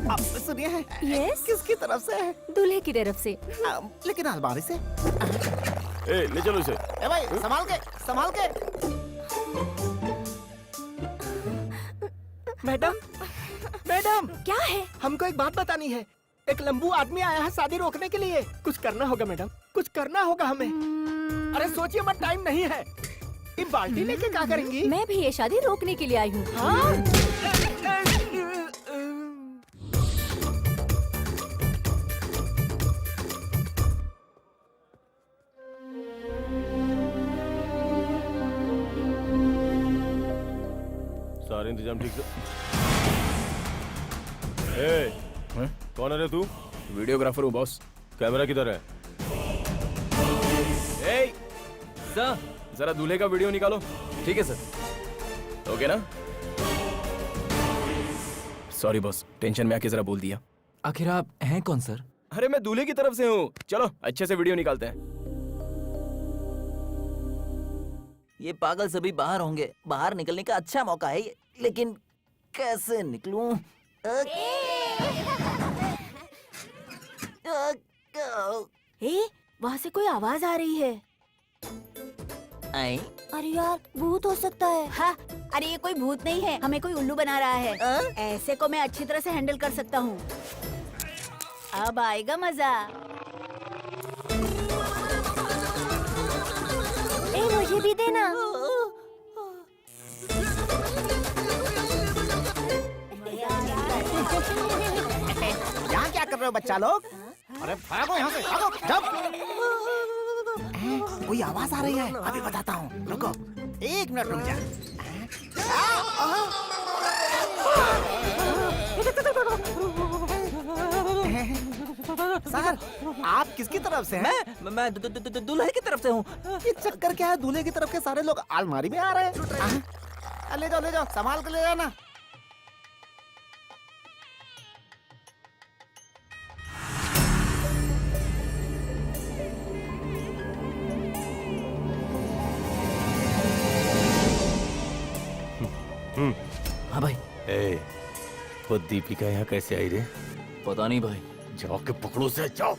S15: आप सुनिए।
S2: यस
S15: किसकी तरफ से है?
S2: दूल्हे की तरफ से।
S15: लेकिन अलमारी से।
S7: ले चलो इसे।
S15: ए भाई संभाल के, संभाल के। मैडम, मैडम
S2: क्या है?
S15: हमको एक बात बतानी है। एक लंबू आदमी आया है शादी रोकने के लिए। कुछ करना होगा मैडम, कुछ करना होगा हमें। अरे सोचिए मत, टाइम नहीं है। ये बाल्टी लेके क्या करेंगी?
S2: मैं भी ये शादी रोकने के लिए आई हूँ।
S7: सारे इंतजाम ठीक से। कौन है रे तू?
S1: वीडियोग्राफर हूँ बॉस।
S7: कैमरा किधर है?
S1: सर जरा दूल्हे का वीडियो निकालो। ठीक है सर। ओके ना? सॉरी बॉस, टेंशन में आके जरा बोल दिया।
S5: आखिर आप हैं कौन सर?
S1: अरे मैं दूल्हे की तरफ से हूँ। चलो अच्छे से वीडियो निकालते हैं।
S18: ये पागल सभी बाहर होंगे, बाहर निकलने का अच्छा मौका है ये। लेकिन कैसे निकलूं?
S6: वहाँ से कोई आवाज आ रही है।
S2: अरे यार भूत हो सकता है।
S19: हाँ, अरे ये कोई भूत नहीं है, हमें कोई उल्लू बना रहा है। ऐसे को मैं अच्छी तरह से हैंडल कर सकता हूँ। अब आएगा मजा।
S2: मुझे भी देना।
S15: यहाँ क्या कर रहे हो बच्चा लोग? अरे भागो यहाँ से, भागो। जब कोई आवाज आ रही है, अभी बताता हूँ। रुको, 1 मिनट रुक जा। सर, आप किसकी तरफ से हैं?
S18: मैं दूल्हे की तरफ से हूँ।
S15: ये चक्कर क्या है? दूल्हे की तरफ के सारे लोग अलमारी में आ रहे हैं। ले जाओ, ले जाओ, संभाल के ले जाना।
S18: हाँ भाई।
S7: वो दीपिका यहाँ कैसे आई रे?
S5: पता नहीं भाई।
S7: जाओ के पकड़ो से, जाओ।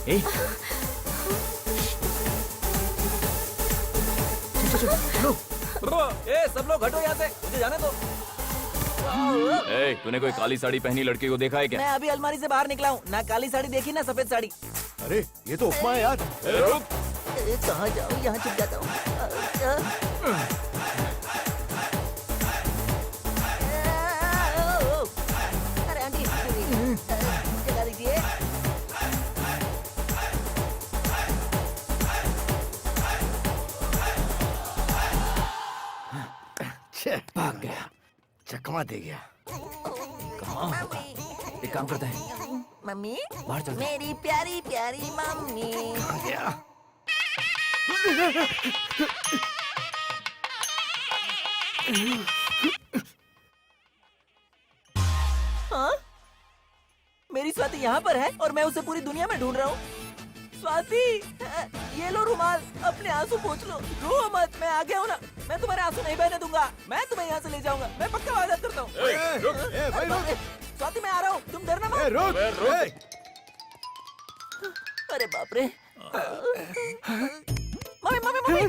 S1: ए,
S18: ए सब लोग हटो यहाँ से, मुझे जाने दो।
S5: ए, तूने कोई काली साड़ी पहनी लड़की को देखा है क्या?
S18: मैं अभी अलमारी से बाहर निकला हूँ, ना काली साड़ी देखी ना सफेद साड़ी।
S3: अरे ये तो उपमा है यार।
S5: रुक।
S18: अरे कहाँ जाऊँ, यहाँ छुप जाता हूँ। अरे आंटी जगा दीजिए।
S3: भाग गया, चकमा दे गया।
S18: कहाँ होगा? एक काम करते हैं,
S4: मम्मी
S18: बाहर चलते हैं।
S4: मेरी प्यारी प्यारी मम्मी।
S3: गया।
S18: हाँ? मेरी स्वाति यहाँ पर है और मैं उसे पूरी दुनिया में ढूंढ रहा हूँ। स्वाति, ये लो रुमाल, अपने आंसू पोंछ लो। रो मत, मैं आ गया हूँ ना। मैं तुम्हारे आंसू नहीं बहने दूंगा। मैं तुम्हें यहाँ से ले जाऊंगा। मैं पक्का वादा करता हूँ। स्वाति मैं आ रहा हूँ, तुम डरना मत। अरे बाप रे। Mummy mummy mummy.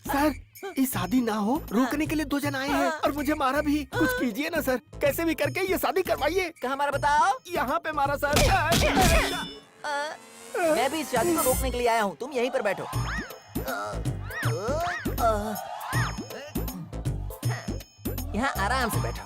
S3: सर, ये शादी ना हो, रोकने के लिए 2 जन आए हैं और मुझे मारा भी। कुछ कीजिए ना सर, कैसे भी करके ये शादी करवाइए।
S18: कहाँ मारा बताओ?
S3: यहाँ पे मारा सर।
S18: मैं भी इस शादी को रोकने के लिए आया हूँ, तुम यहीं पर बैठो। यहाँ आराम से बैठो।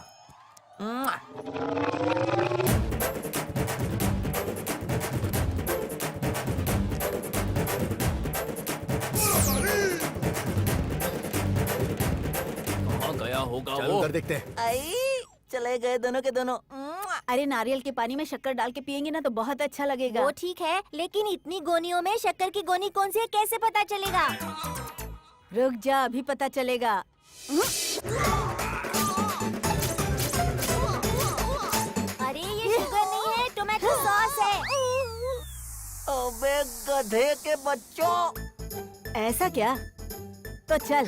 S5: कहाँ गया होगा
S3: चलो
S5: वो?
S3: उधर देखते हैं।
S18: आई चले गए दोनों के दोनों।
S19: अरे नारियल के पानी में शक्कर डाल के पियेंगे ना तो बहुत अच्छा लगेगा।
S2: वो ठीक है, लेकिन इतनी गोनियों में शक्कर की गोनी कौन सी है कैसे पता चलेगा?
S19: रुक जा, अभी पता चलेगा।
S2: अरे ये शुगर नहीं है, टोमेटो सॉस है।
S18: अबे गधे के बच्चों,
S19: ऐसा क्या? तो चल।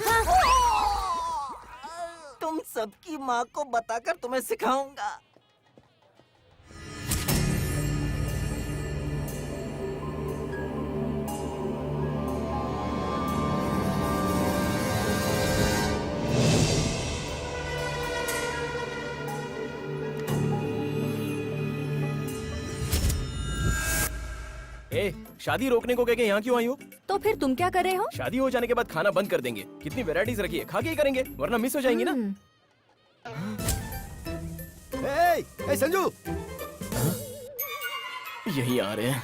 S18: तुम सबकी माँ को बताकर तुम्हें सिखाऊंगा।
S1: ए, शादी रोकने को कह के यहाँ क्यों आई हो?
S2: तो फिर तुम क्या कर रहे हो?
S1: शादी हो जाने के बाद खाना बंद कर देंगे। कितनी वैरायटीज रखी है, खा के ही करेंगे, वरना मिस हो जाएंगी ना।
S3: ए संजू,
S1: यही आ रहे हैं।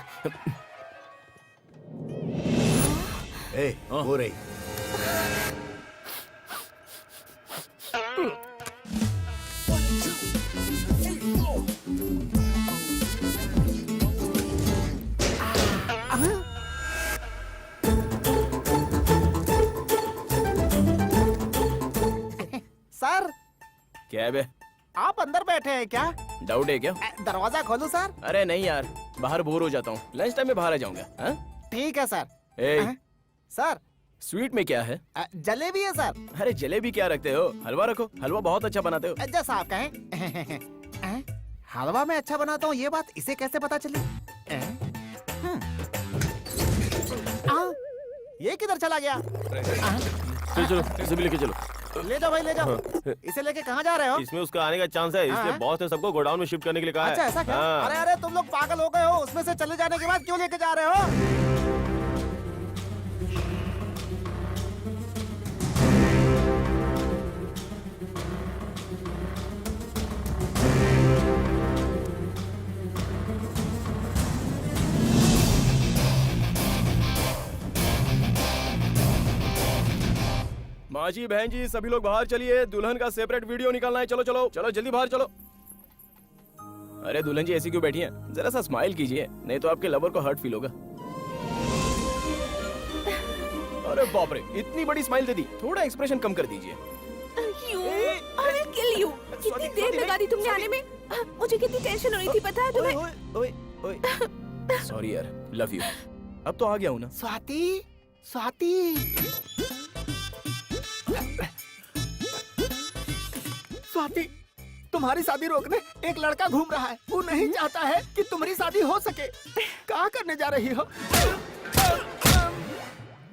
S3: हो रही।
S15: सर,
S1: क्या है बे?
S15: आप अंदर बैठे हैं क्या?
S1: डाउट है क्या?
S15: दरवाजा खोलूं सर?
S1: अरे नहीं यार, बाहर बोर हो जाता हूँ। लंच टाइम में बाहर आ जाऊंगा। हाँ?
S15: ठीक है सर।
S1: ए,
S15: सर,
S1: स्वीट में क्या है?
S15: जलेबी है सर।
S1: अरे जलेबी क्या रखते हो? हलवा रखो, हलवा बहुत अच्छा बनाते हो।
S15: जैसा आप कहें। हलवा में अच्छा बनाता हूँ, ये बात इसे कैसे पता चली? ये किधर चला गया?
S1: चलो चलो, इसे भी लेके चलो।
S15: ले जाओ भाई, ले जाओ। इसे लेके कहाँ जा रहे हो?
S7: इसमें उसका आने का चांस है, इसलिए बॉस ने सबको गोडाउन में शिफ्ट करने के लिए कहा है।
S15: अच्छा, ऐसा क्या?
S7: हाँ।
S15: अरे अरे, तुम लोग पागल हो गए हो? उसमें से चले जाने के बाद क्यों लेके जा रहे हो?
S1: माँ जी, बहन जी, सभी लोग बाहर चलिए। दुल्हन का सेपरेट वीडियो निकालना है। चलो चलो चलो, जल्दी बाहर चलो। अरे दुल्हन जी ऐसी क्यों बैठी हैं? जरा सा स्माइल कीजिए, नहीं तो आपके लवर को हर्ट फील होगा। अरे बाप रे, इतनी बड़ी स्माइल दे दी, थोड़ा एक्सप्रेशन कम कर दीजिए।
S8: कितनी देर लगा दी तुमने आने में? मुझे कितनी टेंशन हो रही थी, पता है तुम्हें?
S1: ओए सॉरी यार, लव यू। अब तो आ गया हूँ ना।
S15: स्वाति, स्वाति, स्वाति, तुम्हारी शादी रोकने एक लड़का घूम रहा है। वो नहीं चाहता है कि तुम्हारी शादी हो सके। क्या करने जा रही हो?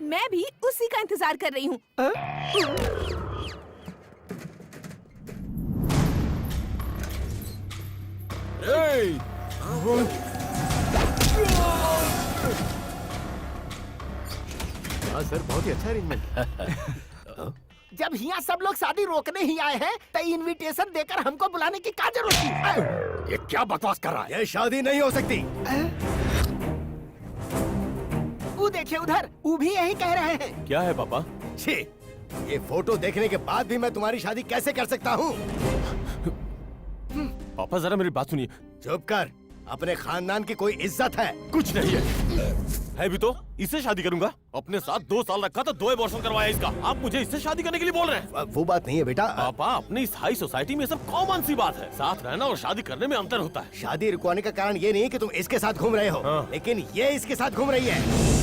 S8: मैं भी उसी का इंतजार कर रही हूँ।
S3: हाँ सर, बहुत ही अच्छा अरेंजमेंट।
S15: जब यहाँ सब लोग शादी रोकने ही आए हैं तो इनविटेशन देकर हमको बुलाने की क्या जरूरत थी?
S3: ये क्या बकवास कर रहा है? ये शादी नहीं हो सकती।
S15: वो देखिए उधर, वो भी यही कह रहे हैं।
S7: क्या है पापा?
S3: छी, ये फोटो देखने के बाद भी मैं तुम्हारी शादी कैसे कर सकता हूँ?
S7: पापा जरा मेरी बात सुनिए।
S3: चुप कर, अपने खानदान की कोई इज्जत है?
S7: कुछ नहीं है भी तो इससे शादी करूंगा। अपने साथ 2 साल रखा तो 2 अबॉर्शन करवाया इसका। आप मुझे इससे शादी करने के लिए बोल रहे हैं?
S3: वो बात नहीं है बेटा।
S7: पापा, अपनी इस हाई सोसाइटी में सब कॉमन सी बात है। साथ रहना और शादी करने में अंतर होता है।
S3: शादी रुकवाने का कारण ये नहीं कि तुम इसके साथ घूम रहे हो, लेकिन ये इसके साथ घूम रही है।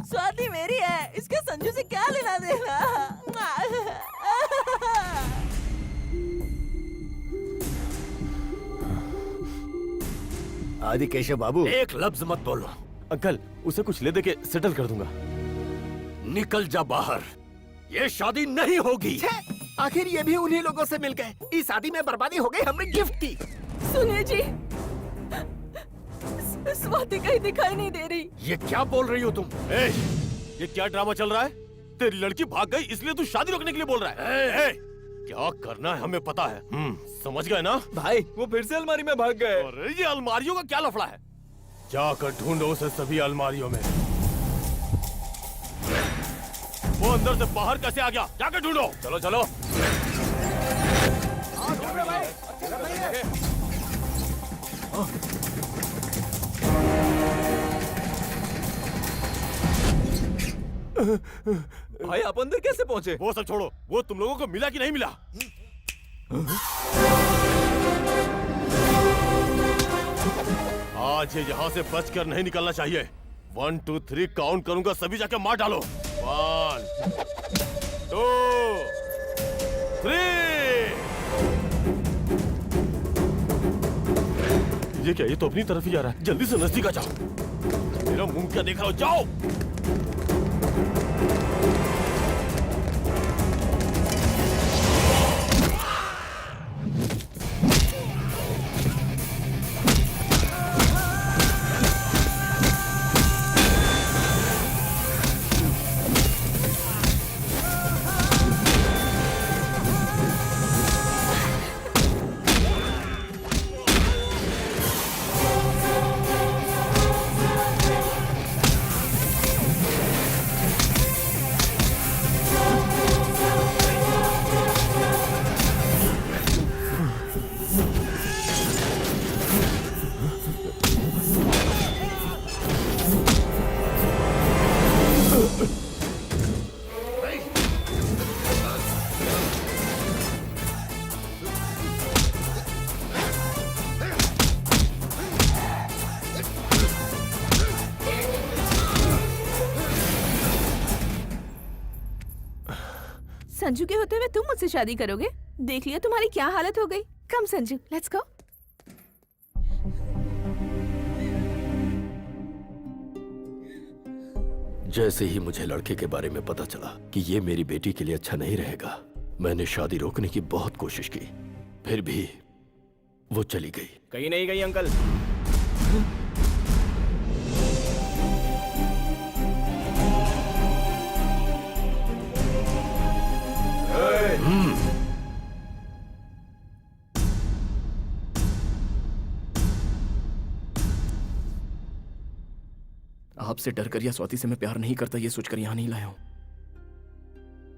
S18: स्वाति मेरी है, इसके संजू से क्या लेना देना।
S3: आदि केशव बाबू,
S10: एक लफ्ज मत बोलो।
S7: अंकल, उसे कुछ ले दे के सेटल कर दूंगा।
S10: निकल जा बाहर, ये शादी नहीं होगी।
S15: आखिर ये भी उन्हीं लोगों से मिल गए। इस शादी में बर्बादी हो गई, हमने गिफ्ट की।
S11: सुनिए जी, स्वाति कहीं दिखाई नहीं दे रही।
S10: ये क्या बोल रही हो तुम?
S7: ये क्या ड्रामा चल रहा है? तेरी लड़की भाग गई इसलिए तू शादी रोकने के लिए बोल रहा है? क्या करना है हमें पता है। समझ गए ना?
S5: भाई वो फिर से अलमारी में भाग गए।
S7: अरे ये अलमारियों का क्या लफड़ा है? जाकर ढूंढो उसे सभी अलमारियों में। वो अंदर से बाहर कैसे आ गया? जाकर ढूंढो। चलो चलो।
S5: भाई आप अंदर कैसे पहुंचे?
S7: वो सब छोड़ो, वो तुम लोगों को मिला कि नहीं मिला? आज ये यहाँ से बचकर नहीं निकलना चाहिए। 1 2 3 काउंट करूंगा, सभी जाके मार डालो। 1 2 3। ये क्या? ये तो अपनी तरफ ही आ रहा है। जल्दी से नजदीक आ जाओ। मेरा मुंह क्या देख रहा हो? जाओ।
S8: संजू के होते हुए तुम मुझसे शादी करोगे? देख लिया तुम्हारी क्या हालत हो गई। कम संजू, लेट्स गो।
S10: जैसे ही मुझे लड़के के बारे में पता चला कि ये मेरी बेटी के लिए अच्छा नहीं रहेगा, मैंने शादी रोकने की बहुत कोशिश की। फिर भी वो चली गई।
S1: कहीं नहीं गई अंकल। आपसे डर कर या स्वाति से मैं प्यार नहीं करता ये सोचकर यहां नहीं लाया हूं।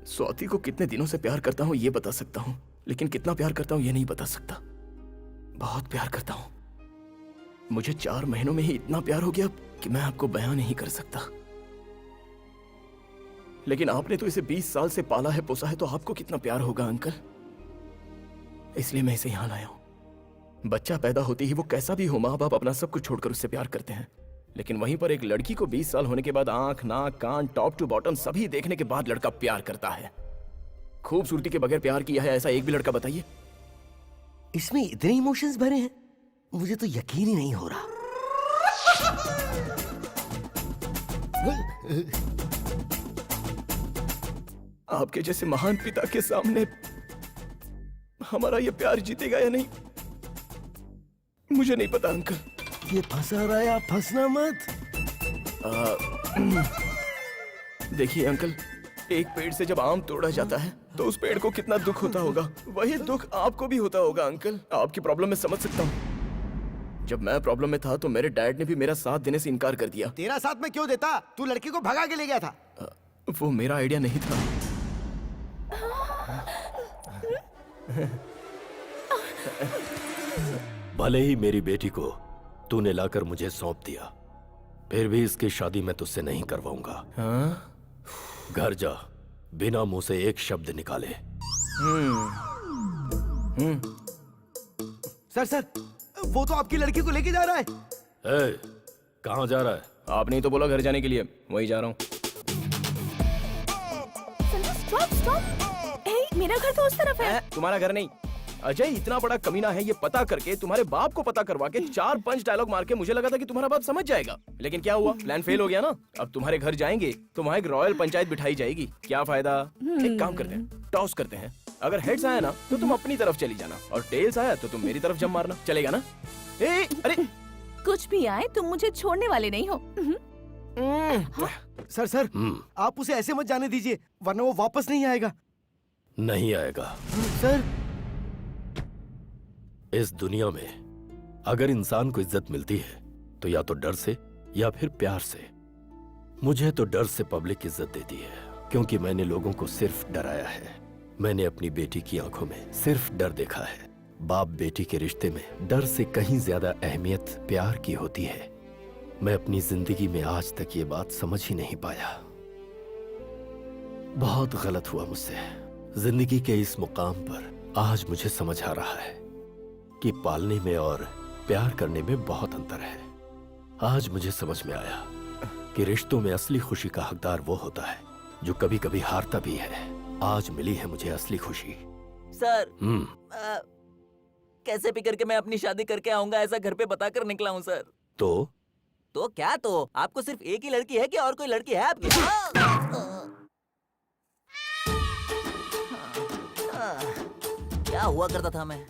S1: स्वाति को कितने दिनों से प्यार करता हूं ये बता सकता हूं, लेकिन कितना प्यार करता हूं ये नहीं बता सकता। बहुत प्यार करता हूं। मुझे 4 महीनों में ही इतना प्यार हो गया कि मैं आपको बयां नहीं कर सकता। लेकिन आपने तो इसे 20 साल से पाला है, पोसा है, तो आपको कितना प्यार होगा अंकल। इसलिए मैं इसे यहां लाया हूं। बच्चा पैदा होते ही वो कैसा भी हो, माँ बाप अपना सब कुछ छोड़कर उससे प्यार करते हैं। लेकिन वहीं पर एक लड़की को 20 साल होने के बाद आंख, नाक, कान, टॉप टू बॉटम सभी देखने के बाद लड़का प्यार करता है। खूबसूरती के बगैर प्यार किया है ऐसा एक भी लड़का बताइए।
S3: इसमें इतने इमोशंस भरे हैं, मुझे तो यकीन ही नहीं हो रहा।
S1: आपके जैसे महान पिता के सामने हमारा ये प्यार जीतेगा या नहीं मुझे नहीं पता अंकल।
S3: ये फंसा रहा है, आप फंसना मत।
S1: देखिए अंकल, एक पेड़ से जब आम तोड़ा जाता है तो उस पेड़ को कितना दुख होता होगा, वही दुख आपको भी होता होगा अंकल। आपकी प्रॉब्लम मैं समझ सकता हूँ। जब मैं प्रॉब्लम में था तो मेरे डैड ने भी मेरा साथ देने से इनकार कर दिया।
S3: तेरा साथ मैं क्यों देता? तू लड़की को भगा के ले गया था।
S1: वो मेरा आइडिया नहीं था।
S10: भले ही मेरी बेटी को तूने लाकर मुझे सौंप दिया, फिर भी इसकी शादी मैं तुझसे नहीं करवाऊंगा।
S1: हाँ?
S10: घर जा, बिना मुंह से एक शब्द निकाले।
S3: सर, वो तो आपकी लड़की को लेके जा रहा है।
S10: कहाँ जा रहा है?
S1: आपने ही तो बोला घर जाने के लिए, वही जा रहा हूँ।
S8: स्टॉप। मेरा घर तो उस तरफ है।
S1: तुम्हारा घर नहीं। अजय इतना बड़ा कमीना है, ये पता करके तुम्हारे बाप को पता करवा के 4-5 डायलॉग मार के मुझे लगा था कि तुम्हारा बाप समझ जाएगा, लेकिन क्या हुआ, प्लान फेल हो गया ना। अब तुम्हारे घर जाएंगे तो वहाँ एक रॉयल पंचायत बिठाई जाएगी। क्या फायदा? एक काम करते हैं, टॉस करते हैं। अगर हेड्स आया ना तो तुम अपनी तरफ चली जाना, और टेल्स आया तो तुम मेरी तरफ जम मारना। चलेगा ना? अरे
S8: कुछ भी आए तुम मुझे छोड़ने वाले नहीं हो।
S3: सर, आप उसे ऐसे मत जाने दीजिए, वरना वो वापस नहीं आएगा।
S10: नहीं आएगा।
S3: सर,
S10: इस दुनिया में अगर इंसान को इज्जत मिलती है तो या तो डर से या फिर प्यार से। मुझे तो डर से पब्लिक इज्जत देती है, क्योंकि मैंने लोगों को सिर्फ डराया है। मैंने अपनी बेटी की आंखों में सिर्फ डर देखा है। बाप बेटी के रिश्ते में डर से कहीं ज्यादा अहमियत प्यार की होती है। मैं अपनी जिंदगी में आज तक ये बात समझ ही नहीं पाया। बहुत गलत हुआ मुझसे। जिंदगी के इस मुकाम पर आज मुझे समझ आ रहा है कि पालने में और प्यार करने में बहुत अंतर है। आज मुझे समझ में आया कि रिश्तों में असली खुशी का हकदार वो होता है जो कभी कभी हारता भी है। आज मिली है मुझे असली खुशी।
S18: सर, कैसे भी करके मैं अपनी शादी करके आऊंगा ऐसा घर पे बताकर निकला हूँ सर।
S10: तो
S18: क्या तो? आपको सिर्फ एक ही लड़की है कि और कोई लड़की है आपकी? क्या हुआ करता था मैं?